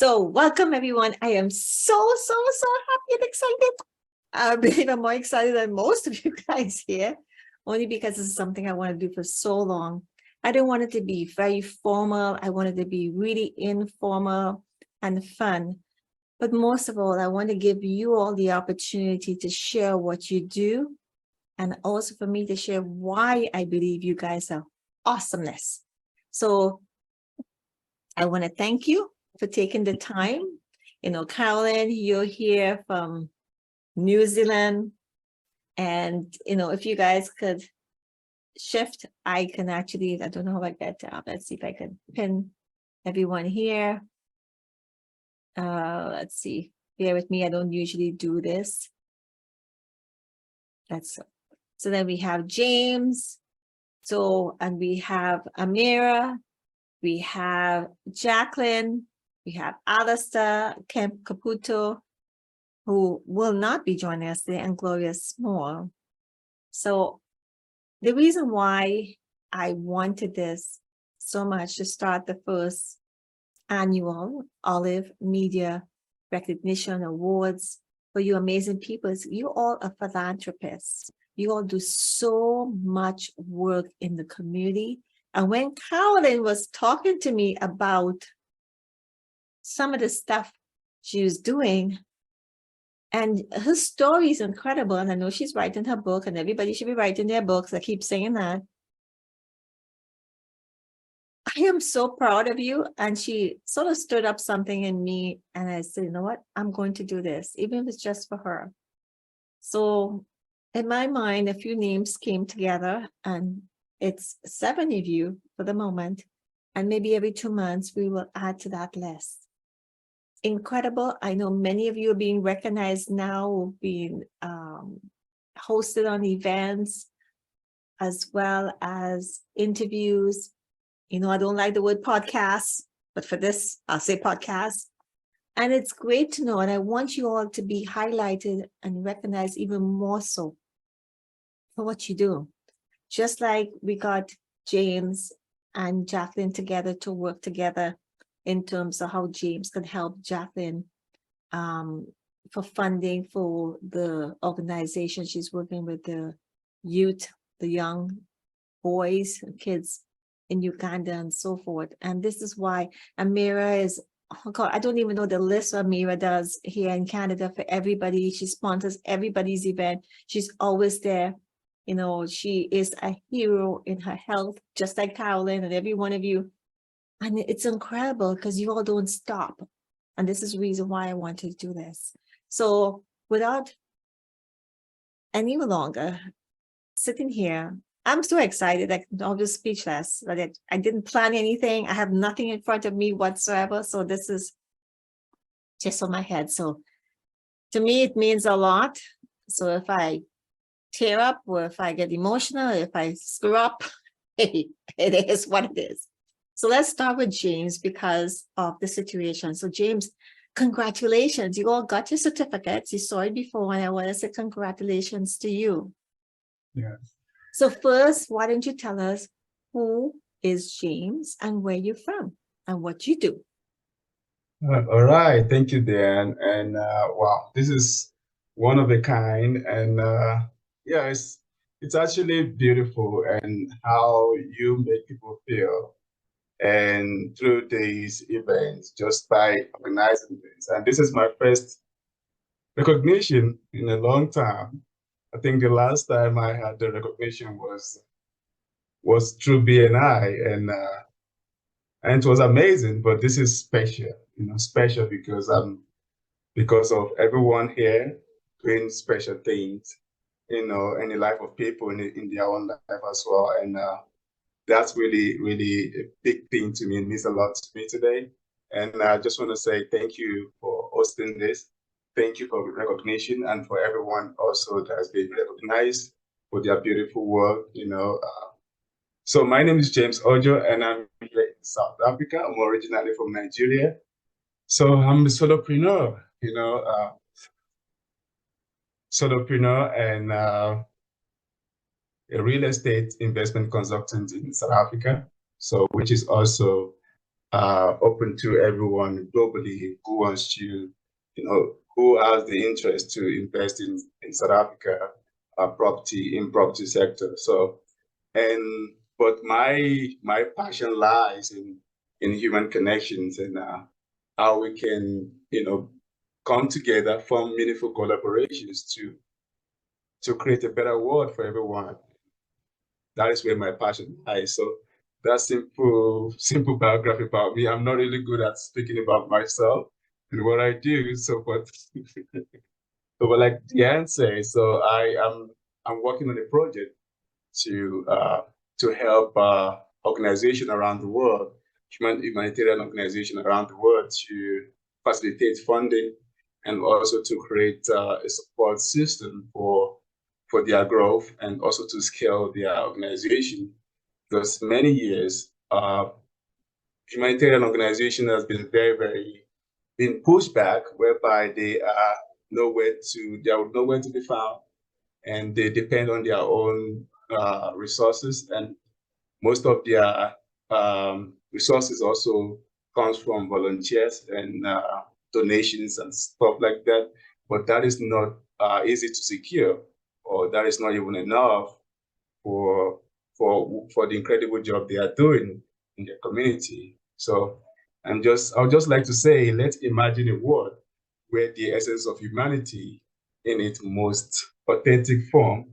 So welcome everyone. I am so happy and excited. I believe I'm more excited than most of you guys here, only because this is something I want to do for so long. I didn't want it to be very formal. I wanted it to be really informal and fun. But most of all, I want to give you all the opportunity to share what you do, and also for me to share why I believe you guys are awesomeness. So I want to thank you for taking the time. You know, Caroline, you're here from New Zealand. And, you know, if you guys could shift, I can actually, I don't know how I get to, let's see if I can pin everyone here. Let's see, bear with me. I don't usually do this. So then we have James. So, and we have Ameera, we have Jacqueline, we have Allister Caputo, who will not be joining us today, and Gloria Small. So the reason why I wanted this so much to start the first annual Olive Media Recognition Awards for you amazing people is you all are philanthropists. You all do so much work in the community. And when Caroline was talking to me about some of the stuff she was doing, and her story is incredible, and I know she's writing her book, and everybody should be writing their books. I keep saying that. I am so proud of you. And she sort of stirred up something in me, and I said, you know what, I'm going to do this, even if it's just for her. So in my mind, a few names came together, and it's 7 of you for the moment. And maybe every 2 months, we will add to that list. Incredible. I know many of you are being recognized now, being hosted on events, as well as interviews. You know, I don't like the word podcast, but for this, I'll say podcast. And it's great to know, and I want you all to be highlighted and recognized even more so for what you do. Just like we got James and Jacqueline together to work together in terms of how James could help Jacqueline for funding for the organization she's working with, the youth, the young boys and kids in Uganda and so forth. And this is why Ameera is, oh God, I don't even know the list Ameera does here in Canada for everybody. She sponsors everybody's event. She's always there. You know, she is a hero in her health, just like Caroline and every one of you. And it's incredible because you all don't stop. And this is the reason why I wanted to do this. So without any longer sitting here, I'm so excited. I'm just speechless. I didn't plan anything. I have nothing in front of me whatsoever. So this is just on my head. So to me, it means a lot. So if I tear up, or if I get emotional, if I screw up, hey, it is what it is. So let's start with James because of the situation. So James, congratulations. You all got your certificates. You saw it before, and I want to say congratulations to you. Yeah. So first, why don't you tell us who is James and where you're from and what you do? All right. Thank you, Dianne. And wow, this is one of a kind. And yeah, it's actually beautiful and how you make people feel. And through these events, just by organizing this. And this is my first recognition in a long time. I think the last time I had the recognition was through BNI, and it was amazing. But this is special, special because of everyone here doing special things, in the life of people in their own life as well. And that's really a big thing to me. It means a lot to me today. And I just want to say thank you for hosting this. Thank you for the recognition, and for everyone also that has been recognized for their beautiful work, So my name is James Ojar, and I'm here in South Africa. I'm originally from Nigeria. So I'm a solopreneur, and a real estate investment consultant in South Africa. So, which is also open to everyone globally who wants to, who has the interest to invest in South Africa property sector. So, but my passion lies in human connections and how we can, come together, form meaningful collaborations to create a better world for everyone. That is where my passion lies. So that's simple biography about me. I'm not really good at speaking about myself and what I do. So, but like Dianne says, so I'm working on a project to help organization around the world, humanitarian organization around the world, to facilitate funding and also to create a support system for their growth and also to scale their organization. Because many years, humanitarian organization has been been pushed back, whereby they are nowhere to be found, and they depend on their own resources, and most of their resources also comes from volunteers and donations and stuff like that. But that is not easy to secure, or that is not even enough for the incredible job they are doing in their community. So I would just like to say, let's imagine a world where the essence of humanity in its most authentic form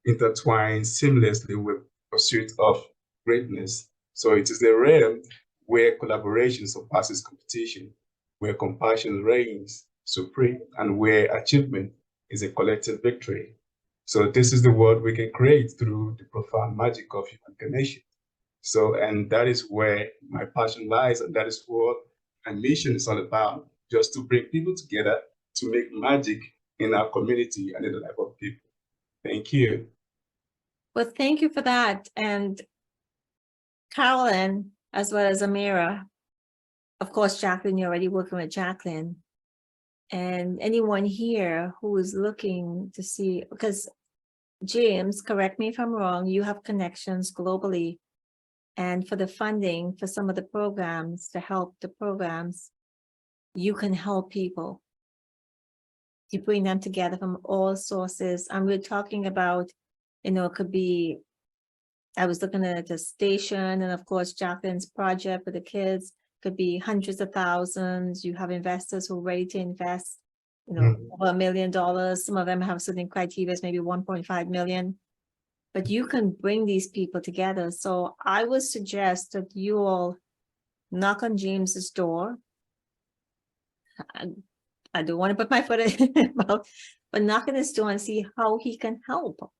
intertwines seamlessly with pursuit of greatness. So it is a realm where collaboration surpasses competition, where compassion reigns supreme, and where achievement is a collective victory. So this is the world we can create through the profound magic of human connection. So, and that is where my passion lies, and that is what my mission is all about, just to bring people together to make magic in our community and in the life of people. Thank you. Well, thank you for that. And Carolyn, as well as Ameera, of course, Jacqueline, you're already working with Jacqueline. And anyone here who is looking to see, because James, correct me if I'm wrong, you have connections globally. And for the funding for some of the programs, to help the programs, you can help people. You bring them together from all sources. And we're talking about, it could be, I was looking at the station, and of course, Jacqueline's project with the kids could be hundreds of thousands. You have investors who are ready to invest, over $1 million. Some of them have certain criteria, maybe 1.5 million. But you can bring these people together. So I would suggest that you all knock on James's door. I don't want to put my foot in his mouth, but knock on his door and see how he can help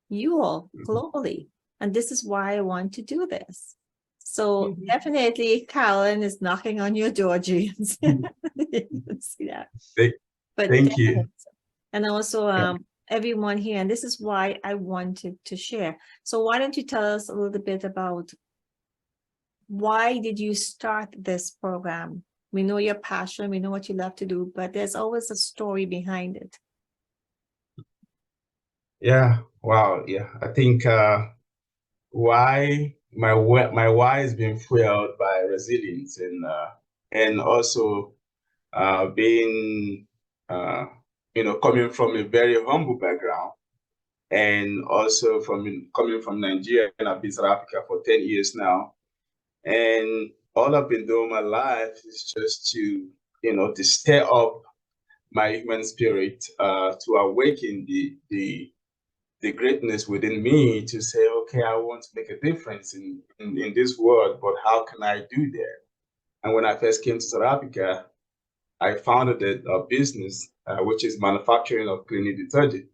you all globally. And this is why I want to do this. So definitely Carolyn is knocking on your door, James. See that. Thank you. And also everyone here, and this is why I wanted to share. So why don't you tell us a little bit about why did you start this program? We know your passion, we know what you love to do, but there's always a story behind it. Yeah, wow, yeah. I think why my why has been fueled by resilience and also being coming from a very humble background, and also coming from Nigeria, and I've been in South Africa for 10 years now. And all I've been doing my life is just to stir up my human spirit, to awaken the greatness within me, to say, okay, I want to make a difference in this world, but how can I do that? And when I first came to South Africa, I founded a business, which is manufacturing of cleaning detergent.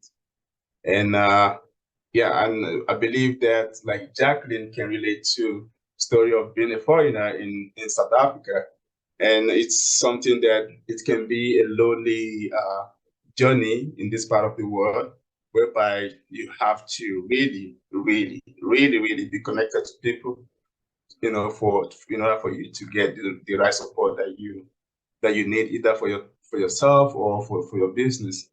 And and I believe that like Jacqueline can relate to story of being a foreigner in South Africa. And it's something that it can be a lonely journey in this part of the world, whereby you have to really, really, really, really be connected to people, in order for you to get the right support that you need, either for yourself or for your business.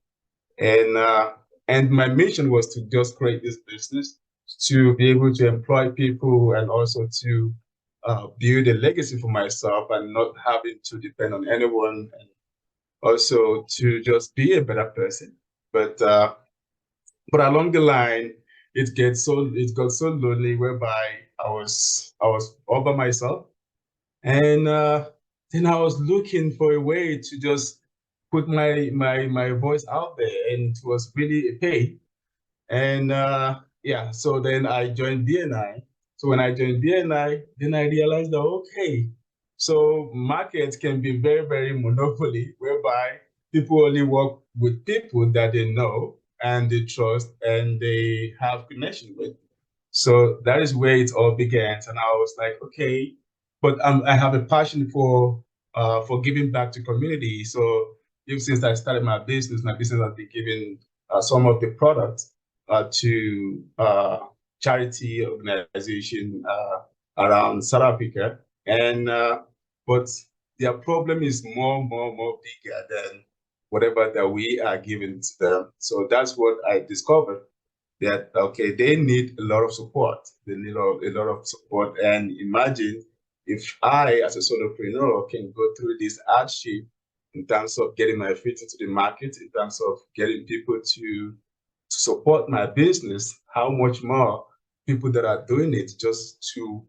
And my mission was to just create this business to be able to employ people, and also to build a legacy for myself and not having to depend on anyone, and also to just be a better person. But along the line, it got so lonely, whereby I was all by myself, and then I was looking for a way to just put my voice out there, and it was really a pain. And yeah, so then I joined BNI. So when I joined BNI, then I realized that, okay, so markets can be very, very monopoly, whereby people only work with people that they know and they trust and they have connection with. So that is where it all began. And I was like, okay, but I have a passion for giving back to community. So even since I started my business has been giving some of the products to charity organization around South Africa, and but their problem is more bigger than whatever that we are giving to them. So that's what I discovered, that okay, they need a lot of support. They need a lot of support. And imagine if I, as a solopreneur, can go through this hardship in terms of getting my feet into the market, in terms of getting people to support my business, how much more people that are doing it just to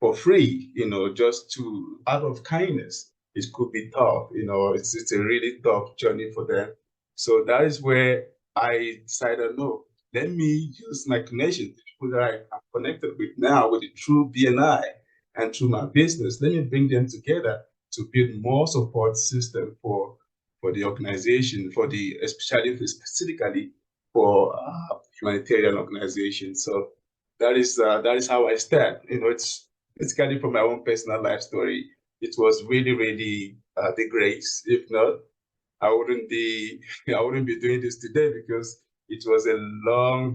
for free, just to out of kindness. It could be tough, it's a really tough journey for them. So that is where I decided, no, let me use my connection, the people that I am connected with now with the true BNI and through my business. Let me bring them together to build more support system for the organization, especially specifically for humanitarian organizations. So that is how I start. It's basically from my own personal life story. It was really, really the grace. If not, I wouldn't be I wouldn't be doing this today, because it was a long.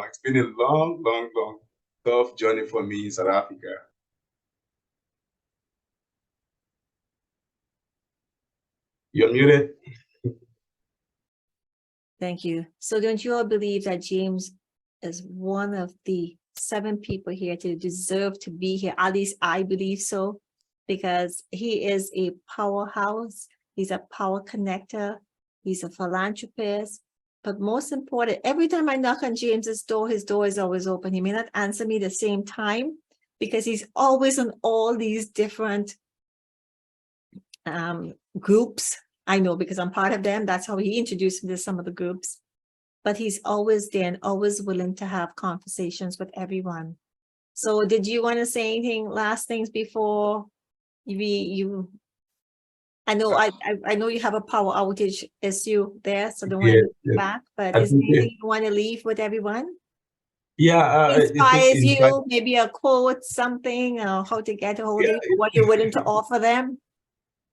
It's been a long, tough journey for me in South Africa. You're muted. Thank you. So don't you all believe that James is one of the 7 people here to deserve to be here? At least I believe so, because he is a powerhouse. He's a power connector. He's a philanthropist. But most important, every time I knock on James's door, his door is always open. He may not answer me the same time, because he's always on all these different groups. I know, because I'm part of them. That's how he introduced me to some of the groups. But he's always there and always willing to have conversations with everyone. So did you want to say anything, last things before you I know I know you have a power outage issue there, so don't want to Yeah. back, but I is there think anything you want to leave with everyone? I think Inspires you, maybe a quote, something, how to get a hold of you, what you're willing to offer them?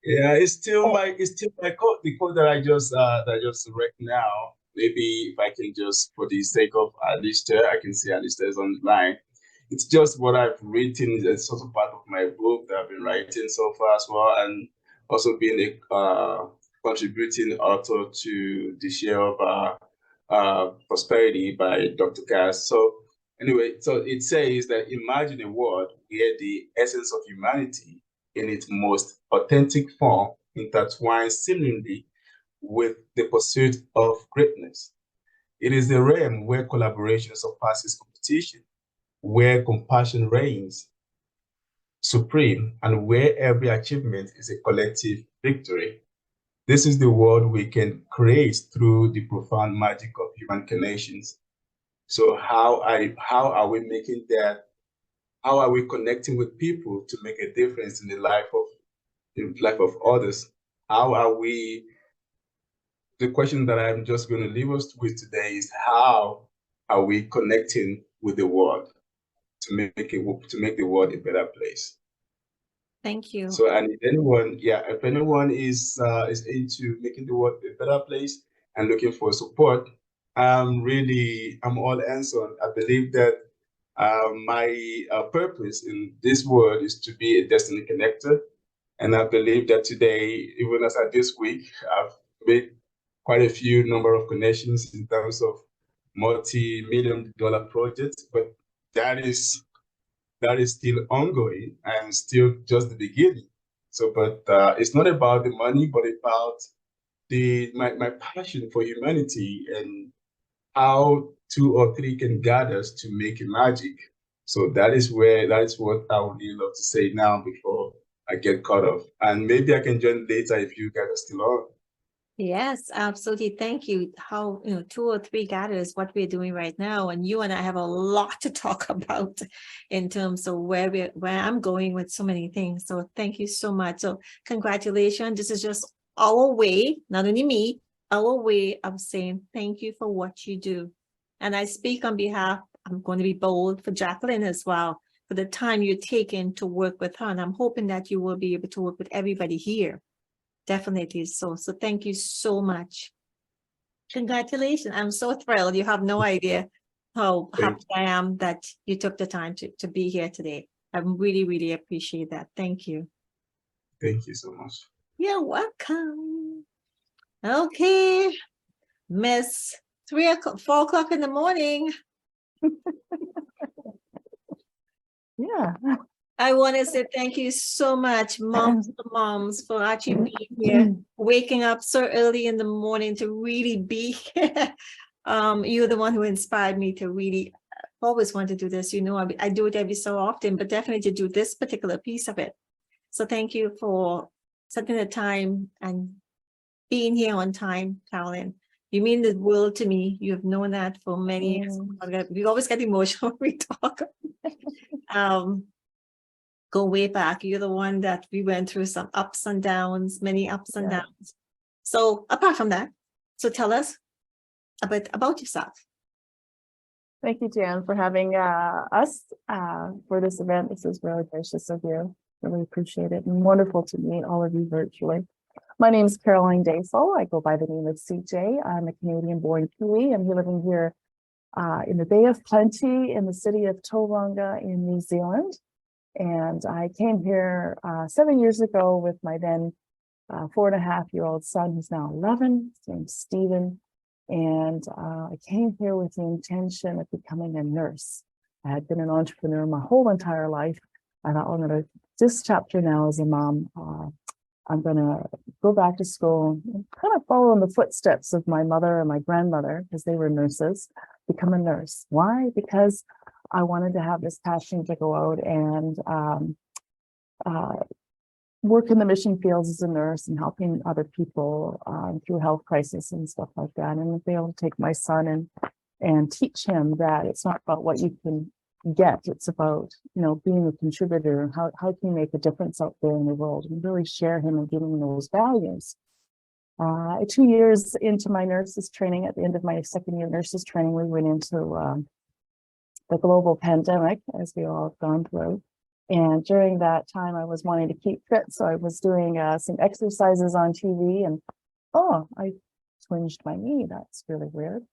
Yeah, it's still my code, the code that I just read now. Maybe if I can just, for the sake of Allister, I can see Allister is on the line. It's just what I've written. It's also part of my book that I've been writing so far as well, and also being a contributing author to the Share of Prosperity by Dr. Cass. So anyway, so it says that imagine a world where the essence of humanity in its most authentic form intertwines seemingly with the pursuit of greatness. It is the realm where collaboration surpasses competition, where compassion reigns supreme, and where every achievement is a collective victory. This is the world we can create through the profound magic of human connections. So how are we making that? How are we connecting with people to make a difference in the life of others? How are we? The question that I'm just going to leave us with today is, how are we connecting with the world to make the world a better place? Thank you. So, and if anyone is into making the world a better place and looking for support, I'm all hands on. I believe that my purpose in this world is to be a destiny connector. And I believe that today, even as I this week, I've made quite a few number of connections in terms of multi-million-dollar projects. But that is that is still ongoing and still just the beginning. So, but it's not about the money, but about my passion for humanity and how two or three can gather to make a magic. So that is what I would really love to say now before I get caught off. And maybe I can join later if you guys are still on. Yes, absolutely. Thank you. How, two or three gathers, what we're doing right now. And you and I have a lot to talk about in terms of where I'm going with so many things. So thank you so much. So congratulations. This is just our way, not only me, our way of saying thank you for what you do. And I speak on behalf, I'm going to be bold, for Jacqueline as well, for the time you're taking to work with her. And I'm hoping that you will be able to work with everybody here. Definitely so. So thank you so much. Congratulations. I'm so thrilled. You have no idea how happy I am that you took the time to be here today. I really, really appreciate that. Thank you. Thank you so much. You're welcome. Okay, Miss 4 o'clock in the morning. Yeah. I want to say thank you so much, moms for actually being here, waking up so early in the morning to really be here. You're the one who inspired me to really always want to do this. I do it every so often, but definitely to do this particular piece of it. So thank you for setting the time and being here on time, Carolyn. You mean the world to me. You have known that for many years. We always get emotional when we talk. Go way back. You're the one that we went through some ups and downs, many ups and downs. So apart from that, so tell us a bit about yourself. Thank you, Dianne, for having us for this event. This is really gracious of you. Really appreciate it, and wonderful to meet all of you virtually. My name is Caroline Dafoe. I go by the name of CJ. I'm a Canadian-born Kiwi. I'm living here in the Bay of Plenty in the city of Tauranga in New Zealand. And I came here 7 years ago with my then 4.5-year-old son, who's now 11. His name's Stephen. And I came here with the intention of becoming a nurse. I had been an entrepreneur my whole entire life. I thought, I'm going to, this chapter now as a mom, I'm going to go back to school and kind of follow in the footsteps of my mother and my grandmother, because they were nurses, become a nurse. Why? Because I wanted to have this passion to go out and work in the mission fields as a nurse and helping other people through health crisis and stuff like that. And be able to take my son and teach him that it's not about what you can get. It's about, being a contributor and how can you make a difference out there in the world, and really share him and give him those values. 2 years into my nurses training, at the end of my second year nurses training, we went into the global pandemic, as we all have gone through. And during that time, I was wanting to keep fit. So I was doing some exercises on TV, and I twinged my knee. That's really weird.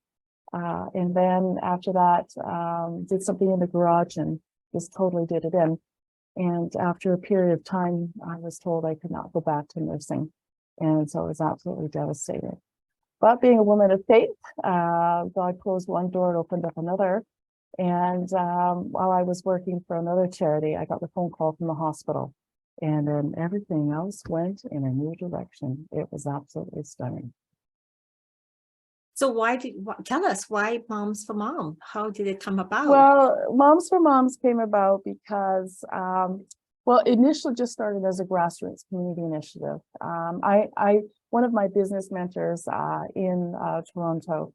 And then after that, did something in the garage and just totally did it in. And after a period of time, I was told I could not go back to nursing. And so I was absolutely devastated. But being a woman of faith, God closed one door and opened up another. And while I was working for another charity, I got the phone call from the hospital, and then everything else went in a new direction. It was absolutely stunning. So tell us why Moms for Mom? How did it come about? Well, Moms for Moms came about because, initially just started as a grassroots community initiative. One of my business mentors in Toronto,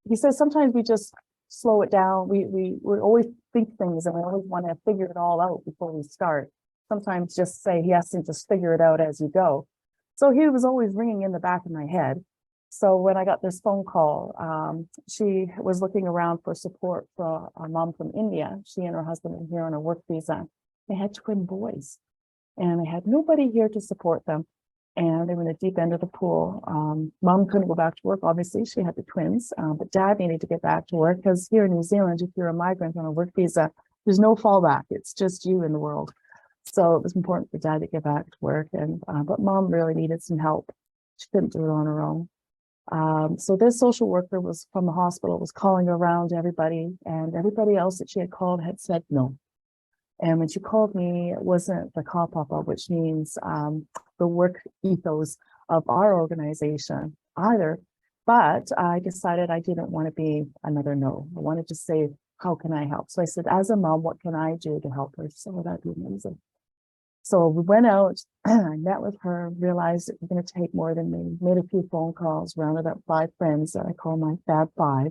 he says sometimes we just slow it down. We always think things and we always want to figure it all out before we start. Sometimes just say yes and just figure it out as you go. So he was always ringing in the back of my head. So when I got this phone call, she was looking around for support for a mom from India. She and her husband were here on a work visa. They had twin boys and they had nobody here to support them. And they were in the deep end of the pool. Mom couldn't go back to work. Obviously, she had the twins, but dad needed to get back to work because here in New Zealand, if you're a migrant on a work visa, there's no fallback. It's just you in the world. So it was important for dad to get back to work. And but mom really needed some help. She couldn't do it on her own. So this social worker was from the hospital, was calling around to everybody, and everybody else that she had called had said no. And when she called me, it wasn't the kapapa, which means the work ethos of our organization either. But I decided I didn't want to be another no. I wanted to say, how can I help? So I said, as a mom, what can I do to help her? So that'd be amazing. So we went out, I met with her, realized it was going to take more than me, made a few phone calls, rounded up 5 friends that I call my Fab 5.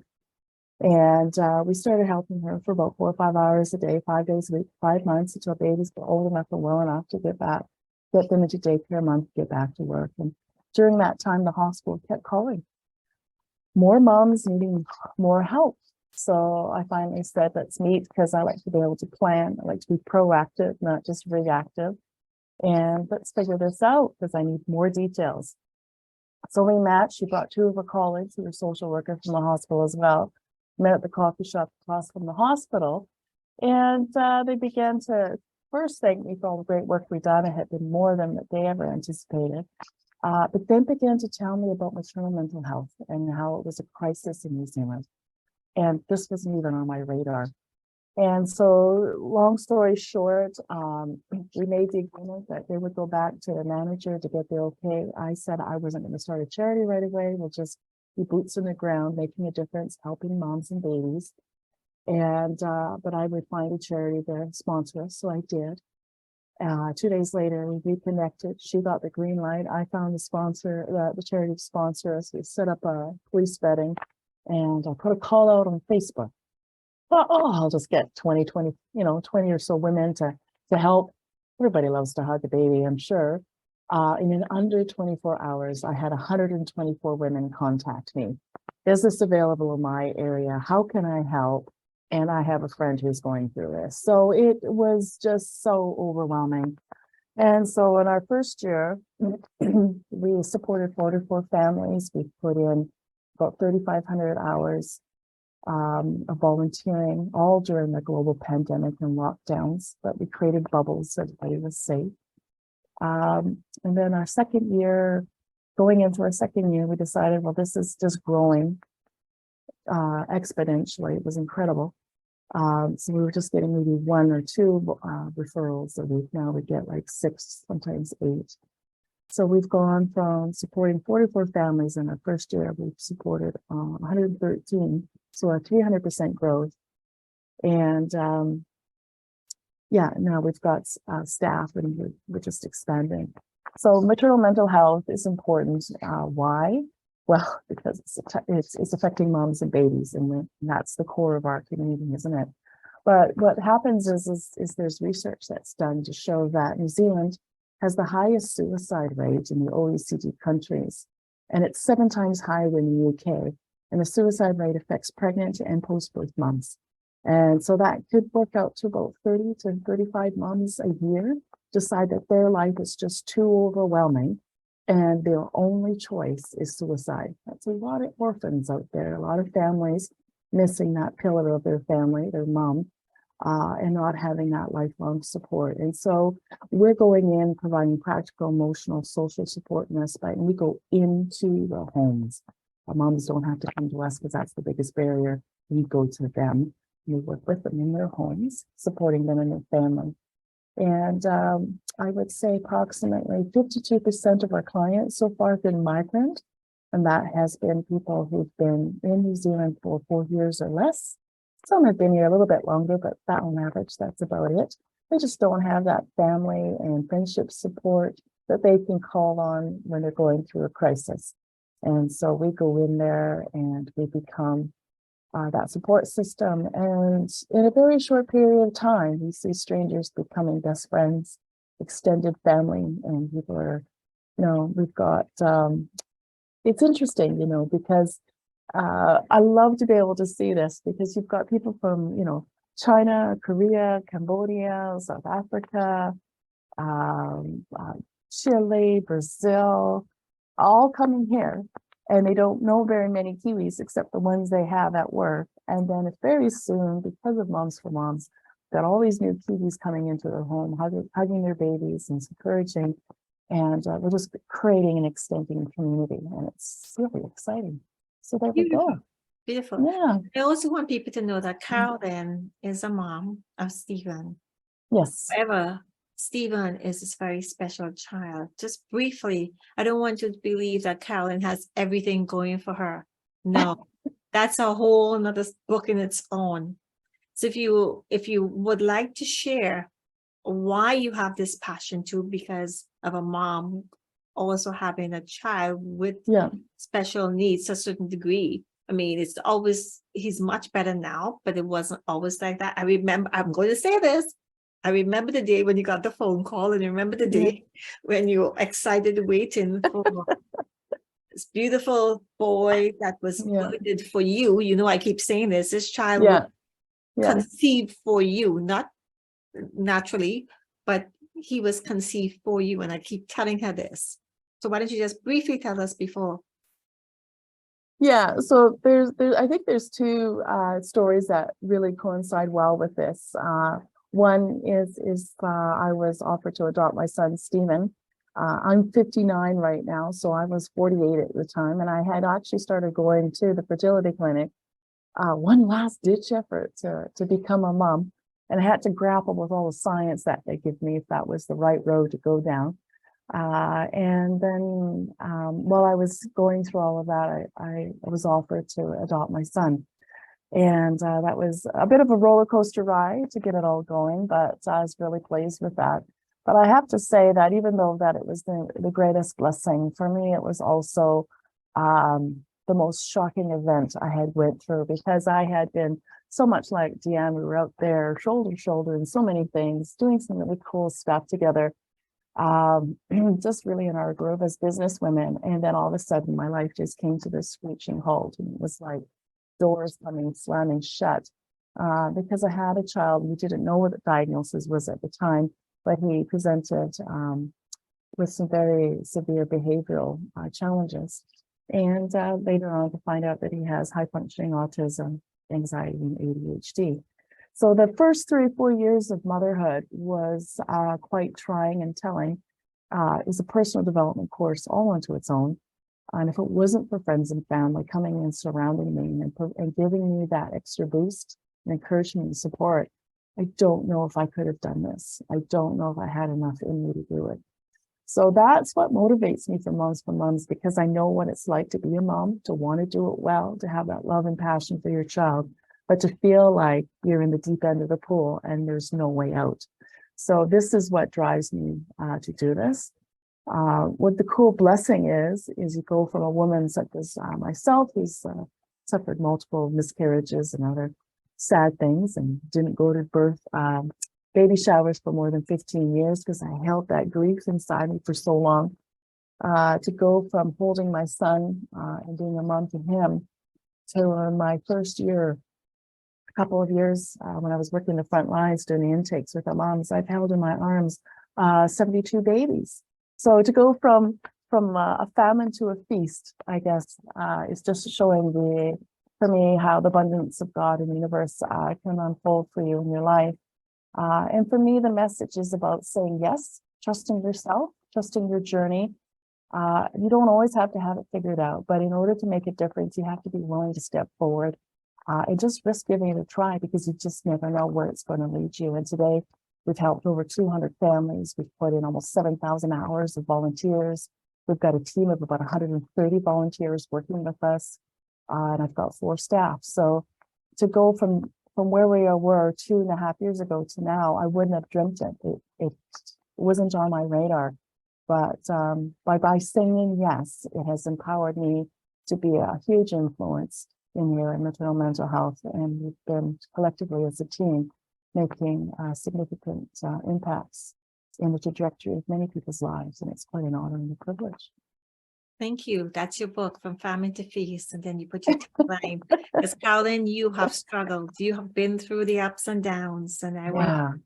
And we started helping her for about 4 or 5 hours a day, 5 days a week, 5 months until babies were old enough and well enough to get them into daycare, mom get back to work. And during that time, the hospital kept calling. More moms needing more help. So I finally said, let's meet, because I like to be able to plan. I like to be proactive, not just reactive. And let's figure this out, because I need more details. So we met. She brought 2 of her colleagues who were social workers from the hospital as well. Met at the coffee shop across from the hospital. And they began to first thank me for all the great work we'd done. It had been more than they ever anticipated. But then began to tell me about maternal mental health and how it was a crisis in New Zealand. And this wasn't even on my radar. And so, long story short, we made the agreement that they would go back to the manager to get the okay. I said I wasn't going to start a charity right away. We'll just be boots on the ground, making a difference, helping moms and babies. And but I would find a charity to sponsor us, so I did. 2 days later, we reconnected. She got the green light. I found the sponsor, the charity to sponsor us. We set up a police vetting, and I put a call out on Facebook. Well, I'll just get 20 or so women to help. Everybody loves to hug a baby, I'm sure. And in under 24 hours, I had 124 women contact me. Is this available in my area? How can I help? And I have a friend who's going through this. So it was just so overwhelming. And so in our first year, we supported 44 families. We put in about 3,500 hours of volunteering, all during the global pandemic and lockdowns, but we created bubbles so everybody was safe. And then our second year, going into our second year, we decided, well, this is just growing exponentially. It was incredible. So we were just getting maybe 1 or 2 referrals a week. Now we get like 6, sometimes 8. So we've gone from supporting 44 families in our first year. We've supported 113, so a 300% growth. And yeah, now we've got staff, and we're just expanding. So maternal mental health is important. Why? Well, because it's affecting moms and babies, and that's the core of our community, isn't it? But what happens is there's research that's done to show that New Zealand has the highest suicide rate in the OECD countries, and it's 7 times higher than the UK. And the suicide rate affects pregnant and post-birth moms. And so that could work out to about 30 to 35 moms a year decide that their life is just too overwhelming and their only choice is suicide. That's a lot of orphans out there, a lot of families missing that pillar of their family, their mom, and not having that lifelong support. And so we're going in, providing practical, emotional, social support in respite, and we go into the homes. Our moms don't have to come to us because that's the biggest barrier. We go to them. We work with them in their homes, supporting them and their family. And I would say approximately 52% of our clients so far have been migrant, and that has been people who've been in New Zealand for 4 years or less. Some have been here a little bit longer, but that on average, that's about it. They just don't have that family and friendship support that they can call on when they're going through a crisis. And so we go in there and we become that support system. And in a very short period of time, we see strangers becoming best friends, extended family, and people are, we've got, it's interesting, because I love to be able to see this, because you've got people from, China, Korea, Cambodia, South Africa, Chile, Brazil, all coming here. And they don't know very many Kiwis except the ones they have at work. And then very soon, because of Moms for Moms, got all these new Kiwis coming into their home, hugging their babies and encouraging And we're just creating and extending community, and it's really exciting. So there we Beautiful. go. Beautiful. Yeah. I also want people to know that Carolyn is a mom of Stephen. Yes. However, Stephen is this very special child. Just briefly, I don't want you to believe that Carolyn has everything going for her. No, that's a whole another book in its own. So if you would like to share why you have this passion too, because of a mom also having a child with Yeah. special needs to a certain degree. I mean, it's always, he's much better now, but it wasn't always like that. I remember, I'm going to say this. I remember the day when you got the phone call, and I remember the day when you were excited waiting for this beautiful boy that was birthed for you. You know, I keep saying this child was conceived for you, not naturally, but he was conceived for you. And I keep telling her this. So why don't you just briefly tell us before? Yeah, so there's I think there's two stories that really coincide well with this. One is I was offered to adopt my son Stephen. I'm 59 right now, so I was 48 at the time, and I had actually started going to the fertility clinic, one last ditch effort to become a mom, and I had to grapple with all the science that they give me if that was the right road to go down. And then while I was going through all of that, I was offered to adopt my son. And that was a bit of a roller coaster ride to get it all going, but I was really pleased with that. But I have to say that even though that it was the greatest blessing, for me, it was also the most shocking event I had went through, because I had been so much like Dianne. We were out there shoulder to shoulder in so many things, doing some really cool stuff together. Just really in our groove as business women. And then all of a sudden my life just came to this screeching halt, and it was like doors slamming shut, because I had a child. We didn't know what the diagnosis was at the time, but he presented with some very severe behavioral challenges. And later on to find out that he has high functioning autism, anxiety, and ADHD. So the first 3 or 4 years of motherhood was quite trying and telling. It was a personal development course all onto its own. And if it wasn't for friends and family coming and surrounding me and giving me that extra boost and encouragement and support, I don't know if I could have done this. I don't know if I had enough in me to do it. So that's what motivates me for Moms, because I know what it's like to be a mom, to want to do it well, to have that love and passion for your child, but to feel like you're in the deep end of the pool and there's no way out. So this is what drives me to do this. What the cool blessing is you go from a woman such as myself, who's suffered multiple miscarriages and other sad things, and didn't go to baby showers for more than 15 years because I held that grief inside me for so long, to go from holding my son and being a mom to him to my first year, a couple of years when I was working the front lines doing the intakes with the moms, I've held in my arms 72 babies. So to go from a famine to a feast, I guess, is just showing for me how the abundance of God in the universe can unfold for you in your life. And for me, the message is about saying yes, trusting yourself, trusting your journey. You don't always have to have it figured out, but in order to make a difference, you have to be willing to step forward and just risk giving it a try, because you just never know where it's going to lead you. And today, we've helped over 200 families. We've put in almost 7,000 hours of volunteers. We've got a team of about 130 volunteers working with us, and I've got 4 staff. So to go from where we were 2.5 years ago to now, I wouldn't have dreamt it. It wasn't on my radar. But by saying yes, it has empowered me to be a huge influence in your maternal mental health. And we've been collectively as a team making significant impacts in the trajectory of many people's lives. And it's quite an honor and a privilege. Thank you. That's your book, From Famine to Feast. And then you put your tagline. Because Carolyn, you have struggled. You have been through the ups and downs. And I want,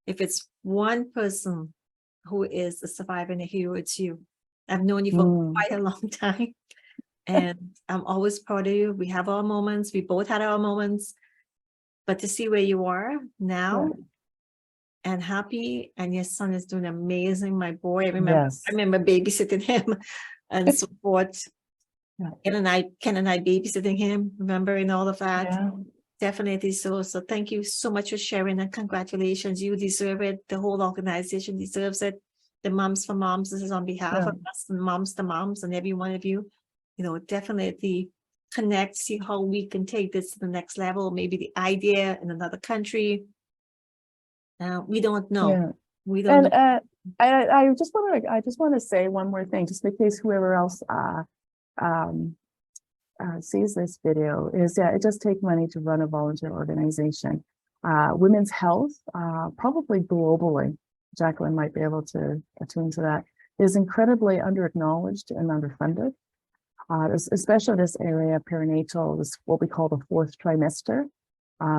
if it's one person who is a survivor and a hero, it's you. I've known you for quite a long time. And I'm always proud of you. We have our moments. We both had our moments. But to see where you are now, and happy, and your son is doing amazing. My boy, I Yes. remember babysitting him and so forth. Yeah. Ken and I babysitting him, remember, and all of that. Yeah. Definitely so. So thank you so much for sharing, and congratulations. You deserve it. The whole organization deserves it. The Moms for Moms, this is on behalf of us, and Moms to Moms, and every one of you, definitely connect, see how we can take this to the next level. Maybe the idea in another country. We don't know. Yeah. We don't And know. I just want to say one more thing, just in case whoever else sees this video, is that it does take money to run a volunteer organization. Women's health, probably globally, Jacqueline might be able to attune to that, is incredibly under-acknowledged and underfunded. Especially this area, perinatal, this what we call the fourth trimester.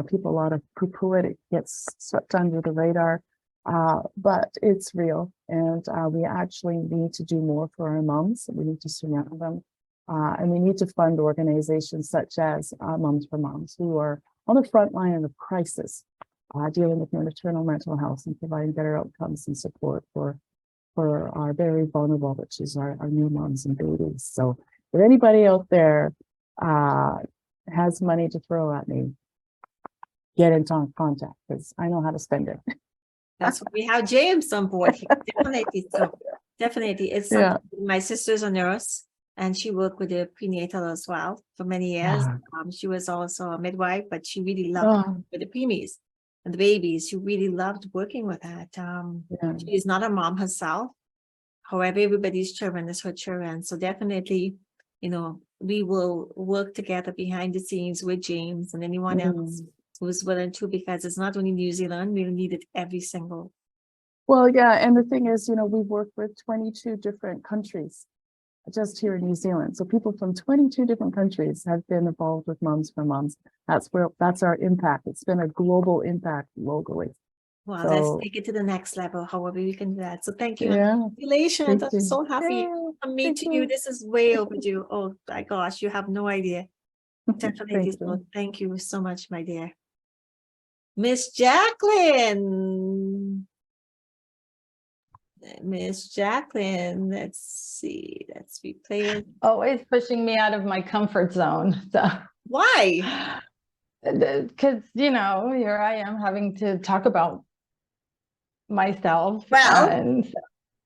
People, a lot of poo-poo it gets swept under the radar, but it's real. And we actually need to do more for our moms. We need to surround them. And we need to fund organizations such as Moms for Moms, who are on the front line of crisis, dealing with maternal mental health and providing better outcomes and support for our very vulnerable, which is our new moms and babies. So if anybody out there has money to throw at me, get into contact, because I know how to spend it. That's what we have James on board. Definitely. So definitely. It's something. My sister's a nurse, and she worked with the prenatal as well for many years. She was also a midwife, but she really loved with the preemies and the babies. She really loved working with that. She is not a mom herself. However, everybody's children is her children. So definitely, we will work together behind the scenes with James and anyone else who's willing to, because it's not only New Zealand, we need it every single. Well, yeah, and the thing is, we work with 22 different countries just here in New Zealand. So people from 22 different countries have been involved with Moms for Moms. That's our impact. It's been a global impact locally. Well, let's take it to the next level, however we can do that. So thank you. Yeah. Congratulations. I'm so happy to meet Thank you. you. This is way overdue. Oh my gosh, you have no idea. Definitely. Thank you so much, my dear. Miss Jacqueline. Miss Jacqueline, let's see. Let's replay it. Always pushing me out of my comfort zone. So why? Because, here I am having to talk about myself. Well, and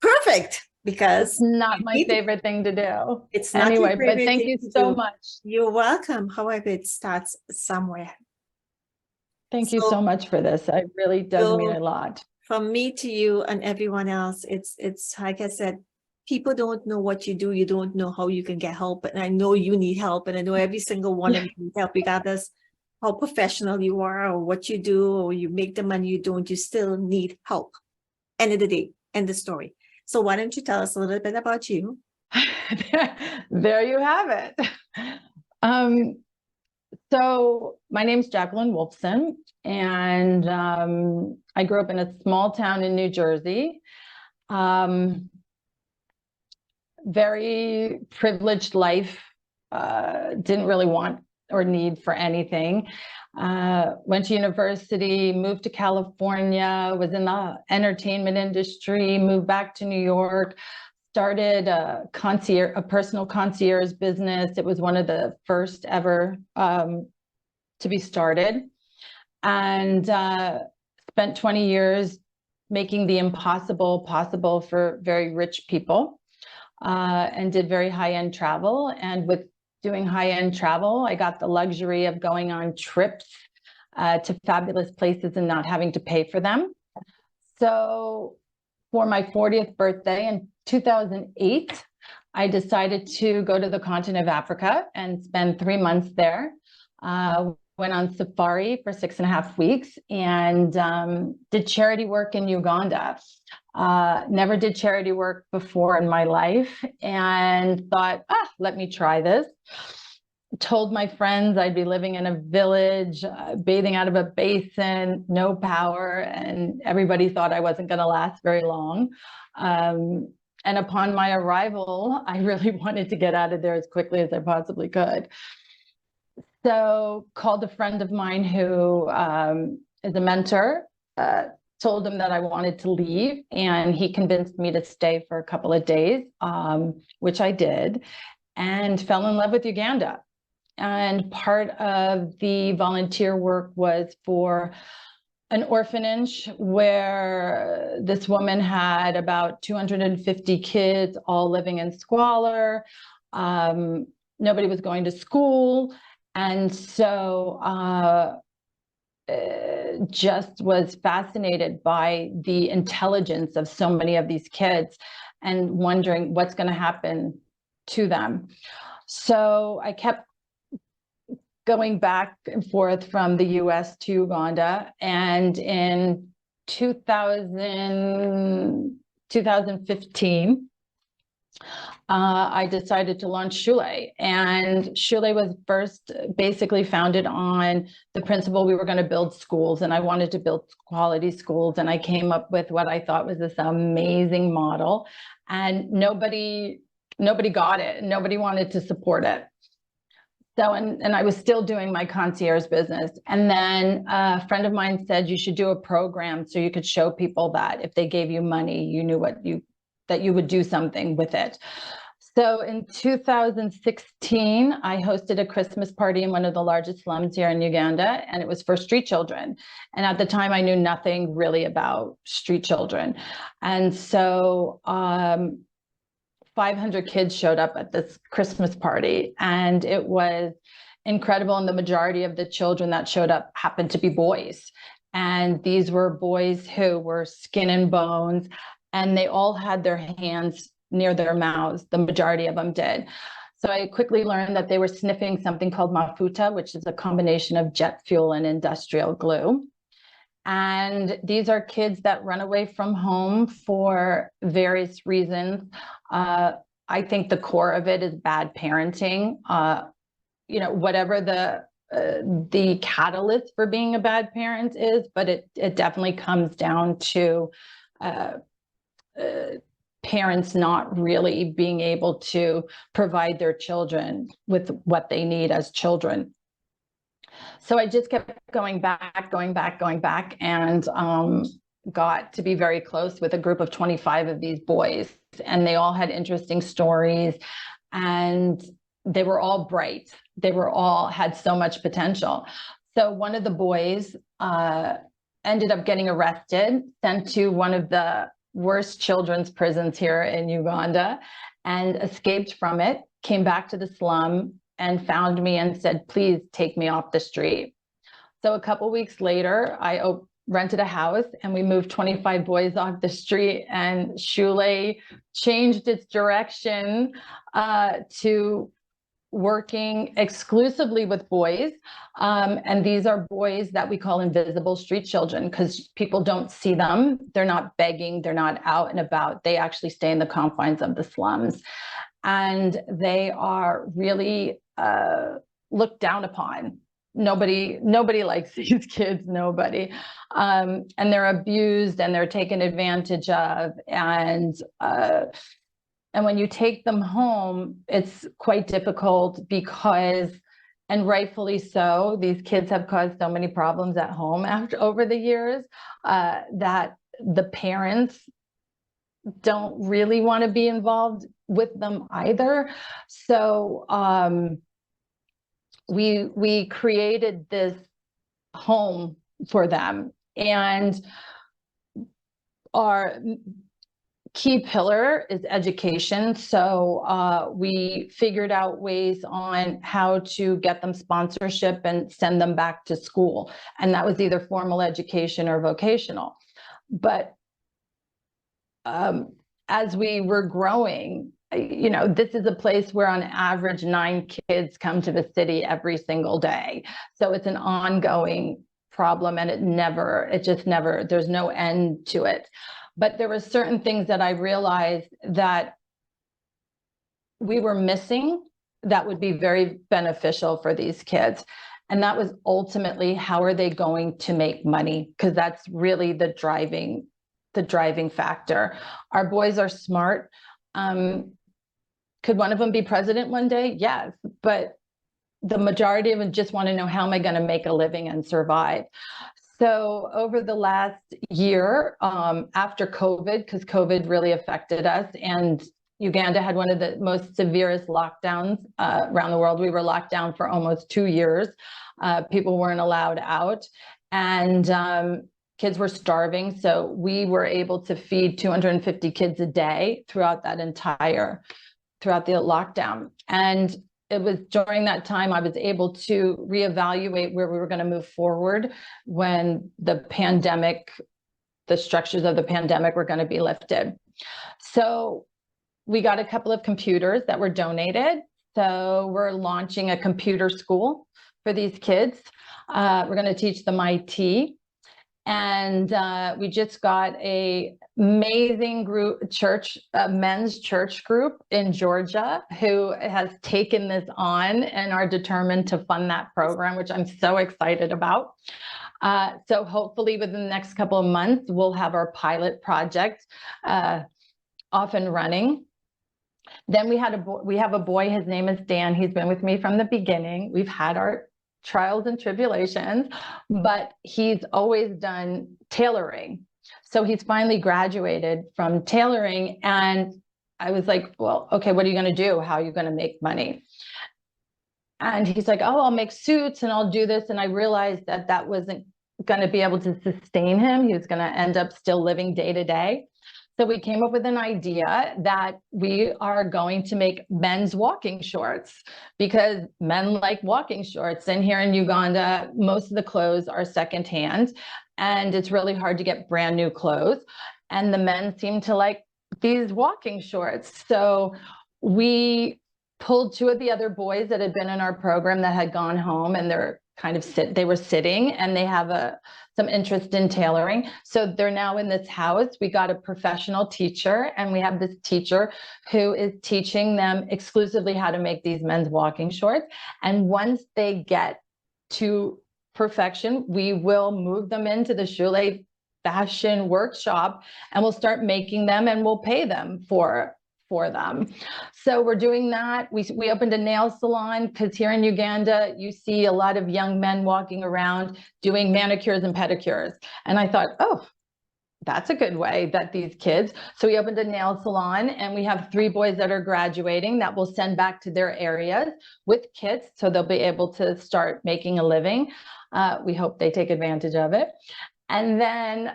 perfect, because it's not my favorite thing to do. It's not anyway, but thank you so much. You're welcome. However, it starts somewhere. Thank you so much for this. It really does mean a lot. From me to you and everyone else, it's like I said, people don't know what you do. You don't know how you can get help. And I know you need help. And I know every single one of you need help, regardless how professional you are or what you do, or you make the money you don't, you still need help. End of the day, end of story. So why don't you tell us a little bit about you? There you have it. So my name's Jacqueline Wolfson, and I grew up in a small town in New Jersey. Very privileged life, didn't really want or need for anything. Went to university, moved to California, was in the entertainment industry, moved back to New York, started a personal concierge business. It was one of the first ever to be started, and spent 20 years making the impossible possible for very rich people, and did very high-end travel. And with doing high-end travel, I got the luxury of going on trips to fabulous places and not having to pay for them. So for my 40th birthday in 2008, I decided to go to the continent of Africa and spend 3 months there. Went on safari for 6.5 weeks and did charity work in Uganda. Never did charity work before in my life, and thought, let me try this. Told my friends I'd be living in a village, bathing out of a basin, no power, and everybody thought I wasn't going to last very long. And upon my arrival, I really wanted to get out of there as quickly as I possibly could. So called a friend of mine who is a mentor, told him that I wanted to leave, and he convinced me to stay for a couple of days, which I did, and fell in love with Uganda. And part of the volunteer work was for an orphanage where this woman had about 250 kids, all living in squalor. Nobody was going to school. And so just was fascinated by the intelligence of so many of these kids and wondering what's going to happen to them. So I kept going back and forth from the US to Uganda. And in 2015, I decided to launch Shule. And Shule was first basically founded on the principle we were going to build schools, and I wanted to build quality schools. And I came up with what I thought was this amazing model, and nobody got it. Nobody wanted to support it. So, and I was still doing my concierge business. And then a friend of mine said, you should do a program so you could show people that if they gave you money, you knew that you would do something with it. So in 2016, I hosted a Christmas party in one of the largest slums here in Uganda, and it was for street children. And at the time, I knew nothing really about street children. And so 500 kids showed up at this Christmas party, and it was incredible. And the majority of the children that showed up happened to be boys. And these were boys who were skin and bones, and they all had their hands near their mouths. The majority of them did. So I quickly learned that they were sniffing something called mafuta, which is a combination of jet fuel and industrial glue. And these are kids that run away from home for various reasons. I think the core of it is bad parenting. You know, whatever the catalyst for being a bad parent is, but it definitely comes down to parents not really being able to provide their children with what they need as children. So I just kept going back, and got to be very close with a group of 25 of these boys. And they all had interesting stories, and they were all bright. They were all had so much potential. So one of the boys ended up getting arrested, sent to one of the worst children's prisons here in Uganda, and escaped from it, came back to the slum, and found me and said, please take me off the street. So a couple weeks later, I rented a house, and we moved 25 boys off the street, and Shule changed its direction to working exclusively with boys. And these are boys that we call invisible street children because people don't see them. They're not begging, they're not out and about. They actually stay in the confines of the slums. And they are really looked down upon. Nobody likes these kids, nobody. And they're abused and they're taken advantage of. And when you take them home, it's quite difficult because, and rightfully so, these kids have caused so many problems at home over the years that the parents don't really want to be involved with them either. So we created this home for them, and our key pillar is education. So we figured out ways on how to get them sponsorship and send them back to school. And that was either formal education or vocational. But as we were growing, you know, this is a place where on average 9 kids come to the city every single day. So it's an ongoing problem, and it just never, there's no end to it. But there were certain things that I realized that we were missing that would be very beneficial for these kids. And that was ultimately, how are they going to make money? Because that's really the driving factor. Our boys are smart. Could one of them be president one day? Yes, but the majority of them just want to know, how am I going to make a living and survive? So over the last year, after COVID, because COVID really affected us, and Uganda had one of the most severest lockdowns around the world. We were locked down for almost 2 years. People weren't allowed out, and kids were starving. So we were able to feed 250 kids a day throughout the lockdown. And it was during that time I was able to reevaluate where we were going to move forward when the structures of the pandemic were going to be lifted. So we got a couple of computers that were donated. So we're launching a computer school for these kids. We're going to teach them IT. And we just got a amazing men's church group in Georgia who has taken this on and are determined to fund that program, which I'm so excited about. So hopefully within the next couple of months, we'll have our pilot project off and running. Then we have a boy, his name is Dan. He's been with me from the beginning. We've had our trials and tribulations, but he's always done tailoring. So he's finally graduated from tailoring. And I was like, well, okay, what are you going to do? How are you going to make money? And he's like, oh, I'll make suits and I'll do this. And I realized that that wasn't going to be able to sustain him. He was going to end up still living day to day. So we came up with an idea that we are going to make men's walking shorts because men like walking shorts. And here in Uganda, most of the clothes are secondhand and it's really hard to get brand new clothes. And the men seem to like these walking shorts. So we pulled 2 of the other boys that had been in our program that had gone home, and they're kind of they were sitting, and they have some interest in tailoring. So they're now in this house. We got a professional teacher, and we have this teacher who is teaching them exclusively how to make these men's walking shorts. And once they get to perfection, we will move them into the Shule fashion workshop, and we'll start making them, and we'll pay them for them. So we're doing that. We opened a nail salon because here in Uganda, you see a lot of young men walking around doing manicures and pedicures. And I thought, oh, that's a good way that these kids. So we opened a nail salon, and we have 3 boys that are graduating that we'll send back to their areas with kits. So they'll be able to start making a living. We hope they take advantage of it. And then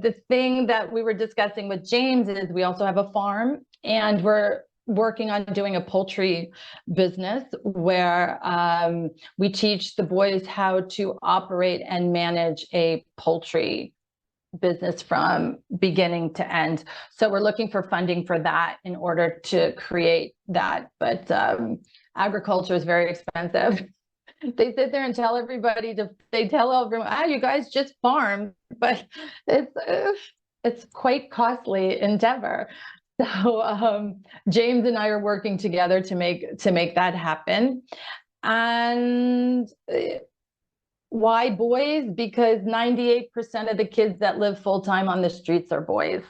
the thing that we were discussing with James is we also have a farm, and we're working on doing a poultry business where we teach the boys how to operate and manage a poultry business from beginning to end. So we're looking for funding for that in order to create that. But agriculture is very expensive. They sit there and tell everybody they tell everyone, you guys just farm, but it's quite costly endeavor. So James and I are working together to make that happen. And why boys? Because 98% of the kids that live full-time on the streets are boys.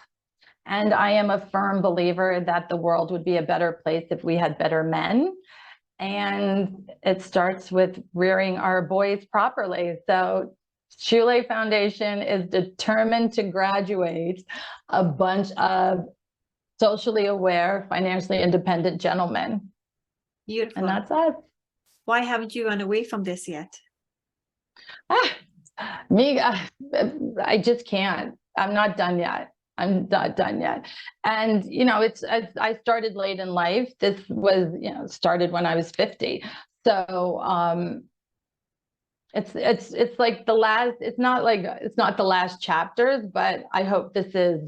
And I am a firm believer that the world would be a better place if we had better men. And it starts with rearing our boys properly. So Shule Foundation is determined to graduate a bunch of socially aware, financially independent gentlemen. Beautiful. And that's us. Why haven't you run away from this yet? I just can't. I'm not done yet. I'm not done yet. And, I started late in life. This was, started when I was 50. So it's like it's not the last chapters, but I hope this is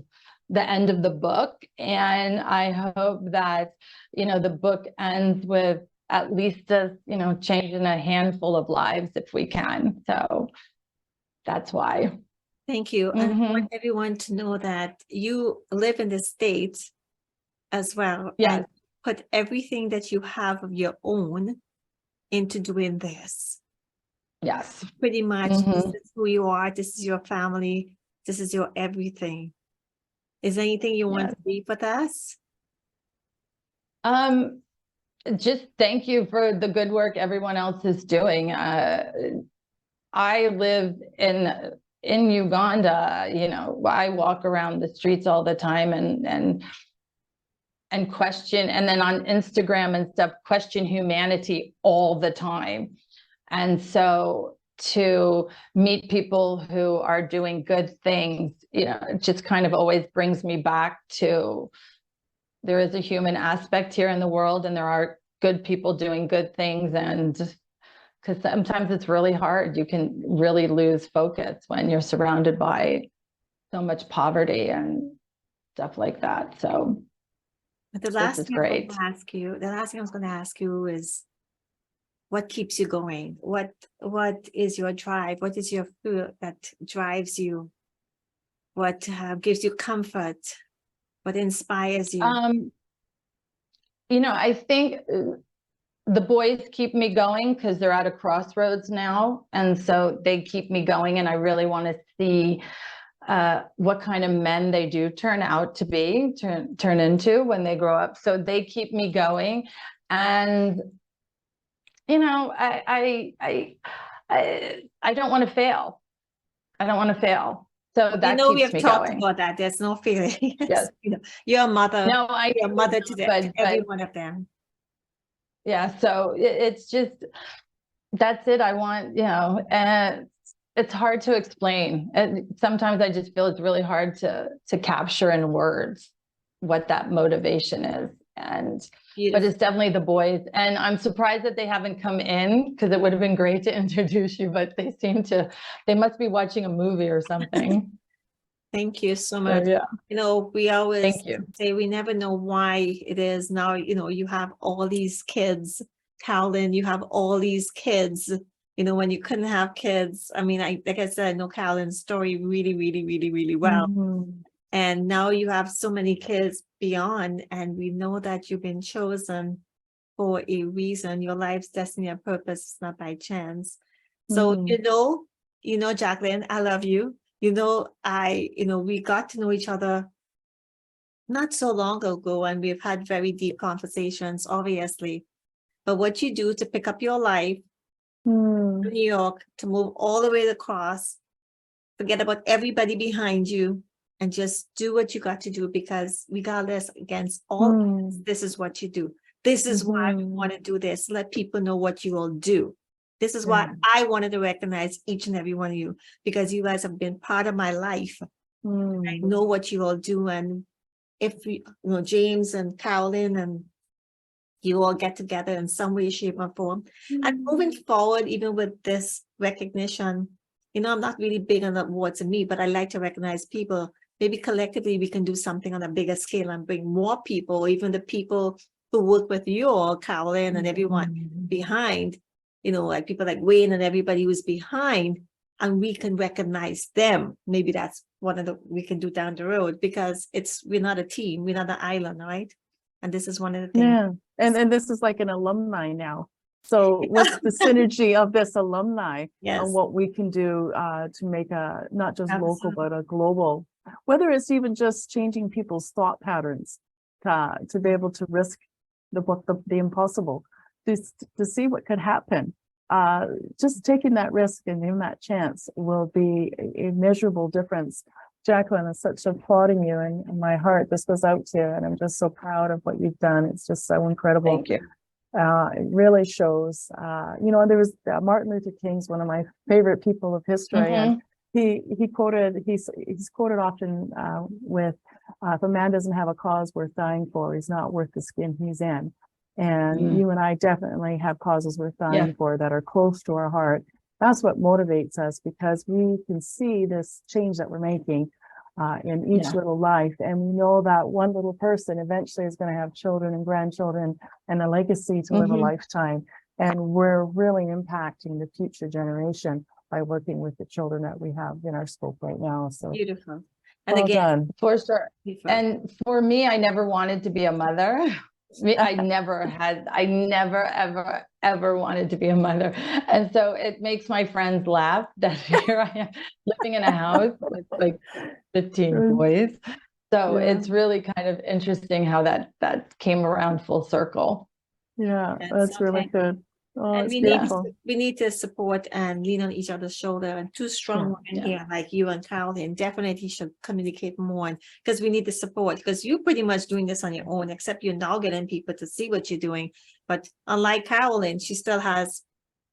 the end of the book. And I hope that, the book ends with at least changing a handful of lives if we can. So that's why. Thank you. And I want everyone to know that you live in the States as well. Yeah. And put everything that you have of your own into doing this. Yes. Pretty much, this is who you are. This is your family. This is your everything. Is there anything you want to leave with us? Just thank you for the good work everyone else is doing. I live in in Uganda, you know, I walk around the streets all the time and question, and then on Instagram and stuff, question humanity all the time. And so to meet people who are doing good things, you know, it just kind of always brings me back to, there is a human aspect here in the world, and there are good people doing good things. And because sometimes it's really hard, you can really lose focus when you're surrounded by so much poverty and stuff like that. So But the this last is thing I'm great. going to ask you, the last thing I was going to ask you is, what keeps you going? What is your drive? What is your fuel that drives you? What gives you comfort? What inspires you? You know, I think the boys keep me going because they're at a crossroads now, and so they keep me going, and I really want to see what kind of men they do turn out to be, turn into when they grow up. So they keep me going. And you know, I don't want to fail. I don't want to fail. So that You know, we keeps have me talked going. about that. There's no feeling. Yes. You know, you're a mother. No, You're a mother to but every one of them. yeah, so it's just, that's it. I want, you know, and it's hard to explain. And sometimes I just feel it's really hard to capture in words what that motivation is. And but Beautiful. it's definitely the boys. And I'm surprised that they haven't come in, because it would have been great to introduce you, but they must be watching a movie or something. Thank you so So, much. yeah, You know, we always thank you. say we never know why it is now, you know, you have all these kids, Carolyn, you have all these kids, you know, when you couldn't have kids. I mean, like I said, I know Carolyn's story really, really, really, really well. Mhm. And now you have so many kids beyond, and we know that you've been chosen for a reason. Your life's destiny and purpose is not by chance. So, Mhm. you know, Jacqueline, I love you. You know, we got to know each other not so long ago, and we've had very deep conversations, obviously. But what you do to pick up your life Mm. to New York, to move all the way across, forget about everybody behind you, and just do what you got to do, because regardless, against all odds, Mm. this is what you do. This is why we want to do this. Let people know what you all do. This is why Yeah. I wanted to recognize each and every one of you, because you guys have been part of my life. I Mm. know what you all do. And if you know, James and Carolyn and you all get together in some way, shape, or form. And moving forward, even with this recognition, you know, I'm not really big on the awards and me, but I like to recognize people. Maybe collectively we can do something on a bigger scale and bring more people, even the people who work with you all, Carolyn and everyone behind, you know, like people like Wayne and everybody who's behind, and we can recognize them. Maybe that's one of the we can do down the road, because we're not a team, we're not an island, right? And this is one of the things. Yeah. And this is like an alumni now. So what's the synergy of this alumni Yes. and what we can do to make a not just local, Absolutely. but a global, whether it's even just changing people's thought patterns to be able to risk the impossible, to see what could happen. Just taking that risk and giving that chance will be a measurable difference. Jacqueline, is such applauding you, and my heart just goes out to you, and I'm just so proud of what you've done. It's just so incredible. Thank you. It really shows, you know, there was Martin Luther King's one of my favorite people of history, and he's quoted often with, if a man doesn't have a cause worth dying for, he's not worth the skin he's in. And you and I definitely have causes worth dying for that are close to our heart. That's what motivates us, because we can see this change that we're making in each little life. And we know that one little person eventually is going to have children and grandchildren and a legacy to live a lifetime. And we're really impacting the future generation by working with the children that we have in our scope right now. So Beautiful. And well again, done. For sure. beautiful. And for me, I never wanted to be a mother. I never, ever wanted to be a mother. And so it makes my friends laugh that here I am living in a house with like 15 boys. So it's really kind of interesting how that came around full circle. Yeah, Yes, that's really okay. good. Oh, And it's we beautiful. need to support and lean on each other's shoulder, and two strong women here like you and Caroline definitely should communicate more, because we need the support, because you're pretty much doing this on your own, except you're now getting people to see what you're doing. But unlike Caroline, she still has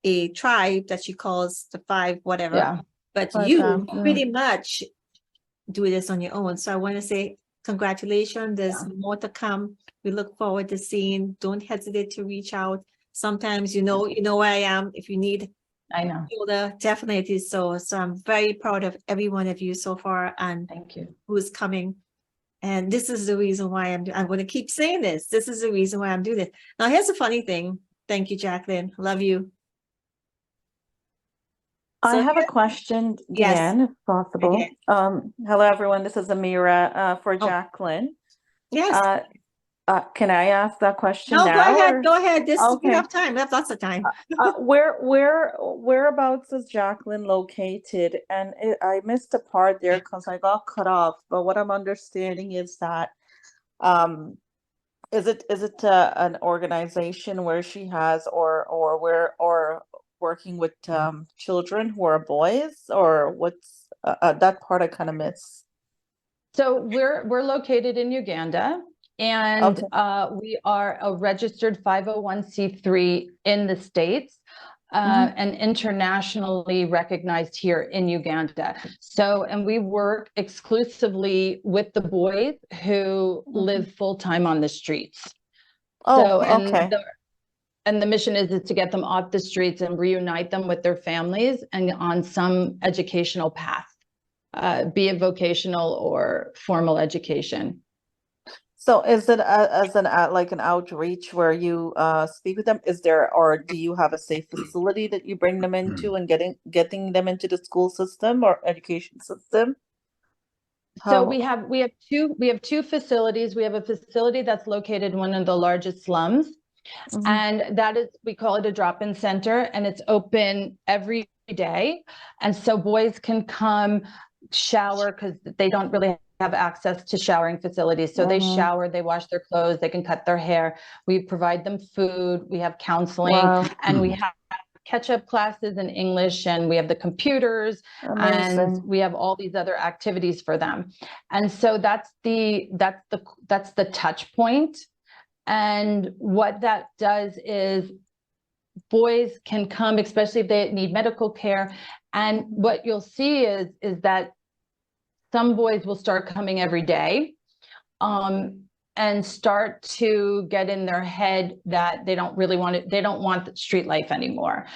a tribe that she calls the five whatever. Yeah. But Five you Fam, yeah. pretty much do this on your own. So I want to say congratulations. There's more to come. We look forward to seeing. Don't hesitate to reach out. Sometimes you know where I am. If you need I know. shoulder, definitely so. So I'm very proud of every one of you so far and Thank you. who's coming. And this is the reason why I'm going to keep saying this. This is the reason why I'm doing this. Now, here's a funny thing. Thank you, Jacqueline. Love you. I So have a question, Yes. Dianne, if possible. Okay. Hello, everyone. This is Ameera for Oh. Jacqueline. Yes. Can I ask that question No, now? go ahead. or- Go ahead. We Okay. have time. We have lots of time. Whereabouts is Jacqueline located? And I missed a part there because I got cut off. But what I'm understanding is that, is it an organization where she has or working with children who are boys, or what's that part I kind of miss? So we're located in Uganda, and we are a registered 501c3 in the States, and internationally recognized here in Uganda. So, and we work exclusively with the boys who live full-time on the streets. Oh, So, okay. And the mission is to get them off the streets and reunite them with their families and on some educational path. Be it vocational or formal education. So is it like an outreach where you speak with them? Is there, or do you have a safe facility that you bring them into and getting them into the school system or education system? So we have two facilities. We have a facility that's located in one of the largest slums, and that is, we call it a drop-in center, and it's open every day. And so boys can come shower because they don't really have access to showering facilities. So they shower, they wash their clothes, they can cut their hair. We provide them food, we have counseling, and we have catch-up classes in English, and we have the computers. Amazing. And we have all these other activities for them. And so that's the touch point. And what that does is boys can come, especially if they need medical care. And what you'll see is that some boys will start coming every day, and start to get in their head that they don't really want it. They don't want the street life anymore.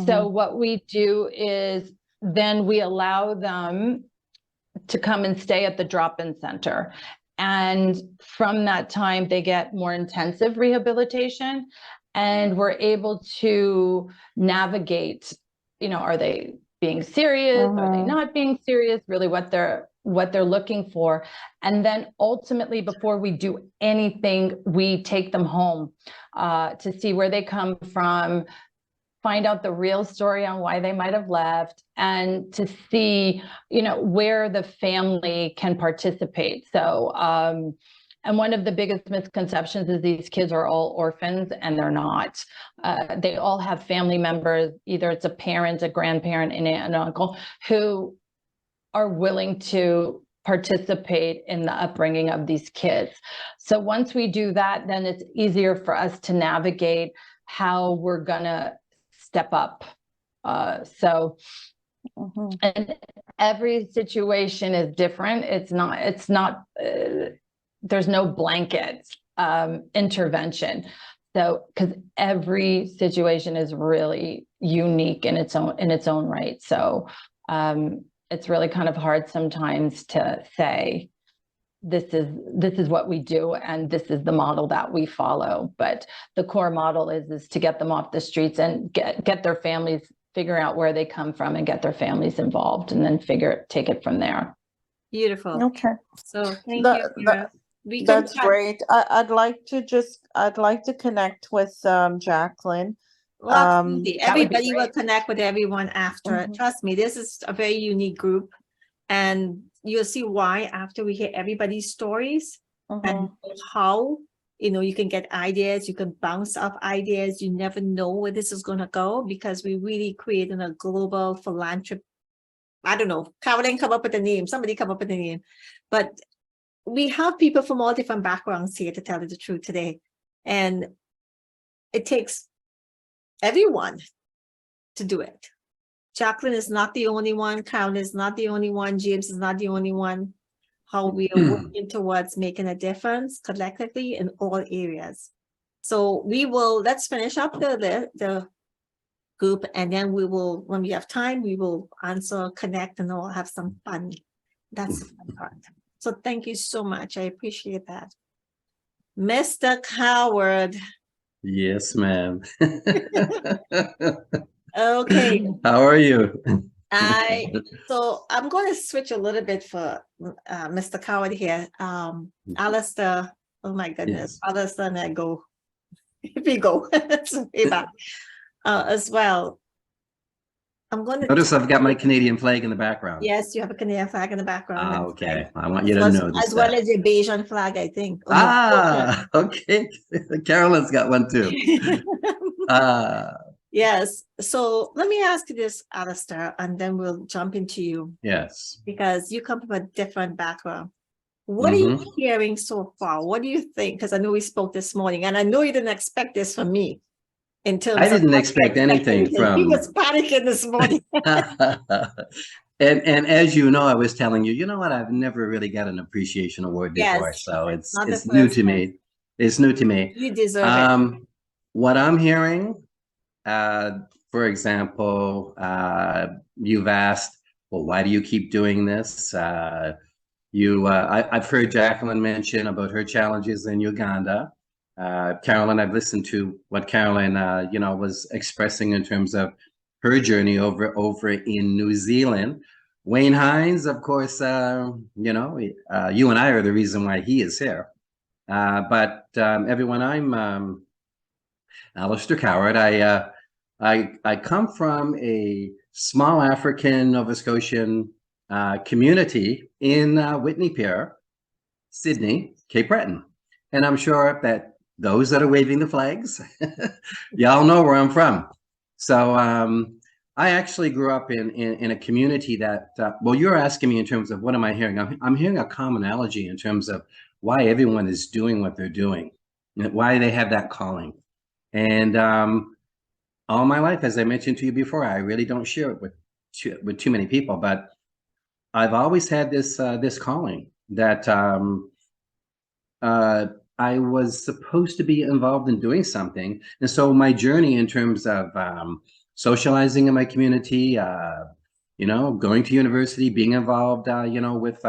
So what we do is then we allow them to come and stay at the drop-in center. And from that time, they get more intensive rehabilitation, and we're able to navigate, are they being serious? Are they not being serious? Really what they're looking for. And then ultimately, before we do anything, we take them home to see where they come from, find out the real story on why they might have left, and to see, where the family can participate. So, and one of the biggest misconceptions is these kids are all orphans, and they're not. They all have family members, either it's a parent, a grandparent, an aunt, an uncle, who are willing to participate in the upbringing of these kids. So once we do that, then it's easier for us to navigate how we're gonna step up. And every situation is different. It's not, there's no blanket intervention. So, because every situation is really unique in its own right. So it's really kind of hard sometimes to say, this is what we do, and this is the model that we follow. But the core model is to get them off the streets and get their families, figure out where they come from and get their families involved, and then take it from there. Beautiful. Okay. So thank you. Ameera. That's great. I'd like to connect with Jacqueline. Well, absolutely. Everybody will great. connect with everyone after. Trust me, this is a very unique group, and you'll see why after we hear everybody's stories and how You know, you can get ideas, you can bounce off ideas. You never know where this is going to go, because we really creating a global philanthropy. I don't know, Caroline come up with a name, somebody come up with a name, but we have people from all different backgrounds here, to tell you the truth, today. And it takes everyone to do it. Jacqueline is not the only one. Caroline is not the only one. James is not the only one. How we are working towards making a difference collectively in all areas. So let's finish up the group, and then we will, when we have time, we will answer, connect, and all have some fun. That's the fun part. So thank you so much. I appreciate that. Mr. Coward. Yes, ma'am. Okay. How are you? So I'm going to switch a little bit for Mr. Coward here. Allister, oh my goodness, Yes. Allister and I go, if we go, so way back, as well. I'm going to Notice I've got my Canadian flag in the background. Yes, you have a Canadian flag in the background. Ah, That's okay. right. I want you to know this As well stuff. as your Bayesian flag, I think. Oh, no. Ah, okay. Carolyn's got one too. Yes. So let me ask you this, Allister, and then we'll jump into you, Yes. because you come from a different background. What are you hearing so far? What do you think? Because I know we spoke this morning, and I know you didn't expect this from me. In terms I of didn't expect anything He from. was panicking this morning. And as you know, I was telling you, you know what? I've never really got an appreciation award before, Yes, so it's not the it's new first to time. me. It's new to me. You deserve it. What I'm hearing, for example, you've asked, well, why do you keep doing this? I've heard Jacqueline mention about her challenges in Uganda. Caroline, I've listened to what Caroline, was expressing in terms of her journey over in New Zealand. Wayne Hines, of course, you and I are the reason why he is here. But everyone, I'm Allister Coward. I come from a small African Nova Scotian community in Whitney Pier, Sydney, Cape Breton. And I'm sure that those that are waving the flags, y'all know where I'm from. So I actually grew up in a community that, well, you're asking me in terms of what am I hearing? I'm hearing a commonality in terms of why everyone is doing what they're doing, why they have that calling. And all my life, as I mentioned to you before, I really don't share it with too many people, but I've always had this this calling that I was supposed to be involved in doing something. And so my journey in terms of socializing in my community, going to university, being involved, with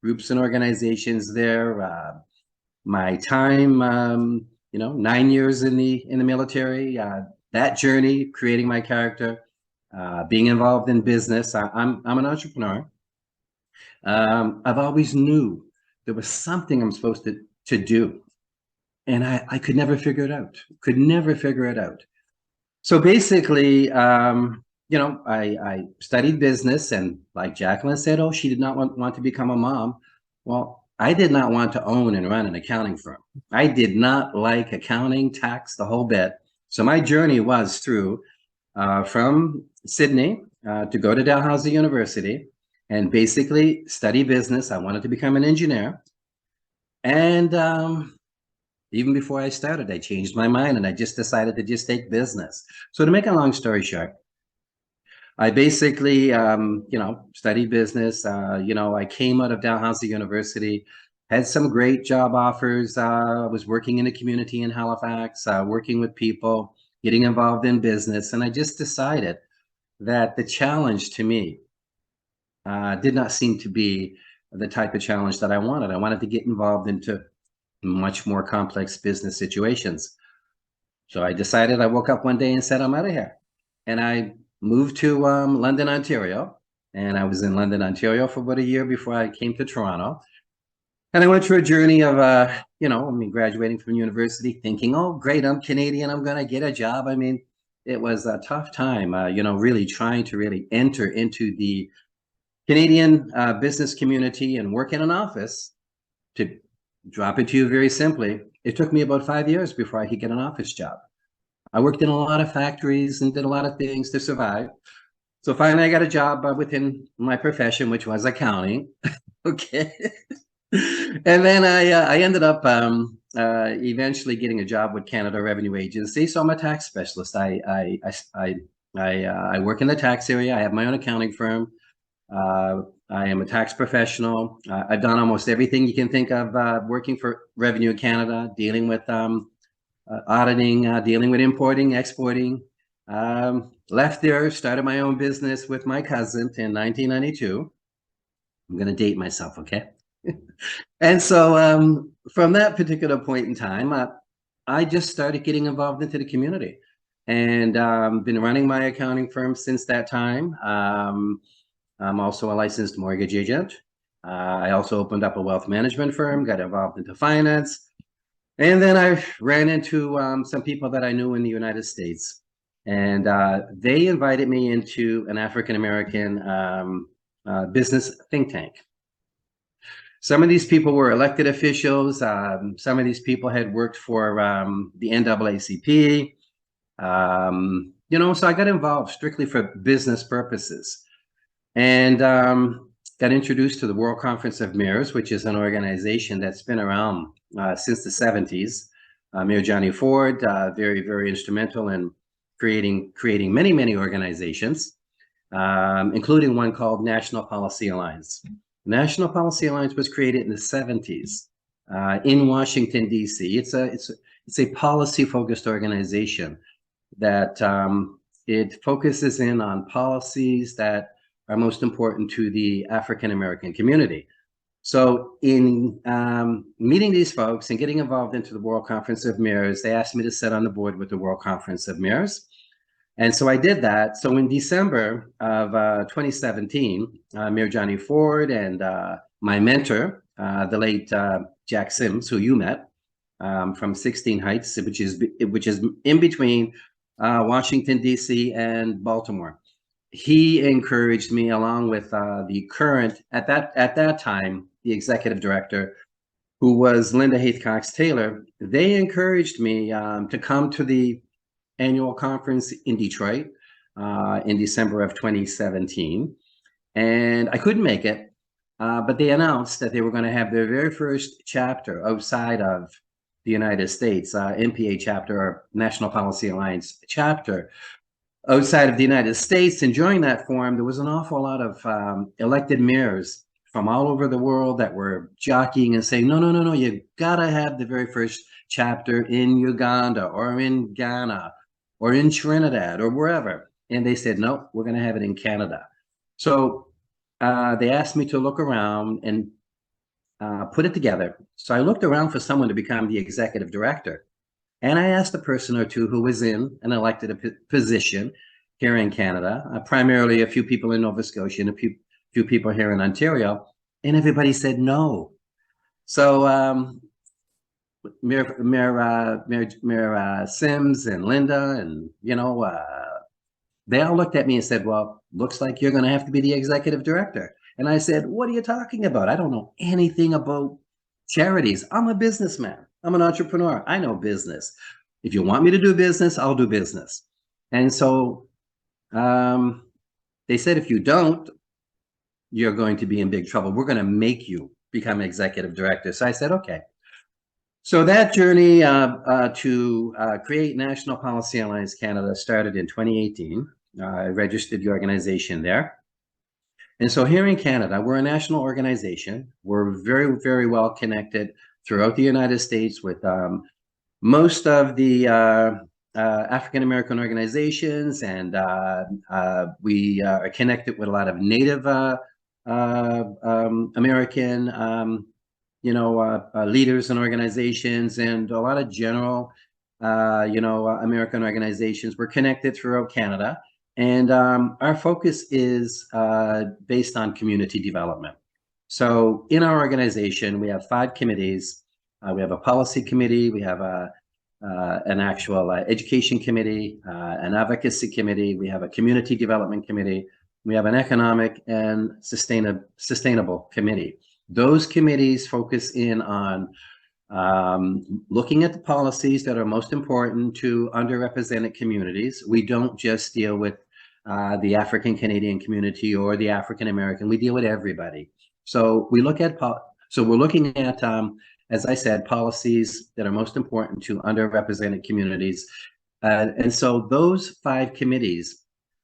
groups and organizations there, my time, 9 years in the military, that journey, creating my character, being involved in business. I'm an entrepreneur. I've always knew there was something I'm supposed to do. And I could never figure it out. So basically, I studied business, and like Jacqueline said, oh, she did not want to become a mom. Well, I did not want to own and run an accounting firm. I did not like accounting, tax, the whole bit. So my journey was through from Sydney to go to Dalhousie University and basically study business. I wanted to become an engineer. And even before I started, I changed my mind and I just decided to just take business. So to make a long story short, I basically, studied business. I came out of Dalhousie University, had some great job offers. I was working in a community in Halifax, working with people, getting involved in business. And I just decided that the challenge to me did not seem to be the type of challenge that I wanted. I wanted to get involved into much more complex business situations. So I decided, I woke up one day and said, I'm out of here. And I moved to London, Ontario. And I was in London, Ontario for about a year before I came to Toronto. And I went through a journey of, graduating from university, thinking, oh, great, I'm Canadian, I'm going to get a job. I mean, it was a tough time, really trying to really enter into the Canadian business community and work in an office. To drop it to you very simply, it took me about 5 years before I could get an office job. I worked in a lot of factories and did a lot of things to survive. So finally I got a job within my profession, which was accounting. Okay. And then I ended up eventually getting a job with Canada Revenue Agency. So I'm a tax specialist. I work in the tax area. I have my own accounting firm. I am a tax professional. I've done almost everything you can think of working for Revenue Canada, dealing with auditing, dealing with importing, exporting. Left there, started my own business with my cousin in 1992. I'm going to date myself, okay? And so from that particular point in time, I just started getting involved into the community, and been running my accounting firm since that time. I'm also a licensed mortgage agent. I also opened up a wealth management firm, got involved into finance. And then I ran into some people that I knew in the United States, and they invited me into an African-American business think tank. Some of these people were elected officials. Some of these people had worked for the NAACP. You know, so I got involved strictly for business purposes, and got introduced to the World Conference of Mayors, which is an organization that's been around since the 70s. Mayor Johnny Ford, very, very instrumental in creating many, many organizations, including one called National Policy Alliance. National Policy Alliance was created in the 70s in Washington, D.C. It's a policy-focused organization that it focuses in on policies that are most important to the African-American community. So in meeting these folks and getting involved into the World Conference of Mayors, they asked me to sit on the board with the World Conference of Mayors. And so I did that. So in December of 2017, Mayor Johnny Ford and my mentor, the late Jack Sims, who you met from 16 Heights, which is in between Washington, D.C. and Baltimore. He encouraged me, along with the current, at that time, the executive director, who was Linda Haith-Cox Taylor. They encouraged me to come to the annual conference in Detroit in December of 2017. And I couldn't make it, but they announced that they were going to have their very first chapter outside of the United States, NPA chapter, or National Policy Alliance chapter, outside of the United States. And during that forum, there was an awful lot of elected mayors from all over the world that were jockeying and saying, no, you gotta have the very first chapter in Uganda or in Ghana or in Trinidad or wherever. And they said, no, we're gonna have it in Canada. So they asked me to look around and put it together. So I looked around for someone to become the executive director. And I asked a person or two who was in an elected position here in Canada, primarily a few people in Nova Scotia and a few people here in Ontario, and everybody said no. So Mayor Sims and Linda, and they all looked at me and said, well, looks like you're going to have to be the executive director. And I said, what are you talking about? I don't know anything about charities. I'm a businessman. I'm an entrepreneur. I know business. If you want me to do business, I'll do business. And so they said, if you don't, you're going to be in big trouble. We're going to make you become executive director. So I said, okay. So that journey to create National Policy Alliance Canada started in 2018. I registered the organization there. And so here in Canada, we're a national organization. We're very, very well connected throughout the United States with most of the African-American organizations, and we are connected with a lot of Native American, leaders and organizations, and a lot of general, American organizations. We're connected throughout Canada, and our focus is based on community development. So in our organization, we have 5 committees. We have a policy committee, we have an actual education committee, an advocacy committee, we have a community development committee, we have an economic and sustainable committee. Those committees focus in on looking at the policies that are most important to underrepresented communities. We don't just deal with the African Canadian community or the African American. We deal with everybody. So we look at we're looking at, as I said, policies that are most important to underrepresented communities. And so those 5 committees,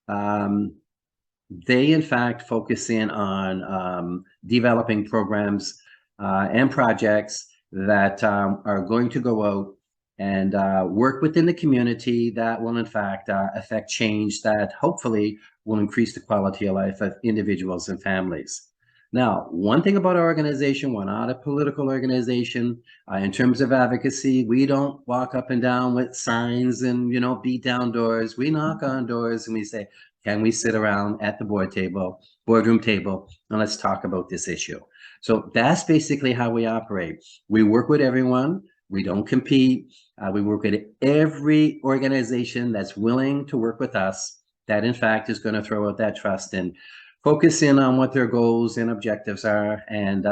they in fact focus in on developing programs and projects that are going to go out and work within the community that will in fact affect change that hopefully will increase the quality of life of individuals and families. Now, one thing about our organization, we're not a political organization. In terms of advocacy, we don't walk up and down with signs and, beat down doors. We knock on doors and we say, can we sit around at the boardroom table, and let's talk about this issue. So that's basically how we operate. We work with everyone. We don't compete. We work with every organization that's willing to work with us, that in fact is going to throw out that trust and focus in on what their goals and objectives are. And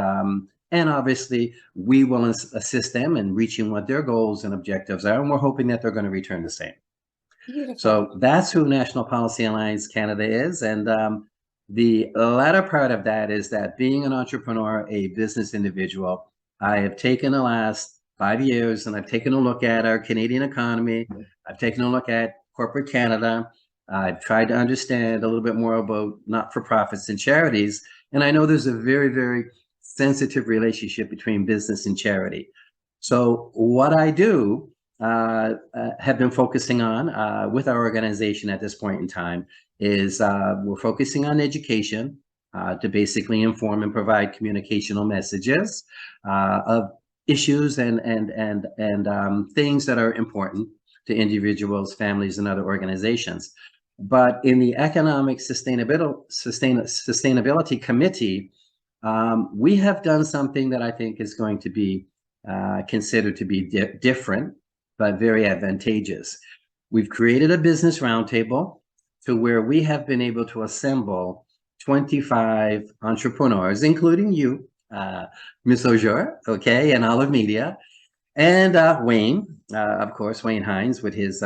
obviously we will assist them in reaching what their goals and objectives are. And we're hoping that they're going to return the same. Beautiful. So that's who National Policy Alliance Canada is. And the latter part of that is that being an entrepreneur, a business individual, I have taken the last 5 years and I've taken a look at our Canadian economy. I've taken a look at corporate Canada. I've tried to understand a little bit more about not-for-profits and charities. And I know there's a very, very sensitive relationship between business and charity. So what I do have been focusing on with our organization at this point in time is we're focusing on education to basically inform and provide communicational messages of issues and things that are important to individuals, families, and other organizations. But in the Economic Sustainability Committee, we have done something that I think is going to be considered to be different, but very advantageous. We've created a business roundtable to where we have been able to assemble 25 entrepreneurs, including you, Ms. Ojar, okay, and Olive Media, and Wayne, of course, Wayne Hines with his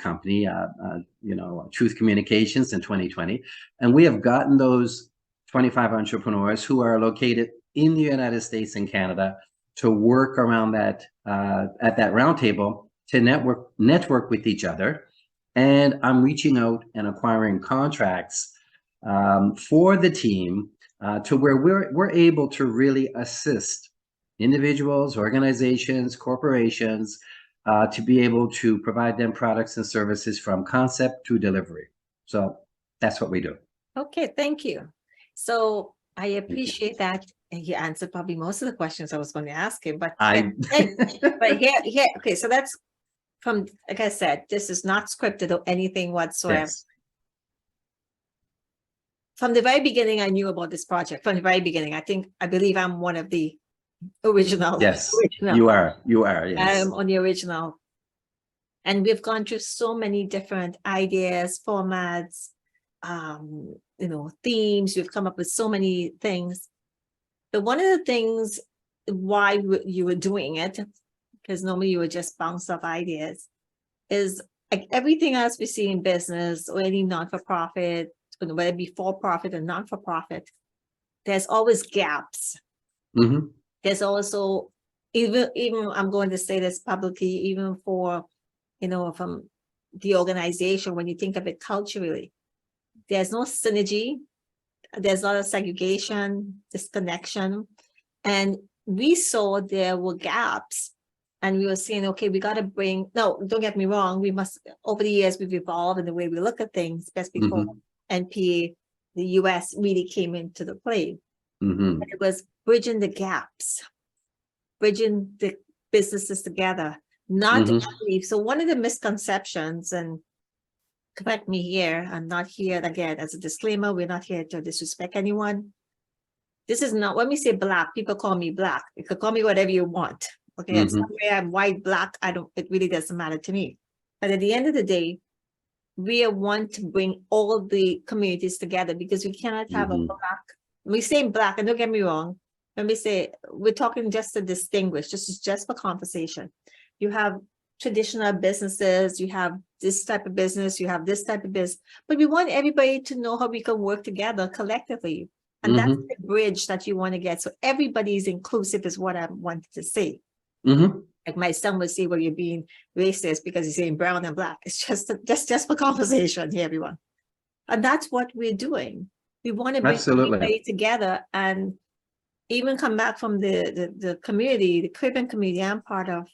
company, Truth Communications in 2020. And we have gotten those 25 entrepreneurs who are located in the United States and Canada to work around that, at that roundtable, to network with each other. And I'm reaching out and acquiring contracts for the team to where we're able to really assist individuals, organizations, corporations, to be able to provide them products and services from concept to delivery. So that's what we do. Okay, thank you. So I appreciate that. And he answered probably most of the questions I was going to ask him, but here, okay, so that's from, like I said, this is not scripted or anything whatsoever. Yes. From the very beginning, I knew about this project. From the very beginning, I believe I'm one of the original. Yes, original. you are, yes. On the original. And we've gone through so many different ideas, formats, themes. We've come up with so many things. But one of the things why you were doing it, because normally you would just bounce off ideas, is like everything else we see in business or any non-for-profit, whether it be for-profit or non-for-profit, there's always gaps. Mm-hmm. There's also, even I'm going to say this publicly, even for, from the organization, when you think of it culturally, there's no synergy. There's a lot of segregation, disconnection. And we saw there were gaps. And we were saying, okay, we got to no, don't get me wrong. Over the years, we've evolved in the way we look at things, especially before NPA, the US really came into the play. Mm-hmm. It was bridging the gaps, bridging the businesses together, not to believe. So one of the misconceptions, and correct me here, I'm not here, again, as a disclaimer, we're not here to disrespect anyone. This is not, when we say Black, people call me Black. You could call me whatever you want. Okay, and somewhere I'm white, Black, it really doesn't matter to me. But at the end of the day, we want to bring all the communities together, because we cannot have a Black, we say Black, and don't get me wrong, when we say, we're talking just to distinguish, just for conversation. You have traditional businesses, you have this type of business, you have this type of business, but we want everybody to know how we can work together collectively. And that's the bridge that you want to get. So everybody is inclusive is what I wanted to say. Like my son would say, well, you're being racist because you're saying brown and black. It's just for conversation here, everyone. And that's what we're doing. We want to bring everybody together and even come back from the community, the Caribbean community I'm part of.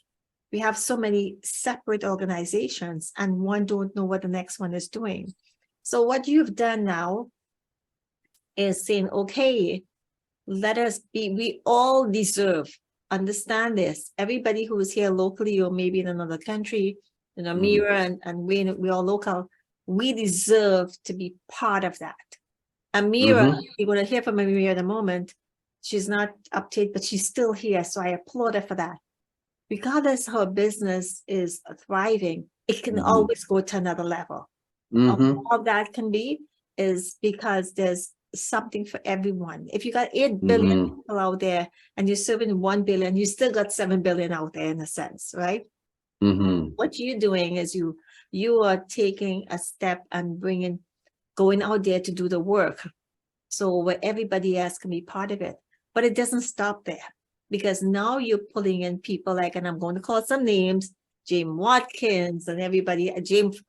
We have so many separate organizations and one don't know what the next one is doing. So what you've done now is saying, okay, let us be, we all deserve, understand this. Everybody who is here locally or maybe in another country, you know, Ameera and Wayne, we all local, we deserve to be part of that. Ameera, you're going to hear from Ameera in a moment. She's not updated, but she's still here. So I applaud her for that. Regardless how a business is thriving, it can always go to another level. All that can be is because there's something for everyone. If you got 8 billion people out there and you're serving 1 billion, you still got 7 billion out there in a sense, right? What you're doing is you are taking a step and going out there to do the work. So where everybody else can be part of it, but it doesn't stop there. Because now you're pulling in people like, and I'm going to call some names, James Watkins and everybody. James,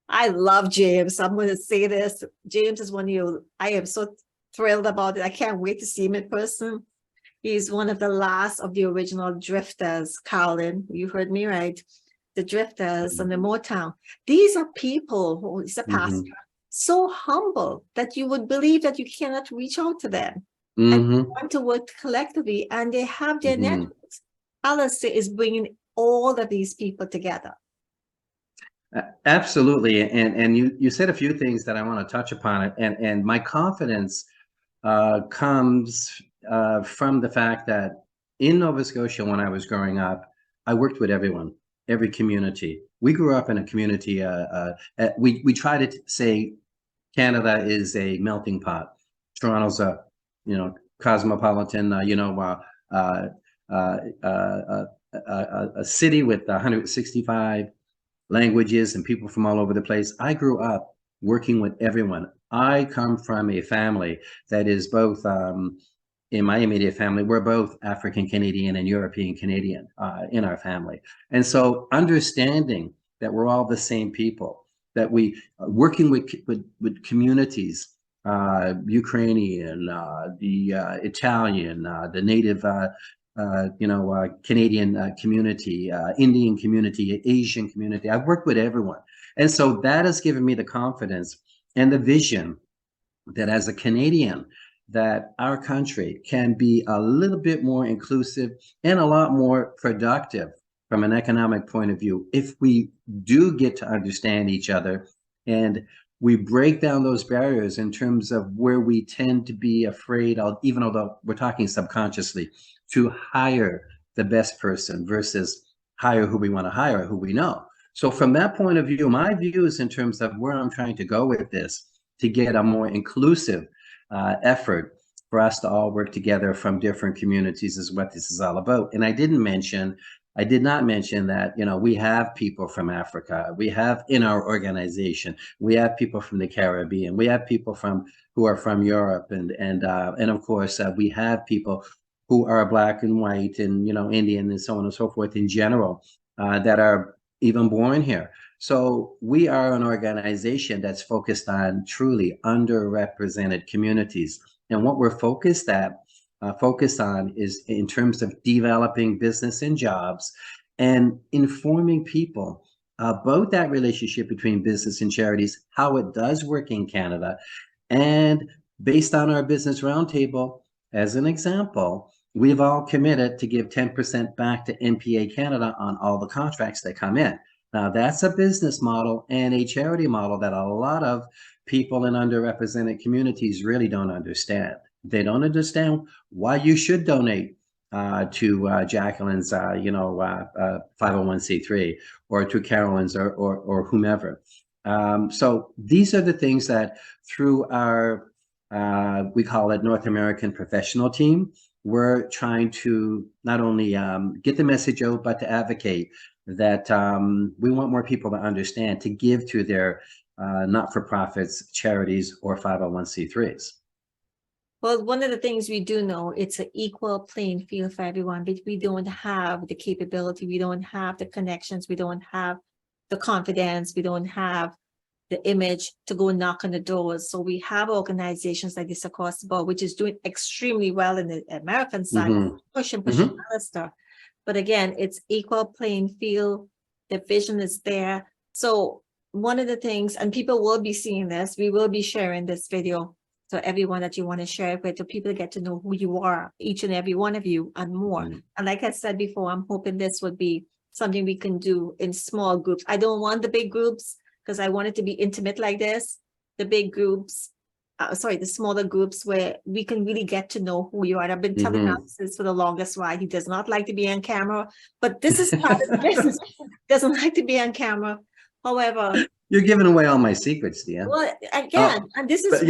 I love James. I'm going to say this. James is one of you. I am so thrilled about it. I can't wait to see him in person. He's one of the last of the original Drifters, Carolyn. You heard me right. The Drifters and the Motown. These are people who is a pastor, so humble that you would believe that you cannot reach out to them. And want to work collectively, and they have their networks. Allister is bringing all of these people together. Absolutely, and you said a few things that I want to touch upon, and my confidence comes from the fact that in Nova Scotia, when I was growing up, I worked with everyone, every community. We grew up in a community. We try to say Canada is a melting pot. Toronto's a cosmopolitan, a city with 165 languages and people from all over the place. I grew up working with everyone. I come from a family that is both, in my immediate family, we're both African Canadian and European Canadian in our family. And so understanding that we're all the same people, that we working with communities, Ukrainian, the Italian, the native, Canadian community, Indian community, Asian community. I've worked with everyone. And so that has given me the confidence and the vision that as a Canadian, that our country can be a little bit more inclusive and a lot more productive from an economic point of view if we do get to understand each other and we break down those barriers in terms of where we tend to be afraid of, even although we're talking subconsciously, to hire the best person versus hire who we want to hire, who we know. So from that point of view, my view is in terms of where I'm trying to go with this, to get a more inclusive effort for us to all work together from different communities is what this is all about. And I did not mention that, we have people from Africa. We have in our organization, we have people from the Caribbean. We have people who are from Europe, and of course we have people who are Black and white and Indian and so on and so forth in general that are even born here. So we are an organization that's focused on truly underrepresented communities, and what we're focused on is in terms of developing business and jobs and informing people about that relationship between business and charities, how it does work in Canada. And based on our business roundtable, as an example, we've all committed to give 10% back to NPA Canada on all the contracts that come in. Now, that's a business model and a charity model that a lot of people in underrepresented communities really don't understand. They don't understand why you should donate to Jacqueline's, 501c3 or to Carolyn's or whomever. So these are the things that through our, we call it North American professional team, we're trying to not only get the message out, but to advocate that we want more people to understand, to give to their not-for-profits, charities, or 501c3s. Well, one of the things we do know, it's an equal playing field for everyone, but we don't have the capability, we don't have the connections, we don't have the confidence, we don't have the image to go knock on the doors. So we have organizations like this across the board, which is doing extremely well in the American side, pushing Allister. But again, it's equal playing field, the vision is there. So one of the things, and people will be seeing this, we will be sharing this video. So everyone that you want to share it with, so people get to know who you are, each and every one of you, and more. And like I said before, I'm hoping this would be something we can do in small groups. I don't want the big groups because I want it to be intimate like this. The big groups, the smaller groups where we can really get to know who you are. And I've been telling Allister for the longest while, he does not like to be on camera, but this is part of the business. Doesn't like to be on camera. However, you're giving away all my secrets, Dianne. Well, again, and this is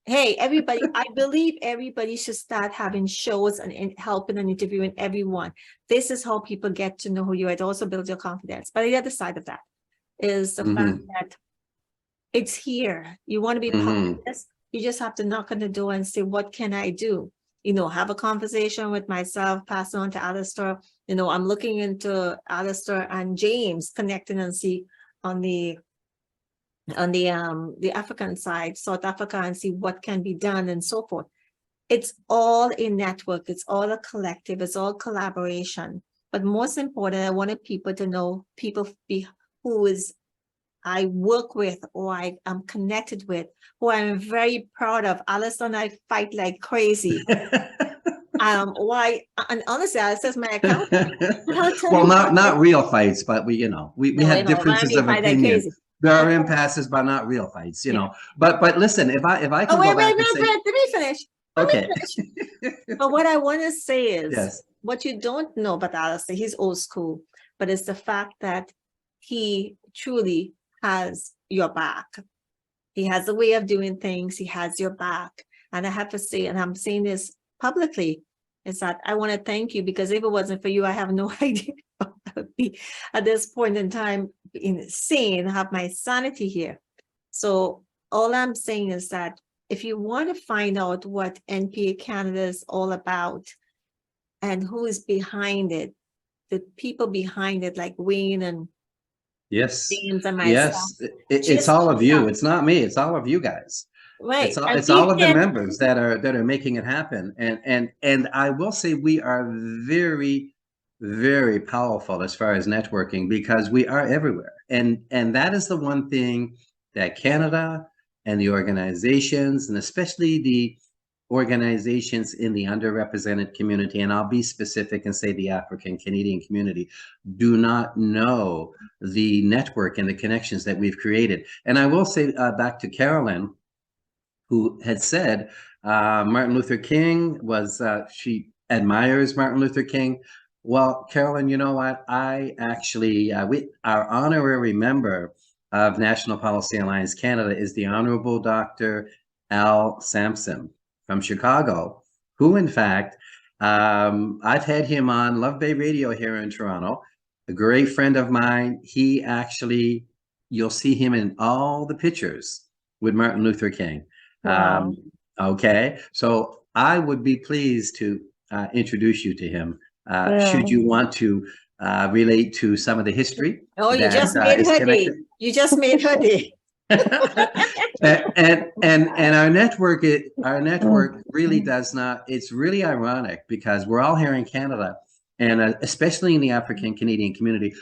hey, everybody, I believe everybody should start having shows and helping and interviewing everyone. This is how people get to know who you are. It also builds your confidence. But the other side of that is the fact that it's here. You want to be part of this. You just have to knock on the door and say, what can I do? You know, have a conversation with myself, pass on to Allister. You know, I'm looking into Allister and James connecting and see on the African side, South Africa, and see what can be done and so forth. It's all a network. It's all a collective. It's all collaboration. But most important, I wanted people to know who is I work with or I am connected with, who I'm very proud of. Allister and I fight like crazy. Why? And honestly, Allister's my accountant. Well, not real fights, but we have differences of opinion. There are impasses, but not real fights, you know. But listen, if I can wait, let me finish. Okay. But what I want to say is, what you don't know about Allister, he's old school, but it's the fact that he truly has your back. He has a way of doing things. He has your back. And I have to say, and I'm saying this publicly, is that I want to thank you, because if it wasn't for you, I have no idea I would be at this point in time insane, have my sanity here. So all I'm saying is that if you want to find out what NPA Canada is all about and who is behind it, the people behind it, like Wayne and James and myself. Yes, it's all of you. It's not me. It's all of you guys. Right. It's all of the members that are making it happen. And I will say we are very, very powerful as far as networking, because we are everywhere. And that is the one thing that Canada and the organizations, and especially the organizations in the underrepresented community, and I'll be specific and say the African Canadian community, do not know the network and the connections that we've created. And I will say back to Carolyn, who had said Martin Luther King was, she admires Martin Luther King. Well, Carolyn, you know what? I actually, our honorary member of National Policy Alliance Canada is the Honorable Dr. Al Sampson from Chicago, who in fact, I've had him on Love Bay Radio here in Toronto, a great friend of mine. He actually, you'll see him in all the pictures with Martin Luther King. Wow. Okay, so I would be pleased to introduce you to him. Should you want to relate to some of the history? Oh, you just made her day. You just made her day. and our network really does not. It's really ironic because we're all here in Canada, and especially in the African Canadian community,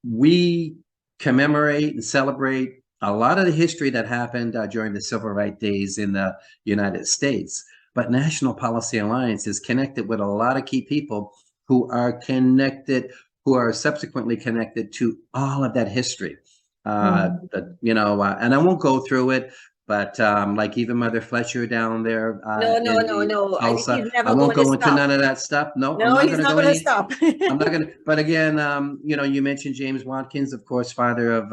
we commemorate and celebrate a lot of the history that happened during the civil rights days in the United States. But National Policy Alliance is connected with a lot of key people who are connected, who are subsequently connected to all of that history. And I won't go through it, but like even Mother Fletcher down there. No. Tulsa, I won't go into none of that stuff. No, he's not going to stop. I'm not going to. But again, you mentioned James Watkins, of course, father of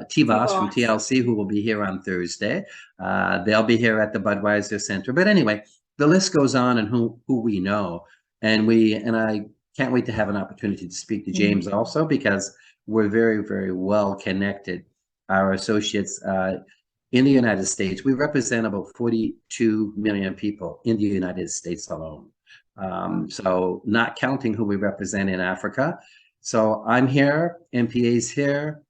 T-Boss from TLC, who will be here on Thursday. They'll be here at the Budweiser Center. But anyway, the list goes on, and who we know. And I can't wait to have an opportunity to speak to James also, because we're very, very well connected. Our associates in the United States, we represent about 42 million people in the United States alone. So not counting who we represent in Africa. So I'm here, MPA's here,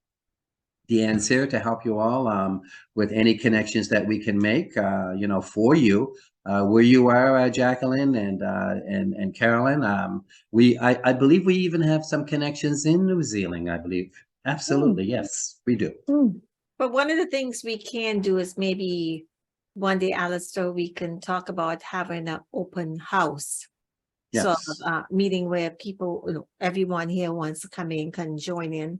Dianne's here to help you all with any connections that we can make, you know, for you. Where you are, Jacqueline and Carolyn. I believe we even have some connections in New Zealand, I believe. Absolutely, yes, we do. But one of the things we can do is maybe one day, Allister, we can talk about having an open house. So Yes. meeting where people, you know, everyone here wants to come in, can join in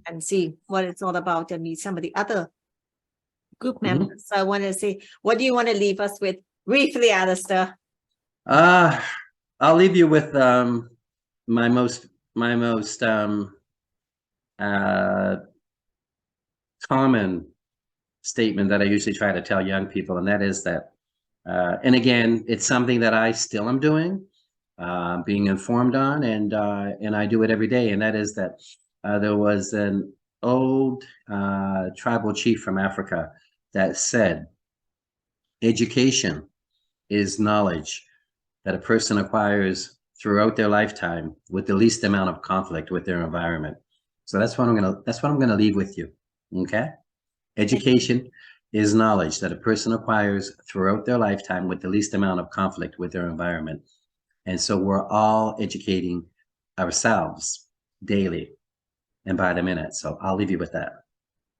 and see what it's all about and meet some of the other group members. So I want to say, what do you want to leave us with briefly, Allister? I'll leave you with my most common statement that I usually try to tell young people, and that is that, and again, it's something that I still am doing, being informed on, and I do it every day, and that is that there was an old tribal chief from Africa that said, education is knowledge that a person acquires throughout their lifetime with the least amount of conflict with their environment. So that's what I'm gonna leave with you. Okay? Education is knowledge that a person acquires throughout their lifetime with the least amount of conflict with their environment. And so we're all educating ourselves daily and by the minute. So I'll leave you with that.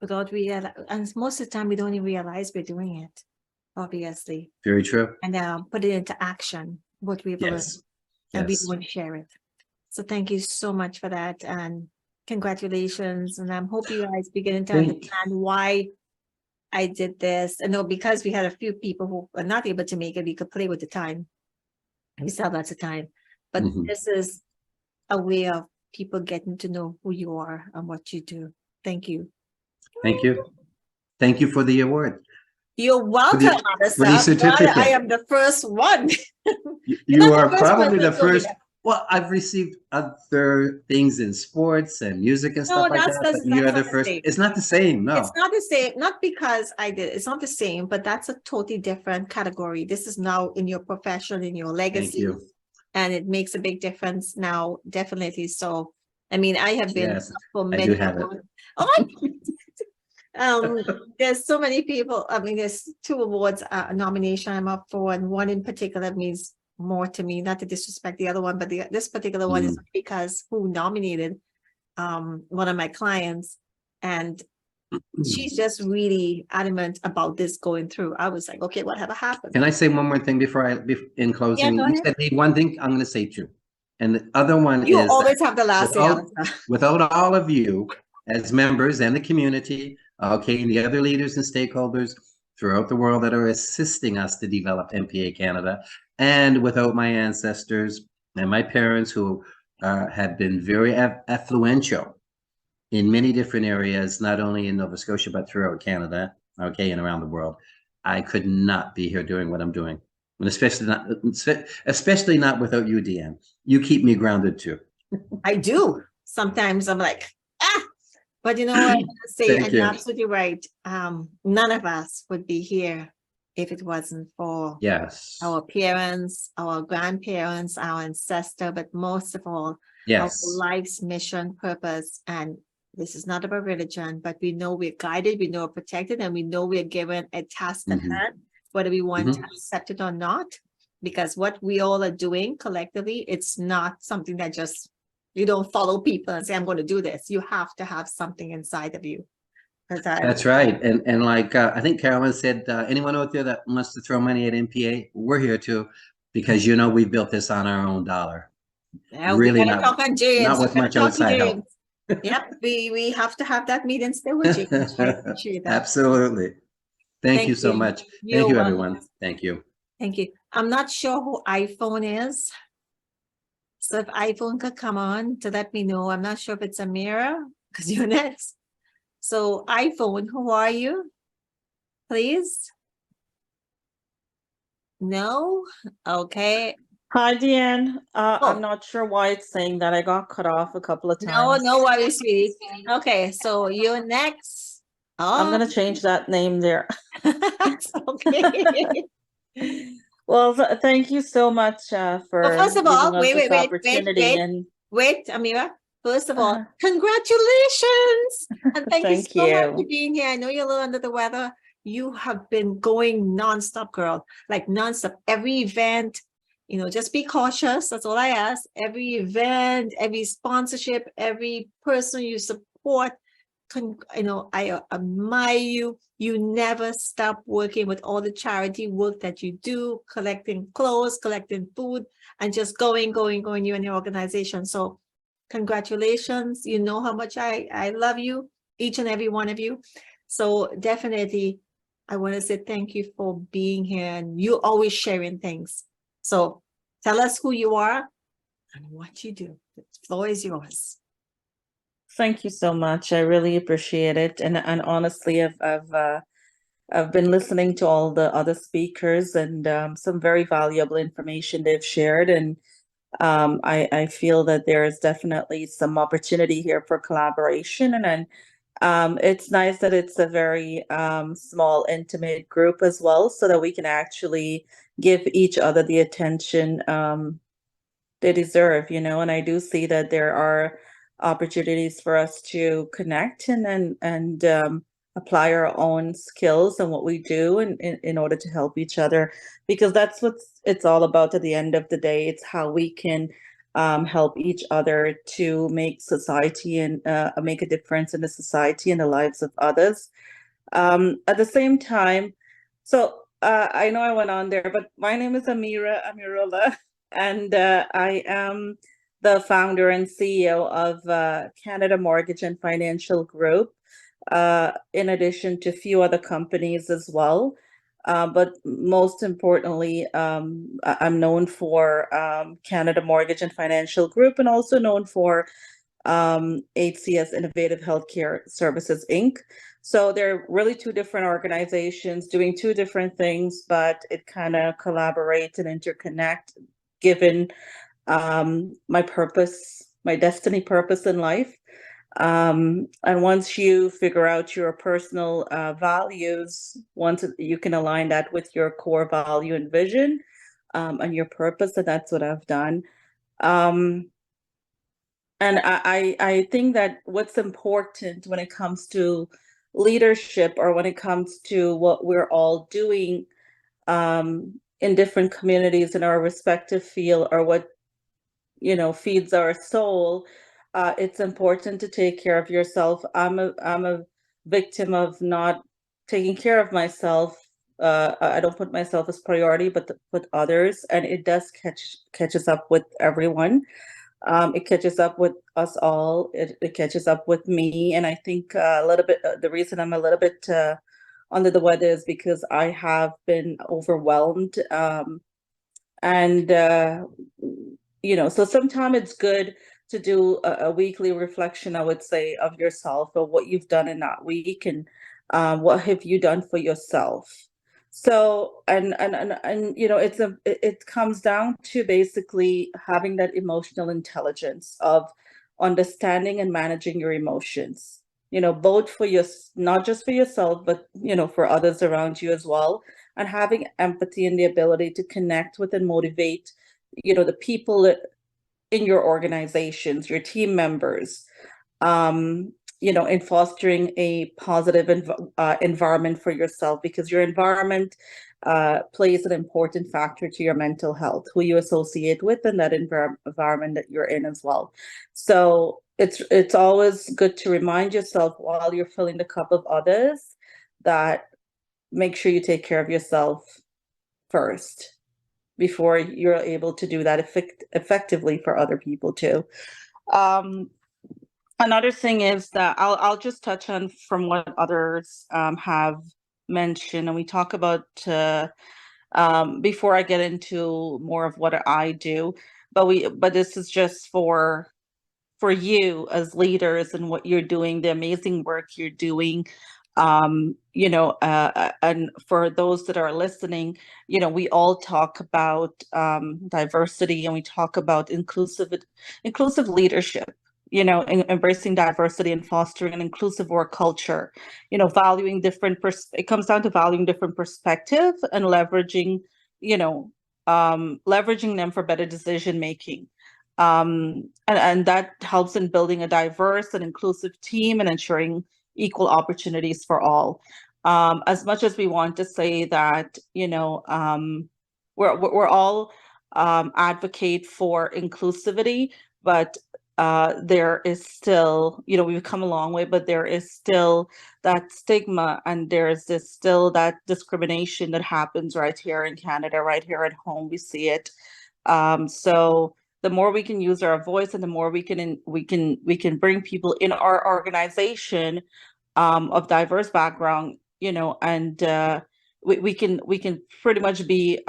Without realize, and most of the time we don't even realize we're doing it, obviously. Very true. And put it into action, what we've learned, Yes. and we Yes. want to share it. So thank you so much for that, and congratulations. And I'm hoping you guys beginning to Thank- understand why I did this. I know because we had a few people who were not able to make it, we could play with the time. We still have lots of time, but this is a way of people getting to know who you are and what you do. Thank you. Thank you. Thank you for the award. You're welcome, Allister. the I'm glad certificate. I am the first one. You not the are first probably person the to do first. that. Well, I've received other things in sports and music and No, stuff like that's- that, that's- but you're that's the not the first. same. It's not the same, no. It's not the same, not because I did, it's not the same, but that's a totally different category. This is now in your profession, in your Thank legacy. you. And it makes a big difference now, definitely. So, I mean, I have been Yes, for I many. do have it. There's so many people. I mean, there's 2 awards nomination I'm up for, and one in particular means more to me. Not to disrespect the other one, but this particular one is because who nominated one of my clients, and she's just really adamant about this going through. I was like, okay, whatever happened? Can I say one more thing before in closing? go You ahead. said leave one thing, I'm going to say 2. And the other one You is always have the last say, without, Allister. without all of you as members and the community, okay, and the other leaders and stakeholders throughout the world that are assisting us to develop MPA Canada, and without my ancestors and my parents who have been very affluential in many different areas, not only in Nova Scotia, but throughout Canada, okay, and around the world, I could not be here doing what I'm doing. And especially not without you, Dianne. You keep me grounded too. I do. Sometimes I'm like, but you know what? I say, Thank and you. you're absolutely right. None of us would be here if it wasn't for Yes. our parents, our grandparents, our ancestor, but most of all, Yes. our life's mission, purpose. And this is not about religion, but we know we're guided, we know we're protected, and we know we're given a task at hand, whether we want to accept it or not. Because what we all are doing collectively, it's not something that just, you don't follow people and say, I'm going to do this. You have to have something inside of you. That's right. And like I think Carolyn said, anyone out there that wants to throw money at MPA, we're here too, because you know we built this on our own dollar. Really not with much outside help. Yep, we have to have that meeting still with James. I appreciate that. Absolutely. Thank you so much. Thank you, everyone. Thank you. Thank you. I'm not sure who iPhone is. So if iPhone could come on to let me know. I'm not sure if it's Ameera, because you're next. So iPhone, who are you? Please. No? Okay. Hi, Dianne. Oh. I'm not sure why it's saying that. I got cut off a couple of No, times. no worries, sweetie. Okay, so you're next. I'm Oh, gonna change that name there. that's okay. Well, thank you so much Well, for first of giving all, us wait, this wait, wait, opportunity. And wait, Ameera. First of all, Uh-huh. congratulations. And thank you Thank so much you. for being here. I know you're a little under the weather. You have been going nonstop, girl, like nonstop. Every event, just be cautious. That's all I ask. Every event, every sponsorship, every person you support, I admire you. You never stop working with all the charity work that you do, collecting clothes, collecting food, and just going, you and your organization. So congratulations. You know how much I love you, each and every one of you. So definitely, I want to say thank you for being here, and you always sharing things. So tell us who you are and what you do. The floor is yours. Thank you so much. I really appreciate it. And honestly, I've been listening to all the other speakers and some very valuable information they've shared. And I feel that there is definitely some opportunity here for collaboration. And it's nice that it's a very small, intimate group as well, so that we can actually give each other the attention they deserve, and I do see that there are opportunities for us to connect and apply our own skills and what we do in order to help each other, because that's what it's all about at the end of the day. It's how we can help each other to make society and make a difference in the society and the lives of others. At the same time, so I know I went on there, but my name is Ameera Ameerullah, and I am the founder and CEO of Canada Mortgage and Financial Group, in addition to a few other companies as well. But most importantly, I'm known for Canada Mortgage and Financial Group, and also known for HCS Innovative Healthcare Services, Inc. So they're really two different organizations doing two different things, but it kind of collaborates and interconnect, given my purpose, my destiny purpose in life. And once you figure out your personal values, once you can align that with your core value and vision and your purpose, and that's what I've done. And I think that what's important when it comes to leadership, or when it comes to what we're all doing in different communities in our respective field, or what feeds our soul, it's important to take care of yourself. I'm a victim of not taking care of myself. I don't put myself as priority, but put others, and it does catches up with everyone. It catches up with us all. It catches up with me. And I think a little bit, the reason I'm a little bit under the weather is because I have been overwhelmed. And so sometimes it's good to do a weekly reflection, I would say, of yourself, or what you've done in that week, and what have you done for yourself. So, and it comes down to basically having that emotional intelligence of understanding and managing your emotions, both for not just for yourself, but, for others around you as well. And having empathy and the ability to connect with and motivate, the people in your organizations, your team members, in fostering a positive environment for yourself, because your environment plays an important factor to your mental health, who you associate with, and that environment that you're in as well. So it's always good to remind yourself, while you're filling the cup of others, that make sure you take care of yourself first, before you're able to do that effectively for other people too. Another thing is that I'll just touch on from what others have mentioned, and we talk about before I get into more of what I do, but this is just for you as leaders, and what you're doing, the amazing work you're doing. And for those that are listening, we all talk about diversity, and we talk about inclusive leadership, embracing diversity and fostering an inclusive work culture, valuing it comes down to valuing different perspective and leveraging them for better decision making. And that helps in building a diverse and inclusive team and ensuring equal opportunities for all. As much as we want to say that, we're all advocate for inclusivity, but there is still, we've come a long way, but there is still that stigma, and there's still that discrimination that happens right here in Canada, right here at home. We see it. So the more we can use our voice, and the more we can bring people in our organization of diverse background, and we can pretty much be,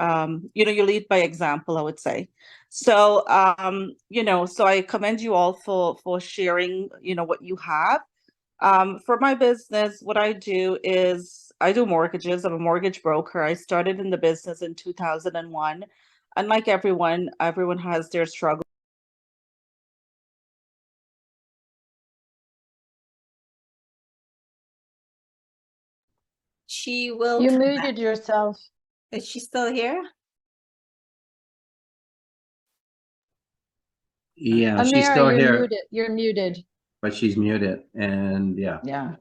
you lead by example, I would say. So, so I commend you all for sharing, what you have. For my business, what I do is I do mortgages. I'm a mortgage broker. I started in the business in 2001. And like everyone has their struggle. She will You come muted back. yourself. Is she still here? Yeah, she's Ameera, still you're here, muted. You're muted. but she's muted. And yeah. Yeah.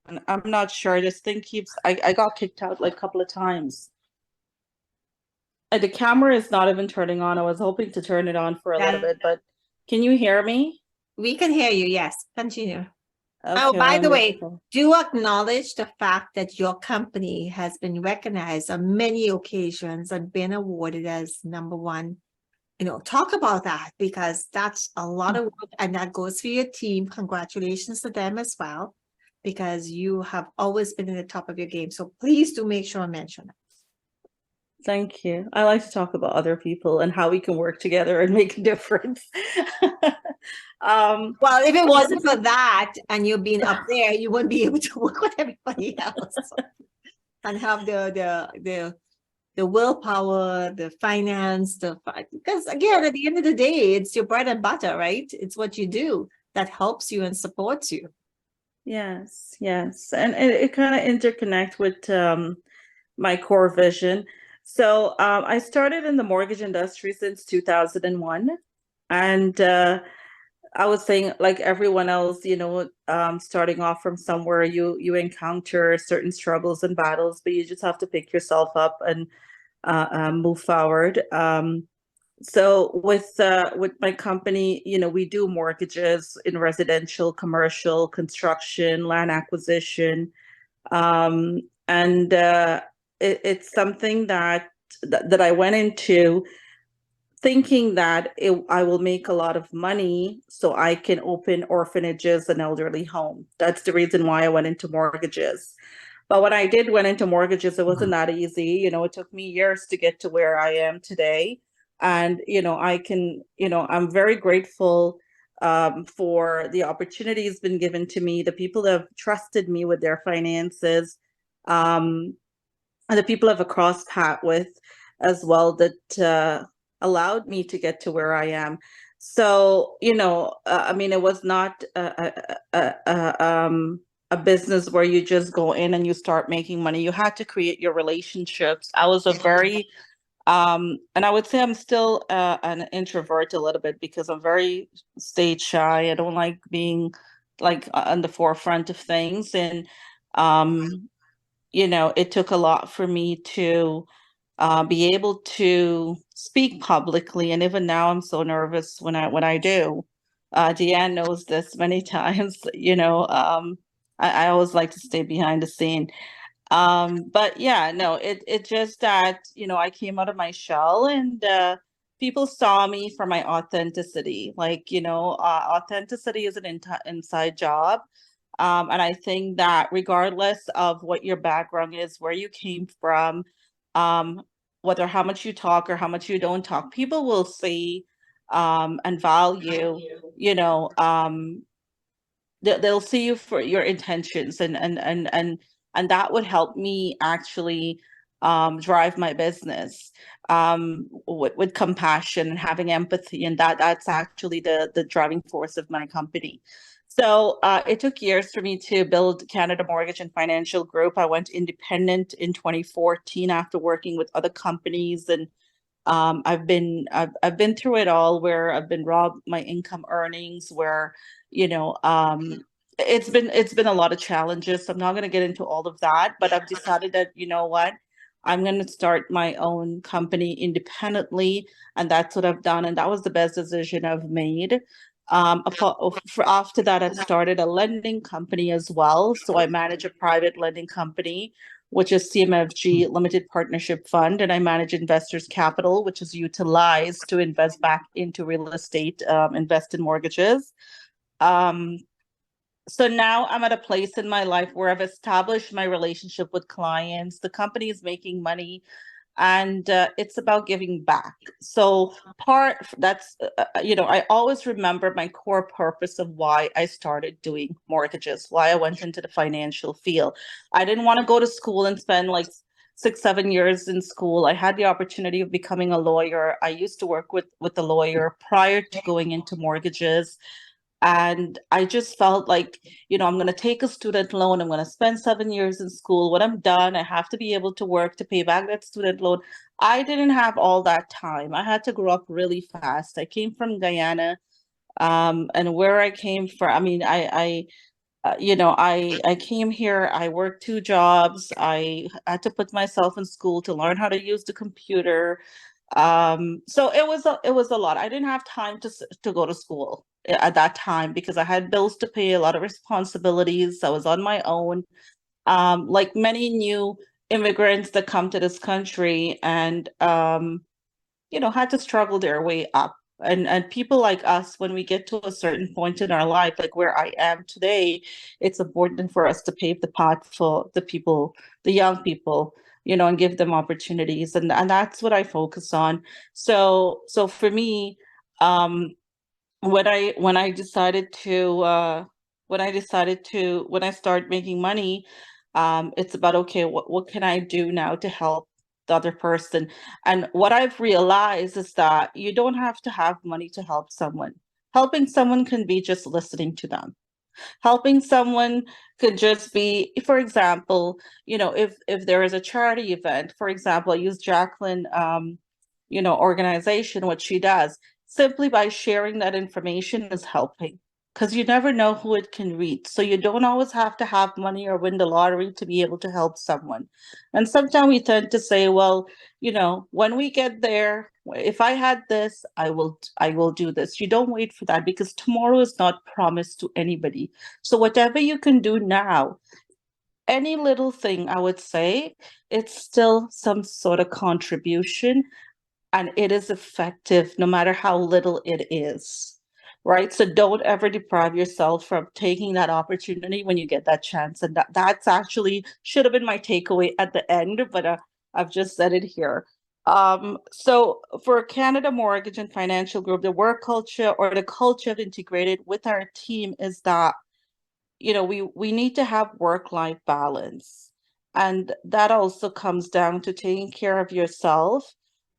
And I'm not sure. This thing keeps. I got kicked out like a couple of times. And the camera is not even turning on. I was hoping to turn it on for a little bit, but can you hear me? We can hear you. Yes, continue. Oh, Okay, by the way, wonderful. do acknowledge the fact that your company has been recognized on many occasions and been awarded as #1. Talk about that, because that's a lot of work, and that goes for your team. Congratulations to them as well, because you have always been in the top of your game. So please do make sure I mention it. Thank you. I like to talk about other people and how we can work together and make a difference. Well, if it wasn't for that and you being up there, you wouldn't be able to work with everybody else and have the willpower, the finance, because again, at the end of the day, it's your bread and butter, right? It's what you do that helps you and supports you. Yes, and it kind of interconnect with my core vision. So I started in the mortgage industry since 2001, and I was saying, like everyone else, starting off from somewhere, you encounter certain struggles and battles, but you just have to pick yourself up and move forward. So with my company, we do mortgages in residential, commercial, construction, land acquisition, and it's something that I went into thinking that I will make a lot of money so I can open orphanages and elderly home. That's the reason why I went into mortgages. But when I went into mortgages, it wasn't that easy. It took me years to get to where I am today. And, I'm very grateful for the opportunities been given to me, the people that have trusted me with their finances, and the people I've crossed paths with as well, that allowed me to get to where I am. So, it was not a business where you just go in and you start making money. You had to create your relationships. I was a very, and I would say I'm still an introvert a little bit, because I'm very stage shy. I don't like being like on the forefront of things. And, it took a lot for me to be able to speak publicly. And even now I'm so nervous when I do. Dianne knows this many times, I always like to stay behind the scene. But yeah, no, it just that, I came out of my shell, and people saw me for my authenticity. Like, authenticity is an inside job. And I think that regardless of what your background is, where you came from, whether how much you talk or how much you don't talk, people will see and value, they'll see you for your intentions, and that would help me actually drive my business with compassion and having empathy, and that's actually the driving force of my company. So it took years for me to build Canada Mortgage and Financial Group. I went independent in 2014 after working with other companies, and I've been through it all, where I've been robbed my income earnings, where it's been a lot of challenges. So I'm not going to get into all of that, but I've decided that, you know what, I'm going to start my own company independently, and that's what I've done, and that was the best decision I've made. After that, I've started a lending company as well. So I manage a private lending company, which is CMFG Limited Partnership Fund, and I manage investors' capital, which is utilized to invest back into real estate, invest in mortgages. So now I'm at a place in my life where I've established my relationship with clients. The company is making money, and it's about giving back. So I always remember my core purpose of why I started doing mortgages, why I went into the financial field. I didn't want to go to school and spend like 6-7 years in school. I had the opportunity of becoming a lawyer. I used to work with a lawyer prior to going into mortgages. And I just felt like, I'm going to take a student loan. I'm going to spend 7 years in school. When I'm done, I have to be able to work to pay back that student loan. I didn't have all that time. I had to grow up really fast. I came from Guyana, and where I came from, I mean, I came here, I worked 2 jobs. I had to put myself in school to learn how to use the computer. So it was a lot. I didn't have time to go to school at that time because I had bills to pay, a lot of responsibilities. I was on my own. Like many new immigrants that come to this country, and had to struggle their way up. And people like us, when we get to a certain point in our life, like where I am today, it's important for us to pave the path for the people, the young people, and give them opportunities. And that's what I focus on. So for me, when I start making money, it's about, okay, what can I do now to help the other person? And what I've realized is that you don't have to have money to help someone. Helping someone can be just listening to them. Helping someone could just be, for example, if there is a charity event, for example, I use Jacqueline, organization, what she does, simply by sharing that information is helping, because you never know who it can reach. So you don't always have to have money or win the lottery to be able to help someone. And sometimes we tend to say, well, when we get there, if I had this, I will do this. You don't wait for that, because tomorrow is not promised to anybody. So whatever you can do now, any little thing, I would say, it's still some sort of contribution, and it is effective no matter how little it is. Right? So don't ever deprive yourself from taking that opportunity when you get that chance. And that's actually should have been my takeaway at the end, but I've just said it here. So for Canada Mortgage and Financial Group, the work culture, or the culture of integrated with our team, is that, we need to have work-life balance. And that also comes down to taking care of yourself,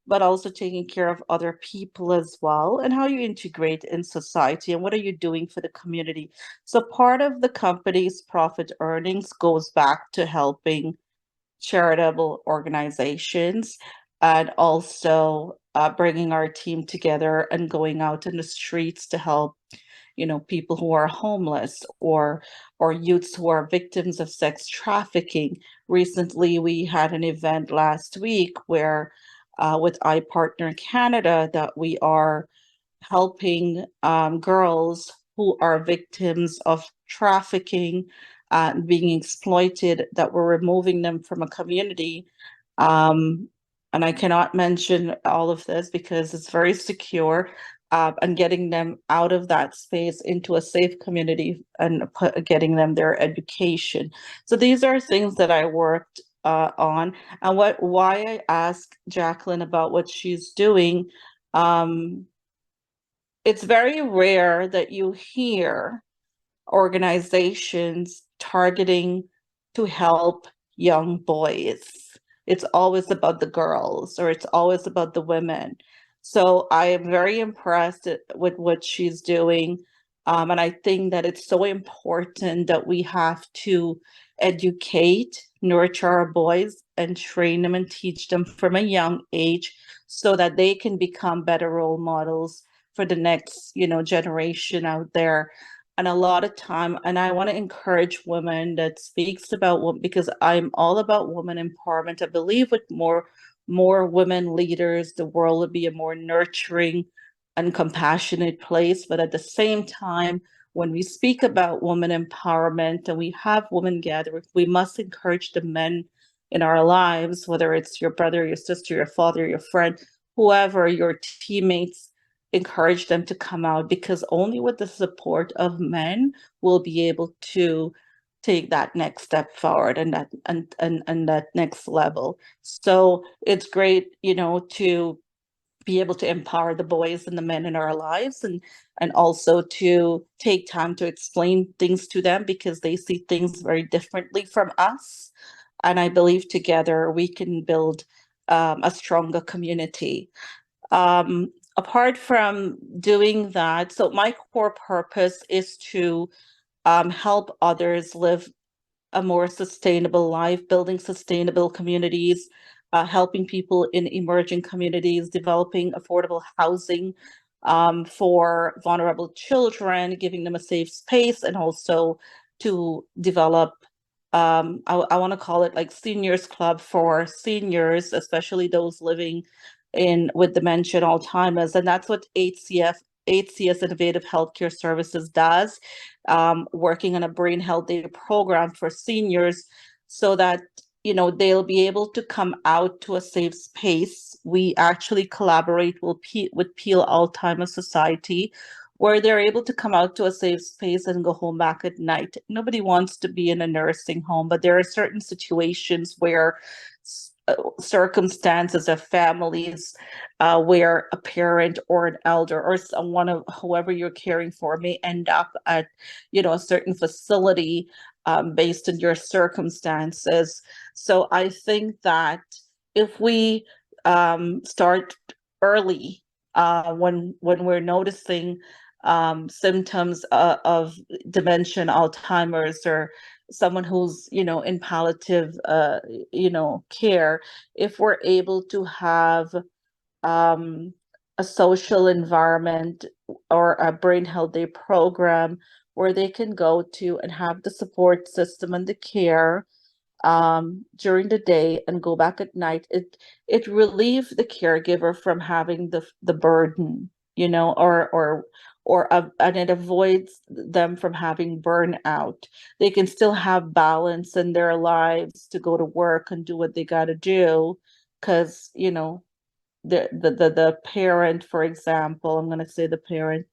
but also taking care of other people as well, and how you integrate in society, and what are you doing for the community. So part of the company's profit earnings goes back to helping charitable organizations, and also bringing our team together and going out in the streets to help people who are homeless, or youths who are victims of sex trafficking. Recently, we had an event last week where with iPartner Canada, that we are helping girls who are victims of trafficking, being exploited, that we're removing them from a community. And I cannot mention all of this because it's very secure, and getting them out of that space into a safe community, and getting them their education. So these are things that I worked on. And why I asked Jacqueline about what she's doing, it's very rare that you hear organizations targeting to help young boys. It's always about the girls, or it's always about the women. So I am very impressed with what she's doing. And I think that it's so important that we have to educate, nurture our boys, and train them and teach them from a young age so that they can become better role models for the next, generation out there. And a lot of time, and I want to encourage women that speaks about, because I'm all about women empowerment. I believe with more women leaders, the world would be a more nurturing and compassionate place. But at the same time, when we speak about women empowerment and we have women gatherings, we must encourage the men in our lives, whether it's your brother, your sister, your father, your friend, whoever, your teammates, encourage them to come out, because only with the support of men will be able to take that next step forward and that next level. So it's great, to be able to empower the boys and the men in our lives, and also to take time to explain things to them, because they see things very differently from us. And I believe together we can build a stronger community. Apart from doing that, so my core purpose is to help others live a more sustainable life, building sustainable communities, helping people in emerging communities, developing affordable housing for vulnerable children, giving them a safe space, and also to develop, I want to call it like seniors club for seniors, especially those living with dementia and Alzheimer's. And that's what HCS Innovative Healthcare Services does, working on a brain health data program for seniors so that they'll be able to come out to a safe space. We actually collaborate with Peel Alzheimer's Society, where they're able to come out to a safe space and go home back at night. Nobody wants to be in a nursing home, but there are certain situations where circumstances of families where a parent or an elder or someone of whoever you're caring for may end up at a certain facility based on your circumstances. So I think that if we start early when we're noticing symptoms of dementia, Alzheimer's, or someone who's in palliative care, if we're able to have a social environment or a brain health day program where they can go to and have the support system and the care during the day and go back at night, it relieves the caregiver from having the burden, and it avoids them from having burnout. They can still have balance in their lives to go to work and do what they got to do, because the parent, for example, I'm going to say the parent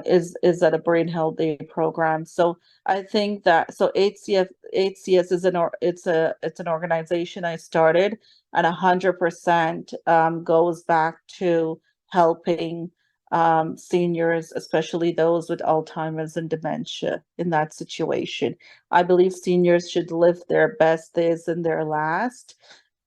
is at a brain health day program. So I think that HCS is it's an organization I started, and 100% goes back to helping seniors, especially those with Alzheimer's and dementia, in that situation. I believe seniors should live their best days in their last.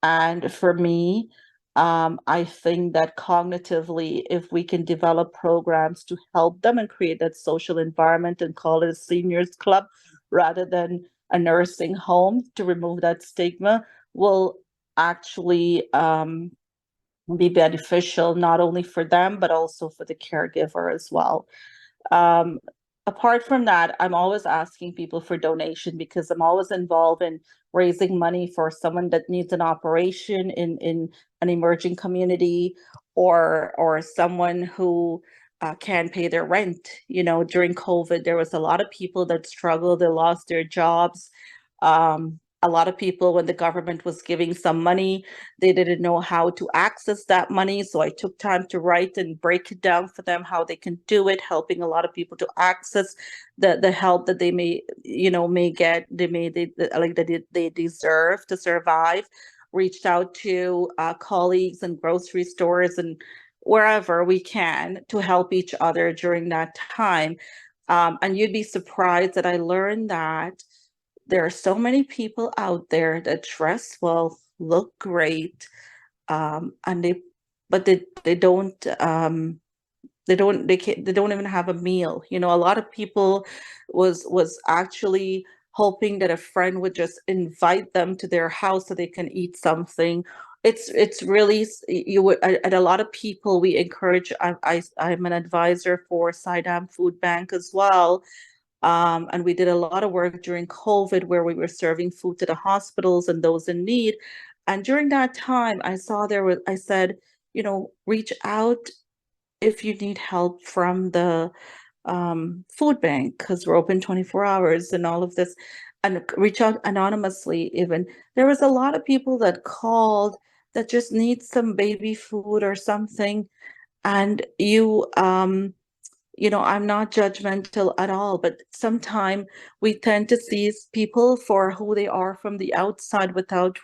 And for me, I think that cognitively, if we can develop programs to help them and create that social environment and call it a seniors club rather than a nursing home, to remove that stigma, will actually be beneficial not only for them, but also for the caregiver as well. Apart from that, I'm always asking people for donation, because I'm always involved in raising money for someone that needs an operation in an emerging community, or someone who can't pay their rent. During COVID, there was a lot of people that struggled, they lost their jobs. A lot of people, when the government was giving some money, they didn't know how to access that money. So I took time to write and break it down for them, how they can do it, helping a lot of people to access the help that they may get, they deserve to survive. Reached out to colleagues and grocery stores and wherever we can to help each other during that time. And you'd be surprised that I learned that there are so many people out there that dress well, look great, and they don't they don't even have a meal. You know, a lot of people was actually hoping that a friend would just invite them to their house so they can eat something. It's really you would, and a lot of people we encourage. I'm an advisor for Sidam Food Bank as well. And we did a lot of work during COVID where we were serving food to the hospitals and those in need. And during that time, I said, you know, reach out if you need help from the food bank, because we're open 24 hours and all of this, and reach out anonymously. Even there was a lot of people that called that just need some baby food or something. And you know, I'm not judgmental at all, but sometimes we tend to see people for who they are from the outside without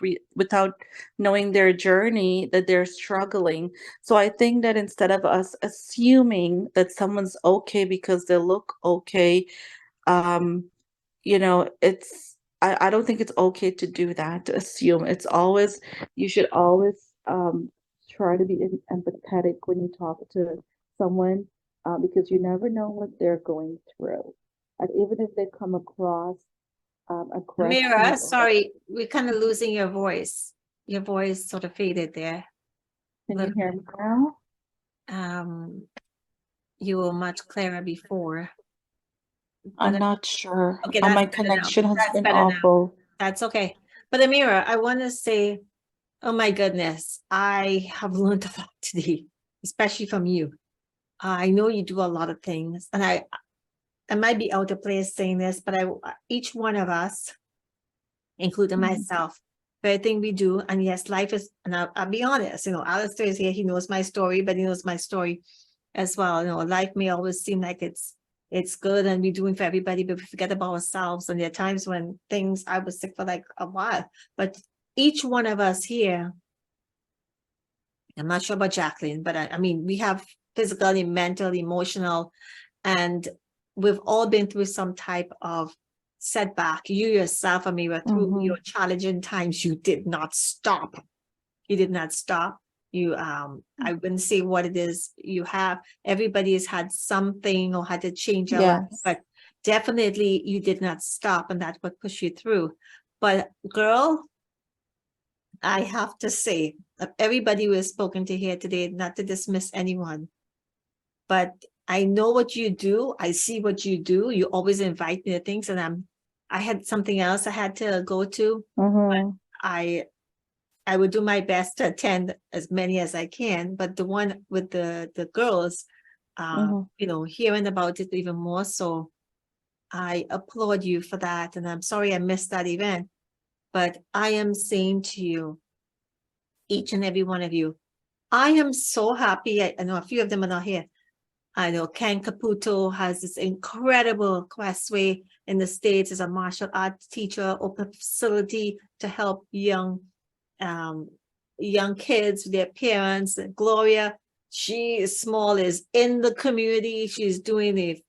knowing their journey, that they're struggling. So I think that instead of us assuming that someone's okay because they look okay, you know, I don't think it's okay to do that, to assume. You should always try to be empathetic when you talk to someone, because you never know what they're going through. And even if they come across aggressive. Ameera, sorry, we're kind of losing your voice. Your voice sort of faded there. Can you hear me now? You were much clearer before. I'm not sure. Okay, My that's better now. connection has That's been better now. awful. That's okay. But Ameera, I want to say, oh my goodness, I have learned a lot today, especially from you. I know you do a lot of things, and I might be out of place saying this, but each one of us, including myself, for everything we do, and yes, life is, and I'll be honest, you know, Allister is here, he knows my story, but he knows my story as well. You know, life may always seem like it's good and we're doing for everybody, but we forget about ourselves. And there are times when I was sick for like a while, but each one of us here, I'm not sure about Jacqueline, but I mean, we have physically, mental, emotional, and we've all been through some type of setback. You yourself, Ameera, through your challenging times, you did not stop. You did not stop. You, I wouldn't say what it is you have. Everybody has had something or had to change their life, but definitely you did not stop, and that's what pushed you through. But girl, I have to say, everybody who has spoken to here today, not to dismiss anyone, but I know what you do. I see what you do. You always invite me to things, and I had something else I had to go to. But I would do my best to attend as many as I can. But the one with the girls, you know, hearing about it even more so, I applaud you for that. And I'm sorry I missed that event. But I am saying to you, each and every one of you, I am so happy. I know a few of them are not here. I know Ken Caputo has this incredible questway in the States as a martial arts teacher, open facility to help young kids with their parents. And Gloria, Small, is in the community. She's doing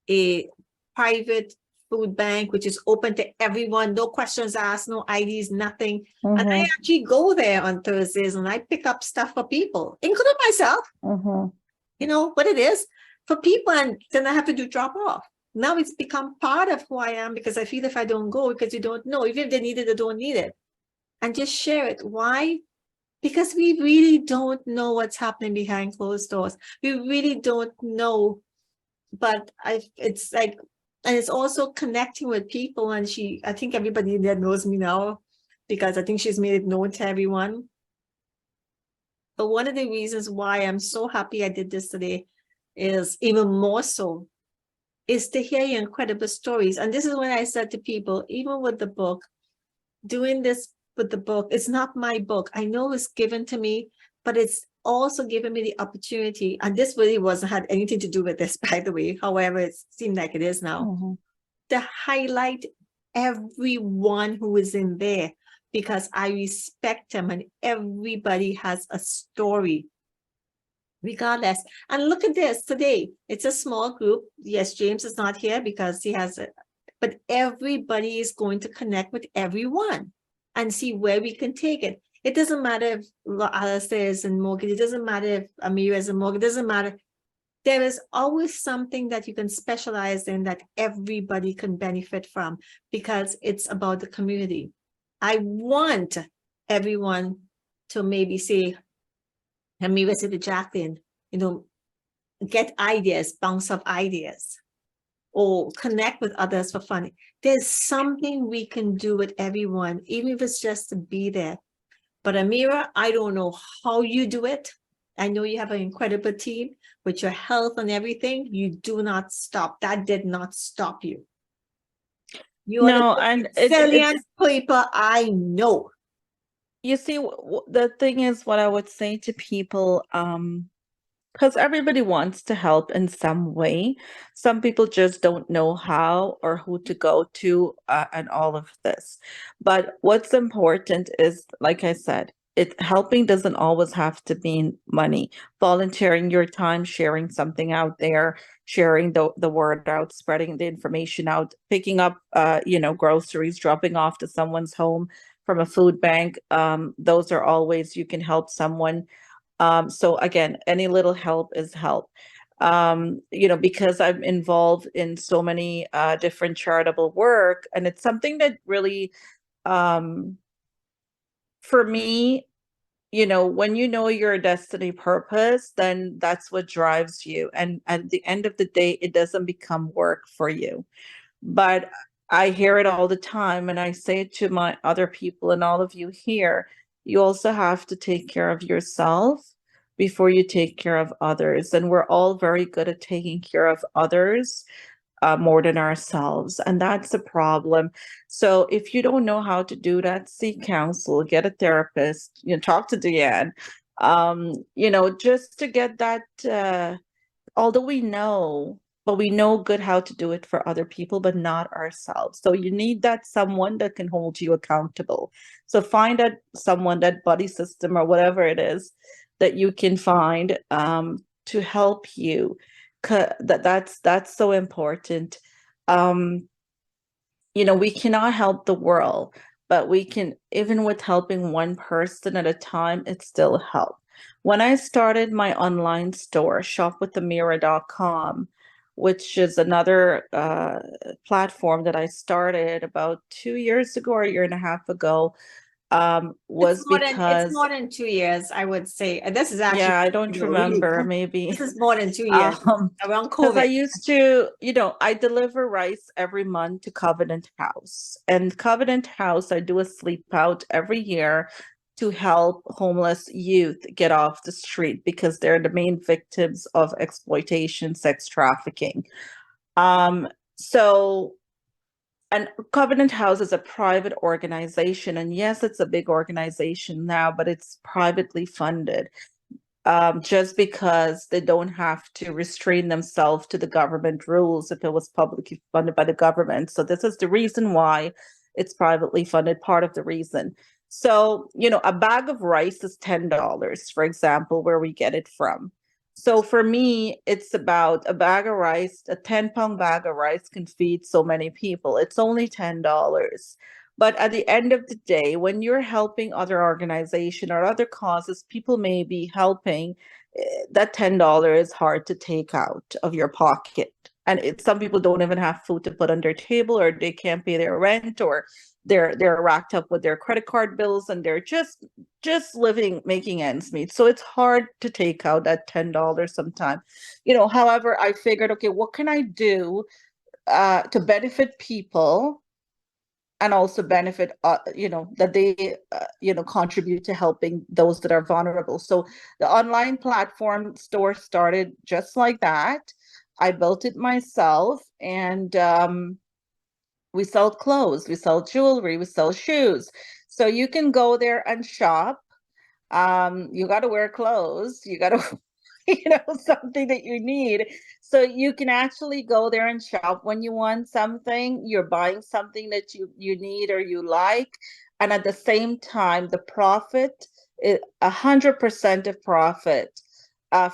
a private food bank, which is open to everyone, no questions asked, no IDs, nothing. And I actually go there on Thursdays and I pick up stuff for people, including myself. You know what it is for people, and then I have to do drop off. Now it's become part of who I am, because I feel if I don't go, because you don't know, even if they need it or don't need it, and just share it. Why? Because we really don't know what's happening behind closed doors. We really don't know. But it's like, and it's also connecting with people. And I think everybody there knows me now, because I think she's made it known to everyone. But one of the reasons why I'm so happy I did this today is even more so is to hear your incredible stories. And this is when I said to people, even with the book, doing this with the book, it's not my book. I know it's given to me, but it's also given me the opportunity. And this really had anything to do with this, by the way. However, it seemed like it is now, to highlight everyone who is in there, because I respect them, and everybody has a story. regardless. And look at this today. It's a small group. Yes, James is not here because he has it, but everybody is going to connect with everyone and see where we can take it. It doesn't matter if Allister is in mortgage. It doesn't matter if Ameera is in mortgage. It doesn't matter. There is always something that you can specialize in that everybody can benefit from because it's about the community. I want everyone to maybe say, Ameera said to Jacqueline, you know, get ideas, bounce up ideas, or connect with others for fun. There's something we can do with everyone, even if it's just to be there. But Ameera, I don't know how you do it. I know you have an incredible team with your health and everything. You do not stop. That did not stop you. You No, are and the resilient people I know. you see, the thing is, what I would say to people, because everybody wants to help in some way. Some people just don't know how or who to go to, and all of this. But what's important is, like I said, helping doesn't always have to mean money. Volunteering your time, sharing something out there, sharing the word out, spreading the information out, picking up, groceries, dropping off to someone's home from a food bank. Those are all ways you can help someone. So again, any little help is help. Because I'm involved in so many different charitable work, and it's something that really, for me, when you know your destiny purpose, then that's what drives you. And at the end of the day, it doesn't become work for you. But I hear it all the time, and I say it to my other people and all of you here, you also have to take care of yourself before you take care of others. And we're all very good at taking care of others more than ourselves. And that's a problem. So if you don't know how to do that, seek counsel, get a therapist, talk to Dianne, just to get that, although we know, but we know good how to do it for other people, but not ourselves. So you need that someone that can hold you accountable. So find that someone, that buddy system or whatever it is that you can find to help you. That's so important. We cannot help the world, but we can, even with helping one person at a time, it still helps. When I started my online store, shopwithameera.com, which is another platform that I started about 2 years ago or a year and a half ago, was because it's more than 2 years, I would say. And this is actually, yeah, I don't remember, really, maybe this is more than 2 years around because I COVID. used to, I deliver rice every month to Covenant House, and Covenant House, I do a sleep out every year to help homeless youth get off the street because they're the main victims of exploitation, sex trafficking. And Covenant House is a private organization, and yes, it's a big organization now, but it's privately funded, just because they don't have to restrain themselves to the government rules if it was publicly funded by the government. So this is the reason why it's privately funded, part of the reason. So, a bag of rice is $10, for example, where we get it from. So for me, it's about a bag of rice, a 10-pound bag of rice can feed so many people. It's only $10. But at the end of the day, when you're helping other organizations or other causes, people may be helping, that $10 is hard to take out of your pocket. And some people don't even have food to put on their table, or they can't pay their rent, or they're racked up with their credit card bills, and they're just living, making ends meet. So it's hard to take out that $10 sometimes. However, I figured, okay, what can I do to benefit people and also benefit, that they, contribute to helping those that are vulnerable. So the online platform store started just like that. I built it myself, and we sell clothes, we sell jewelry, we sell shoes. So you can go there and shop. You got to wear clothes. You got to, something that you need. So you can actually go there and shop when you want something. You're buying something that you need or you like. And at the same time, the profit, 100% of profit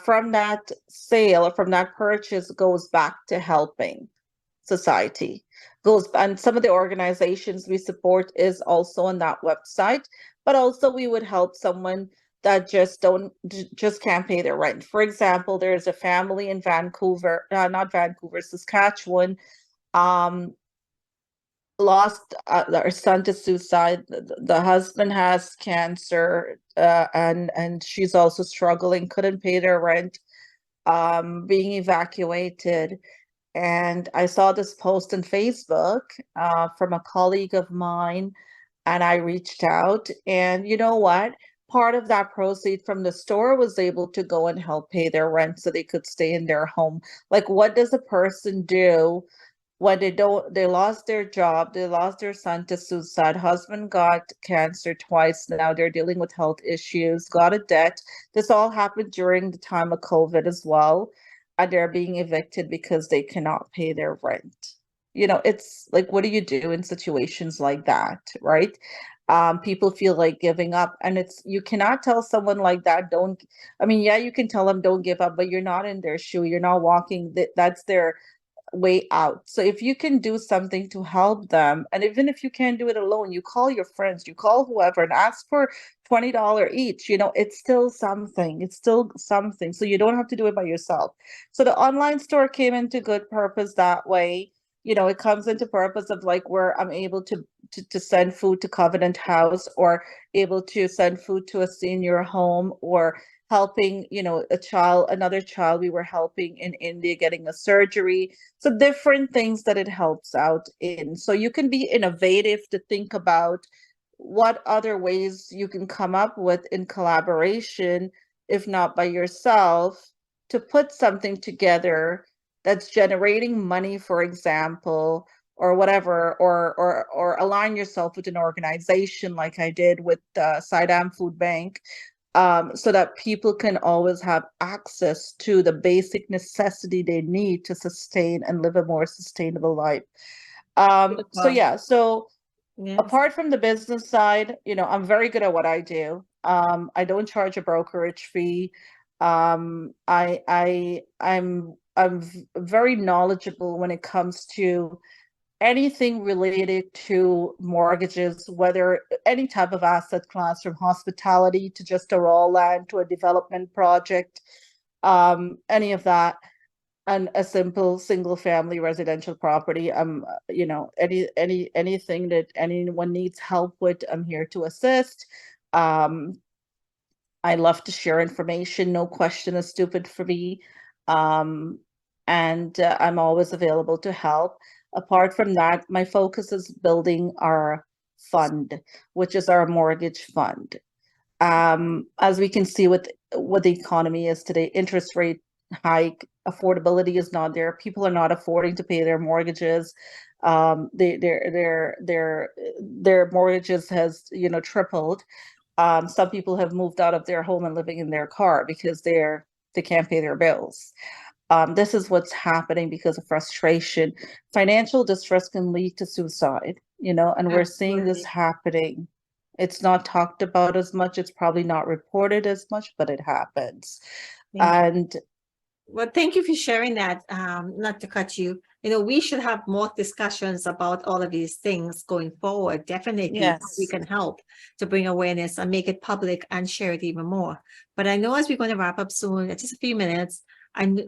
from that sale or from that purchase goes back to helping society. And some of the organizations we support is also on that website, but also we would help someone that just can't pay their rent. For example, there's a family in Vancouver, not Vancouver, Saskatchewan, lost their son to suicide. The husband has cancer, and she's also struggling, couldn't pay their rent, being evacuated. And I saw this post on Facebook from a colleague of mine, and I reached out. And you know what? Part of that proceed from the store was able to go and help pay their rent so they could stay in their home. Like, what does a person do when they lost their job, they lost their son to suicide, husband got cancer twice, now they're dealing with health issues, got a debt. This all happened during the time of COVID as well. And they're being evicted because they cannot pay their rent. You know, it's like, what do you do in situations like that, right? People feel like giving up, and you cannot tell someone like that, don't, I mean, yeah, you can tell them don't give up, but you're not in their shoe, you're not walking, that's their way out. So if you can do something to help them, and even if you can't do it alone, you call your friends, you call whoever and ask for $20 each, you know, it's still something, so you don't have to do it by yourself. So the online store came into good purpose that way. You know, it comes into purpose of like where I'm able to send food to Covenant House, or able to send food to a senior home, or helping, you know, another child we were helping in India getting a surgery. So different things that it helps out in. So you can be innovative to think about what other ways you can come up with in collaboration, if not by yourself, to put something together that's generating money, for example, or whatever, or align yourself with an organization like I did with Sidam Food Bank, so that people can always have access to the basic necessity they need to sustain and live a more sustainable life. So yeah, Yes. apart from the business side, you know, I'm very good at what I do. I don't charge a brokerage fee. I'm very knowledgeable when it comes to anything related to mortgages, whether any type of asset class, from hospitality to just a raw land to a development project, any of that, and a simple single family residential property. You know, anything that anyone needs help with, I'm here to assist. I love to share information. No question is stupid for me. And I'm always available to help. Apart from that, my focus is building our fund, which is our mortgage fund. As we can see with what the economy is today, interest rate hike, affordability is not there. People are not affording to pay their mortgages. Their mortgages has, you know, tripled. Some people have moved out of their home and living in their car because they can't pay their bills. This is what's happening because of frustration. Financial distress can lead to suicide, you know, and we're seeing this happening. It's not talked about as much. It's probably not reported as much, but it happens. And well, thank you for sharing that. Not to cut you, you know, we should have more discussions about all of these things going forward. Definitely, yes, we can help to bring awareness and make it public and share it even more. But I know as we're going to wrap up soon, just a few minutes, and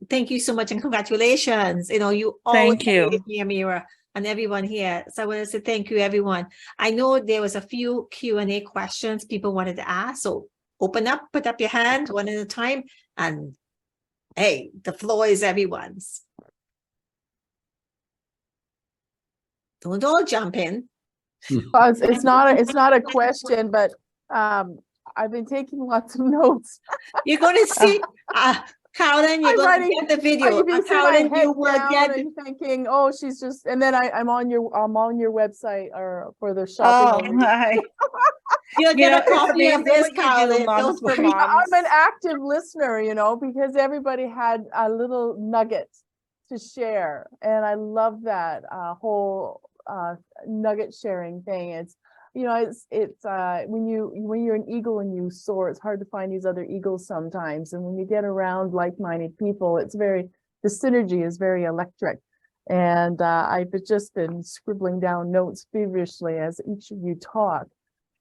thank you so much and congratulations. You know, you always thank you. motivate me, Ameera, and everyone here. So I want to say thank you, everyone. I know there was a few Q&A questions people wanted to ask. So open up, put up your hand one at a time, and hey, the floor is everyone's. Don't all jump in. Well, it's not a question, but I've been taking lots of notes. You're going to see, Carolyn, you're I'm going writing- to get the video. If you see my Carolyn, head you will down get. and thinking, oh, she's just, and then I'm on your website or for the Oh, shopping. hi. You'll You get know, a copy it's of amazing this, what you do, Carolyn. moms Don't for worry. moms. I'm an active listener, you know, because everybody had a little nugget to share, and I love that whole nugget sharing thing. you know, it's when you're an eagle and you soar, it's hard to find these other eagles sometimes. And when you get around like-minded people, the synergy is very electric. And I've just been scribbling down notes feverishly as each of you talk.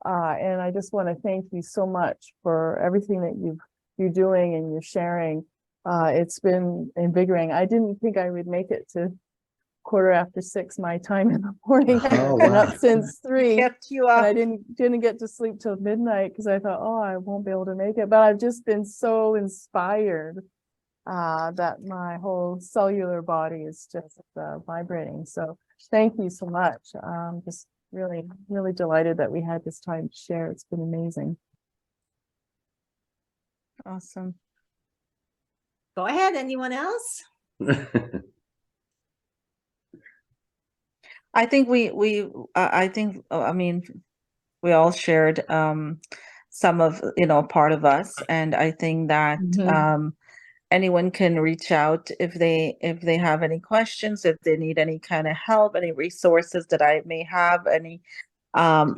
And I just want to thank you so much for everything that you're doing and you're sharing. It's been invigorating. I didn't think I would make it to 6:15 my time in the morning. Oh, Been wow. up since 3. Kept you And I up. didn't get to sleep till midnight because I thought, oh, I won't be able to make it. But I've just been so inspired that my whole cellular body is just vibrating. So thank you so much. Just really, really delighted that we had this time to share. It's been amazing. Awesome. Go ahead, anyone else? I think I mean, we all shared some of, part of us, and I think that Mhm. anyone can reach out if they have any questions, if they need any kind of help, any resources that I may have, any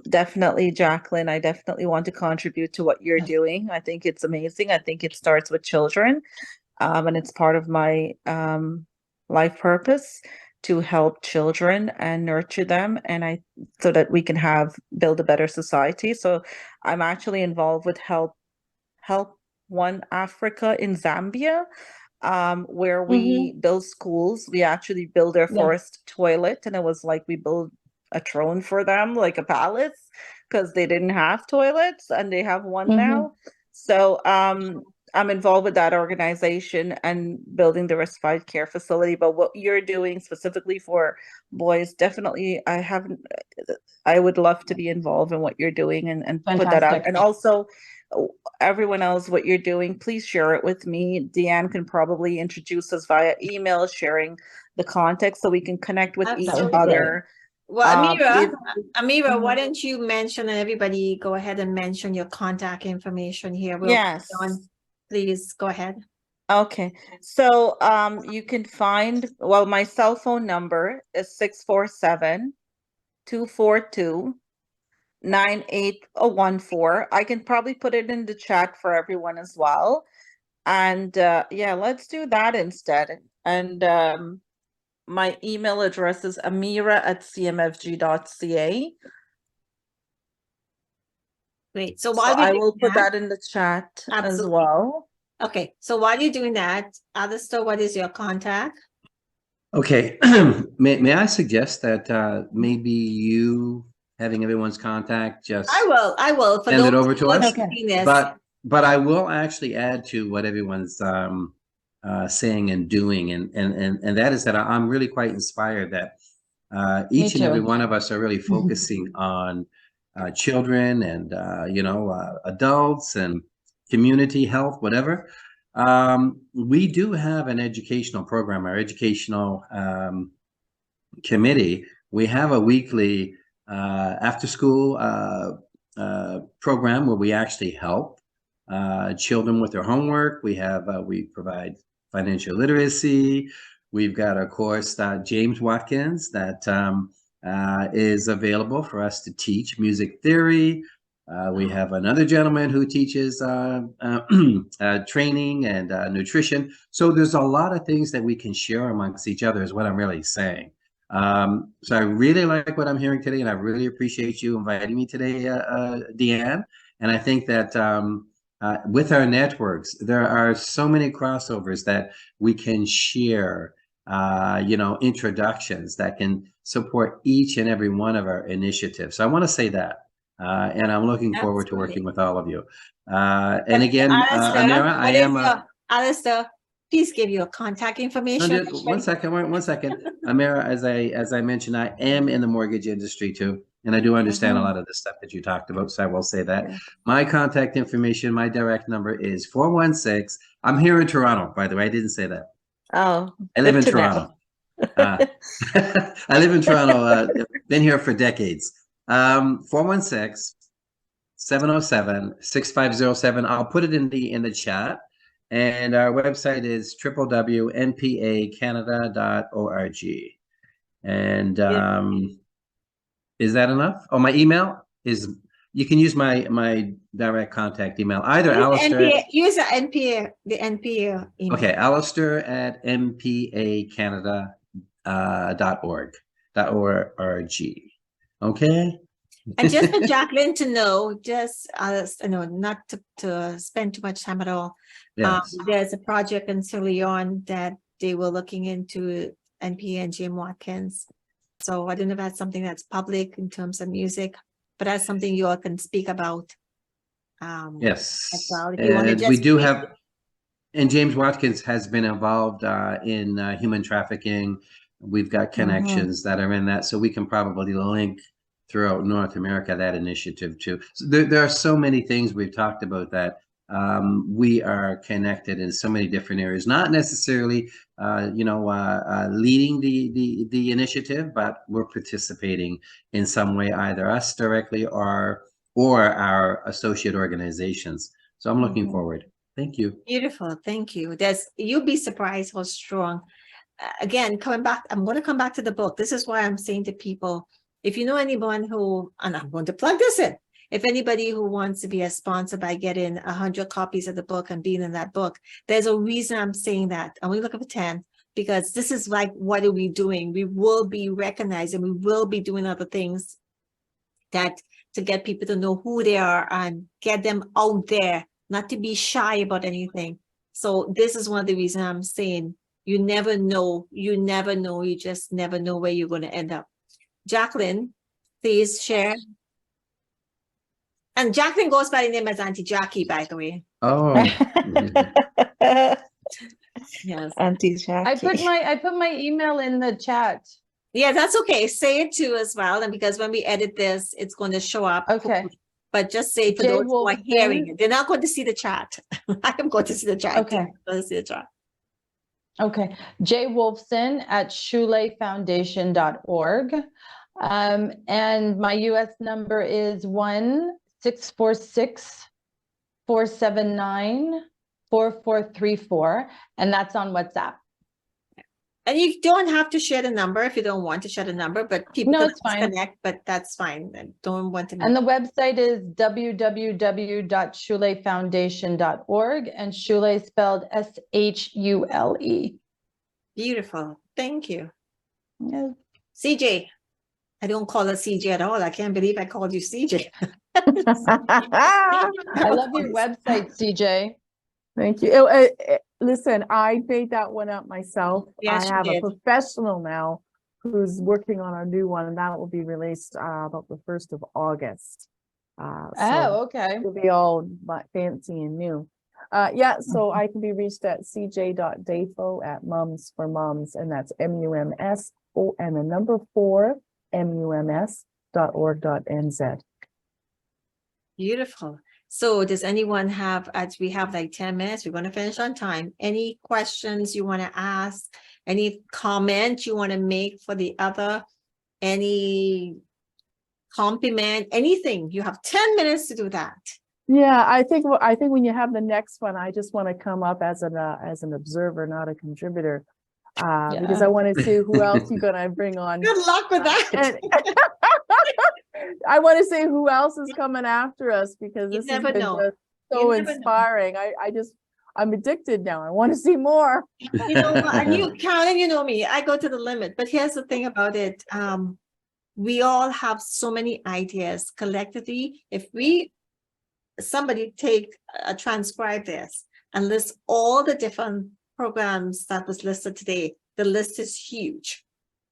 definitely, Jacqueline, I definitely want to contribute to what you're doing. I think it's amazing. I think it starts with children, and it's part of my life purpose to help children and nurture them, and so that we can build a better society. So I'm actually involved with Help One Africa in Zambia, where we build schools. We actually build their Yeah. first toilet, and it was like we built a throne for them, like a palace, because they didn't have toilets, and they have one now. So I'm involved with that organization and building the respite care facility. But what you're doing specifically for boys, definitely, I would love to be involved in what you're doing and put that out. Fantastic. And also, everyone else, what you're doing, please share it with me. Dianne can probably introduce us via email, sharing the context so we can connect with each Absolutely. other. Well, If- Ameera, why don't you mention, and everybody go ahead and mention your contact information here. We'll Yes. please go ahead. Okay, so you can find, well, my cell phone number is 647-242-9814. I can probably put it in the chat for everyone as well. And yeah, let's do that instead. And my email address is ameera@cmfg.ca. Great. So So while I you're will doing put that, that in the chat as Absolutely. well. okay. So while you're doing that, Allister, what is your contact? Okay, may I suggest that maybe you having everyone's contact just I will. For send it those over to who are us? seeing this, But I will actually add to what everyone's saying and doing, and that is that I'm really quite inspired that each and every too. one of us are really focusing on children and adults and community health, whatever. We do have an educational program, our educational committee. We have a weekly after school program where we actually help children with their homework. We provide financial literacy. We've got, of course, James Watkins that is available for us to teach music theory. We have another gentleman who teaches training and nutrition. So there's a lot of things that we can share amongst each other is what I'm really saying. So I really like what I'm hearing today, and I really appreciate you inviting me today, Dianne. And I think that with our networks, there are so many crossovers that we can share, introductions that can support each and every one of our initiatives. So I want to say that. And I'm looking forward to working with all of you. And again, Ameera, I am Allister, please give your contact information. one second. Ameera, as I mentioned, I am in the mortgage industry too, and I do understand a lot of the stuff that you talked about. So I will say that my contact information, my direct number is 416. I'm here in Toronto, by the way. I didn't say that. Oh, I live in good to know. Toronto. I live in Toronto. Been here for decades. 416-707-6507. I'll put it in the chat. And our website is www.npacanada.org. And is that enough? Oh, my email? you can use my direct contact email, either Allister. Use the NPA email. Okay, Allister at mpacanada.org. Okay. And just for Jacqueline to know, not to spend too much time at all. Yes. There's a project in Sierra Leone that they were looking into NPA and Jim Watkins. So I don't know if that's something that's public in terms of music, but that's something you all can speak about. Yes. As well, if you want to And just we do have, and James Watkins has been involved in human trafficking. We've got connections that are in that, so we can probably link throughout North America that initiative too. So there are so many things we've talked about that we are connected in so many different areas, not necessarily leading the initiative, but we're participating in some way, either us directly or our associate organizations. So I'm looking forward. Thank you. Beautiful, thank you. You'll be surprised how strong. Again, coming back, I'm going to come back to the book. This is why I'm saying to people, if you know anyone who, and I'm going to plug this in, if anybody who wants to be a sponsor by getting 100 copies of the book and being in that book, there's a reason I'm saying that. I'm only looking for 10, because this is like, what are we doing? We will be recognized and we will be doing other things that to get people to know who they are and get them out there, not to be shy about anything. So this is one of the reasons I'm saying, you never know, you just never know where you're going to end up. Jacqueline, please share. And Jacqueline goes by the name as Auntie Jackie, by the way. Oh. Yes. Auntie Jackie. I put my email in the chat. Yeah, that's okay. Say it too as well. And because when we edit this, it's going to show up. Okay. But just say for Jay those who are Wolfson. hearing it, they're not going to see the chat. I am going to see the chat. Okay. I'm going to see the chat. Okay, Jay Wolfson at ShulayFoundation.org. And my US number is 1-646-479-4434. And that's on WhatsApp. And you don't have to share the number if you don't want to share the number, but people No, can it's fine. connect, but that's fine. I don't want to. And the website is www.shulayfoundation.org, and Shulay spelled SHULE. Beautiful. Thank you. Yeah. CJ. I don't call her CJ at all. I can't believe I called you CJ. I love your website, CJ. Thank you. Listen, I made that one up myself. Yes, I you have did. a professional now who's working on a new one, and that will be released about the 1st of August. So Okay. it'll be all fancy and new. So I can be reached at cj.dafoe@mums4mums, and that's MUMS and the number 4 MUMS.org.nz. Beautiful. So does anyone have, as we have like 10 minutes, we're going to finish on time. Any questions you want to ask? Any comment you want to make for the other? Any compliment? Anything? You have 10 minutes to do that. Yeah, I think when you have the next one, I just want to come up as an observer, not a contributor, because I want to see who else you're going to bring on. Good luck with that. And I want to see who else is coming after us, because You this has never been know. just so You never know. inspiring. I'm addicted now. I want to see more. You know, and you, Carolyn, you know me, I go to the limit. But here's the thing about it. We all have so many ideas collectively. If somebody transcribe this and list all the different programs that was listed today, the list is huge.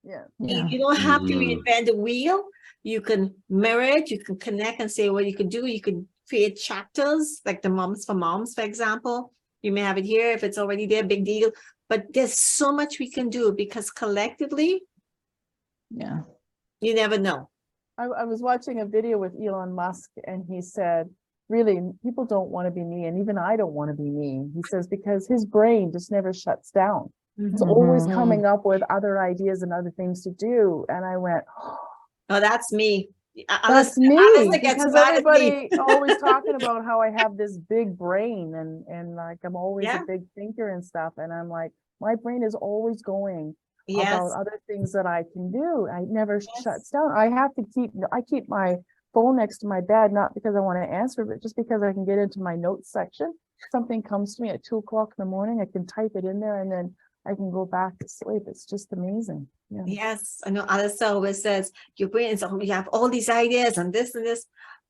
Yeah. You don't have to reinvent the wheel. You can mirror it, you can connect and say what you can do. You can create chapters like the Moms for Moms, for example. You may have it here if it's already there, big deal. But there's so much we can do because collectively, you never know. I was watching a video with Elon Musk, and he said, really, people don't want to be me, and even I don't want to be me. He says, because his brain just never shuts down. It's always coming up with other ideas and other things to do. And I went, oh, that's me. That's me, Alistair gets because mad at me. everybody always talking about how I have this big brain and like I'm always a big thinker and stuff. And I'm like, my brain is always going about other things that I can do. I never shuts down. I keep my phone next to my bed, not because I want to answer, but just because I can get into my notes section. Something comes to me at 2 o'clock in the morning, I can type it in there and then I can go back to sleep. It's just amazing. Yeah. Yes, I know Allister always says your brain is, oh, you have all these ideas and this,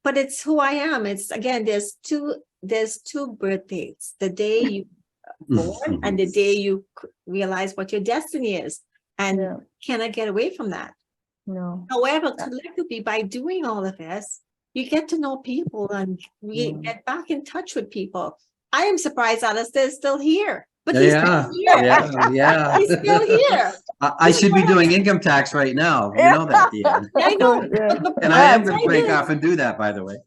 but it's who I am. It's again, there's two birth dates, the day you born and the day you realize what your destiny is. And Yeah. cannot get away from that. No. However, collectively, by doing all of this, you get to know people and we get back in touch with people. I am surprised Allister is still here, but he's still here. Yeah. He's still here. I should be doing income tax right now. You know that, Dianne. I know. Yeah. And I am my going to point break is- off and do that, by the way.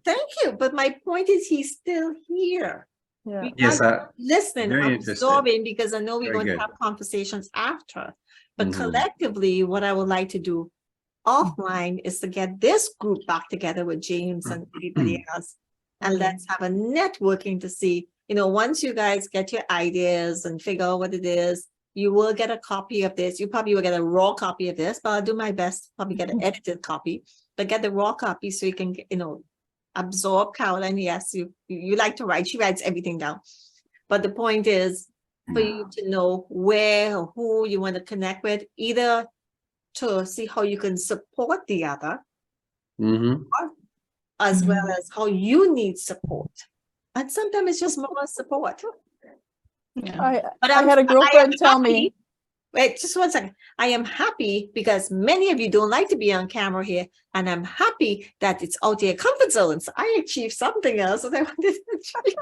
Thank you. But my point is he's still here. Yeah. We Yes, can't listening, very interested. absorbing, because I know we're Very going to good. have conversations after. But Mhm. collectively, what I would like to do offline is to get this group back together with James and everybody else. And let's have a networking to see, once you guys get your ideas and figure out what it is, you will get a copy of this. You probably will get a raw copy of this, but I'll do my best to probably get an edited copy, but get the raw copy so you can, absorb Caroline. Yes, you like to write. She writes everything down. But the point is for you to know where or who you want to connect with, either to see how you can support the other, Mhm. as well as how you need support. And sometimes it's just more support. I But had a girlfriend tell me. happy- Wait, just one second. I am happy because many of you don't like to be on camera here, and I'm happy that it's out of your comfort zone. So I achieved something else that I wanted to achieve.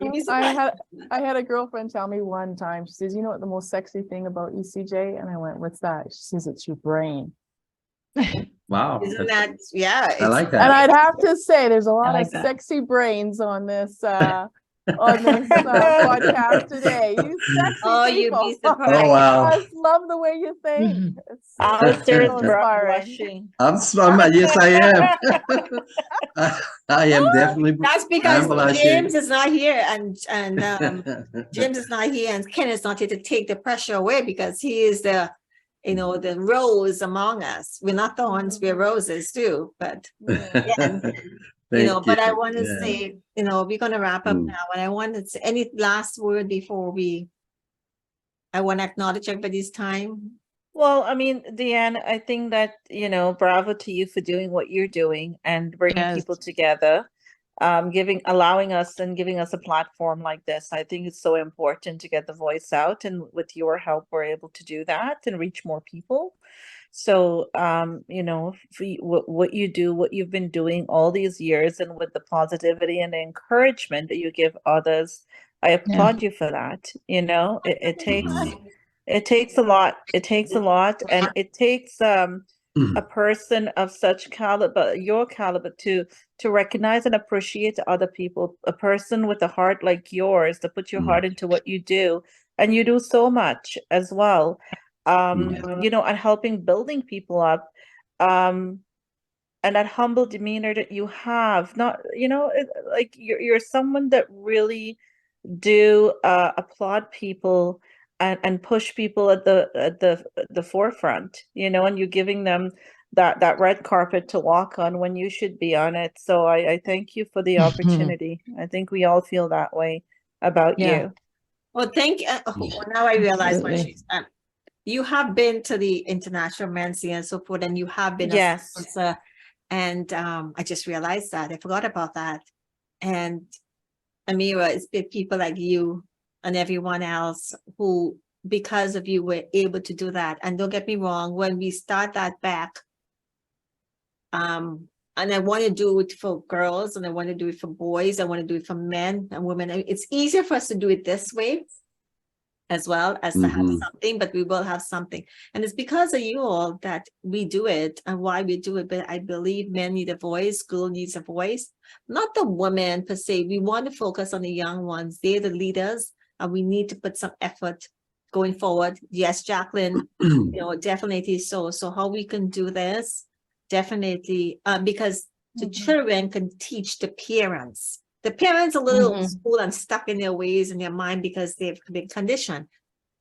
You'd be surprised. I had a girlfriend tell me one time, she says, you know what the most sexy thing about ECJ? And I went, what's that? She says, it's your brain. Wow. Isn't that's- that, yeah. I like And that. I'd have to say, there's a lot like of that. sexy brains on this podcast today. You sexy Oh, you'd people. be surprised. Oh, wow. I just love the way you think. It's Alistair is so inspiring. blushing. Yes, I am. I am definitely. That's because I'm blushing. James is not here and James is not here and Ken is not here to take the pressure away because he is the rose among us. We're not the ones, we're roses too, but yeah, Thank but I you. want to Yeah. say, we're going to wrap up Mm. now. And I want to say any last word before I want to acknowledge everybody's time. Well, I mean, Dianne, I think that, bravo to you for doing what you're doing and bringing Yes. people together, allowing us and giving us a platform like this. I think it's so important to get the voice out, and with your help, we're able to do that and reach more people. So, what you do, what you've been doing all these years, and with the positivity and the encouragement that you give others, I applaud you for that. It takes a lot. It takes a lot, and it takes a person of such caliber, your caliber, to recognize and appreciate other people. A person with a heart like yours to put your heart into what you do, and you do so much as well. And helping building people up, and that humble demeanor that you have. Not, like you're someone that really do applaud people and push people at the forefront, and you're giving them that red carpet to walk on when you should be on it. So I thank you for the opportunity. I think we all feel that way about Yeah. you. Well, thank you. Now I realize why Absolutely. she's you have been to the International Men's Day and so forth, and you have been Yes. a sponsor. And I just realized that. I forgot about that. And Ameera, it's been people like you and everyone else who, because of you, were able to do that. And don't get me wrong, when we start that back, and I want to do it for girls and I want to do it for boys, I want to do it for men and women. It's easier for us to do it this way as well as to have something, but we will have something. And it's because of you all that we do it and why we do it. But I believe men need a voice, school needs a voice, not the women per se. We want to focus on the young ones. They're the leaders and we need to put some effort going forward. Yes, Jacqueline, definitely so. So how we can do this, definitely, because the children can teach the parents. The parents are a little old school and stuck in their ways and their mind because they've been conditioned.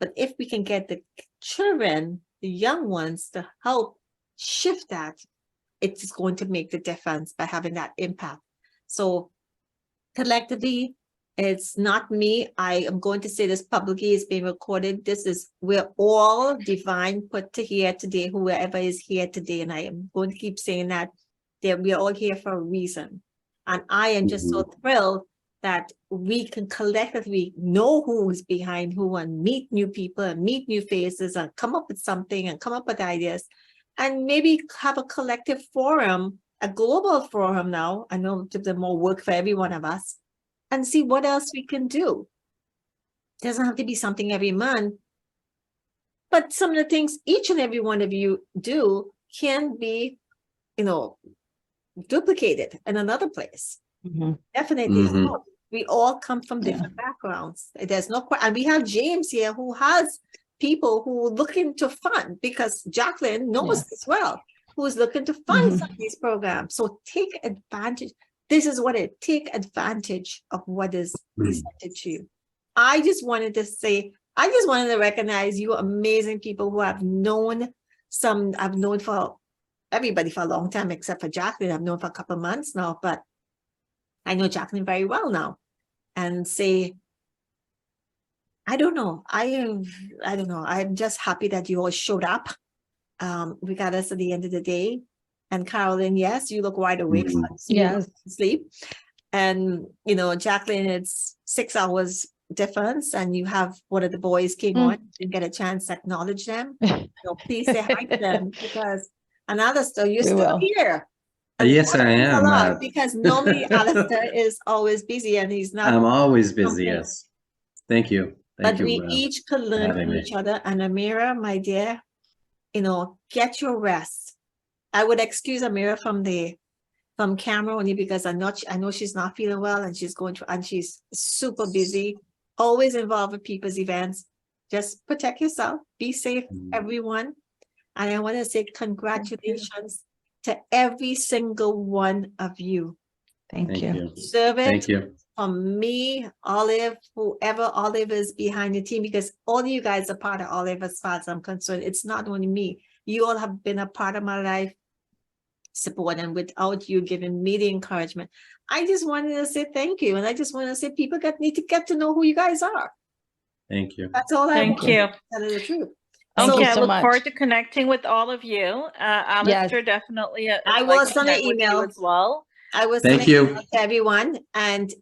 But if we can get the children, the young ones, to help shift that, it's going to make the difference by having that impact. So collectively, it's not me. I am going to say this publicly, it's being recorded. We're all divine put to here today, whoever is here today. And I am going to keep saying that we are all here for a reason. And I am just so thrilled that we can collectively know who is behind who and meet new people and meet new faces and come up with something and come up with ideas and maybe have a collective forum, a global forum now. I know there's more work for every one of us, and see what else we can do. Doesn't have to be something every month, but some of the things each and every one of you do can be, duplicated in another place. Definitely. So we all come from different backgrounds. There's no, and we have James here who has people who look into fund, because Jacqueline knows as well, who's looking to fund some of these programs. So take advantage. This is what take advantage of what is presented to you. I just wanted to recognize you amazing people who I've known for everybody for a long time, except for Jacqueline. I've known for a couple of months now, but I know Jacqueline very well now, and say, I don't know. I'm just happy that you all showed up. Regardless at the end of the day. And Carolyn, yes, you look wide awake. Yes. Sleep. And, Jacqueline, it's 6 hours difference, and you have one of the boys came on, didn't get a chance to acknowledge them. So please say hi to them, because, and Allister, you're still here. And yes, I am. Because normally Allister is always busy and he's not. I'm always busy, yes. Thank you. But we each could learn from each other. And Ameera, my dear, get your rest. I would excuse Ameera from camera only because I know she's not feeling well, and she's super busy, always involved with people's events. Just protect yourself, be safe, everyone. And I want to say congratulations to every single one of you. Thank you. Deserve it. Thank you. From me, Olive, whoever Olive is behind the team, because all you guys are part of Olive as far as I'm concerned. It's not only me. You all have been a part of my life support, and without you giving me the encouragement, I just wanted to say thank you. And I just want to say people need to get to know who you guys are. Thank you. That's all I want. Thank you. That is the truth. Okay, I so look much. forward to connecting with all of you. Allister, definitely. I will send an email as well. I will Thank send you to everyone, and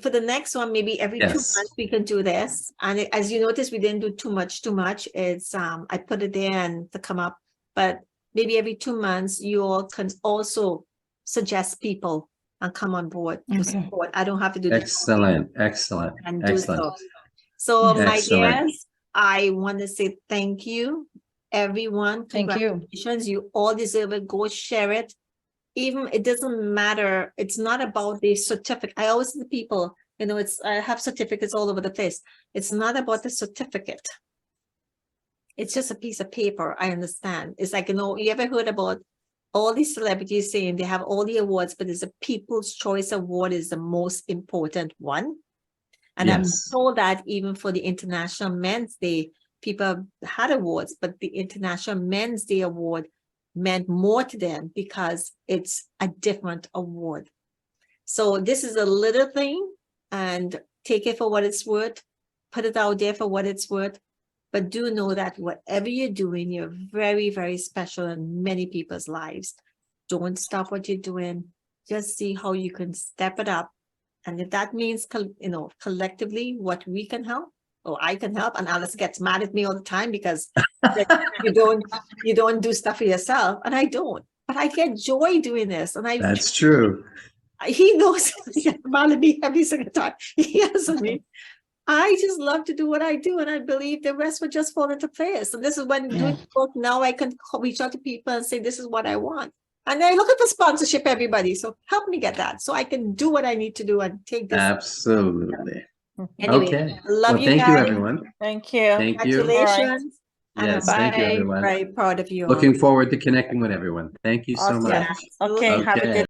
for the next one, maybe every 2 months we can do this. And as you notice, we didn't do too much. It's I put it there and to come up, but maybe every 2 months you all can also suggest people and come on board to support. I don't have to do this. Excellent. And do so. My dears, I want to say thank you, everyone. Thank you. Congratulations. You all deserve it. Go share it. Even it doesn't matter. It's not about the certificate. I always tell people, I have certificates all over the place. It's not about the certificate. It's just a piece of paper. I understand. It's like, you ever heard about all these celebrities saying they have all the awards, but there's a People's Choice Award is the most important one. And I'm told that even for the International Men's Day, people had awards, but the International Men's Day Award meant more to them because it's a different award. So this is a little thing, and take it for what it's worth, put it out there for what it's worth, but do know that whatever you're doing, you're very, very special in many people's lives. Don't stop what you're doing. Just see how you can step it up. And if that means, collectively what we can help, or I can help, and Alice gets mad at me all the time because you don't do stuff for yourself, and I don't. But I get joy doing this, and that's true. He knows he gets mad at me every single time he has me. I just love to do what I do, and I believe the rest would just fall into place. And this is when doing book now, I can reach out to people and say, this is what I want. And I look at the sponsorship, everybody. So help me get that so I can do what I need to do and take this. Absolutely. Anyway, okay. Love you thank guys. you, everyone. Thank you. Thank you. Congratulations. Yes, And thank you, everyone. Very proud of you. Looking forward to connecting with everyone. Thank you so Awesome. much. Okay, have a good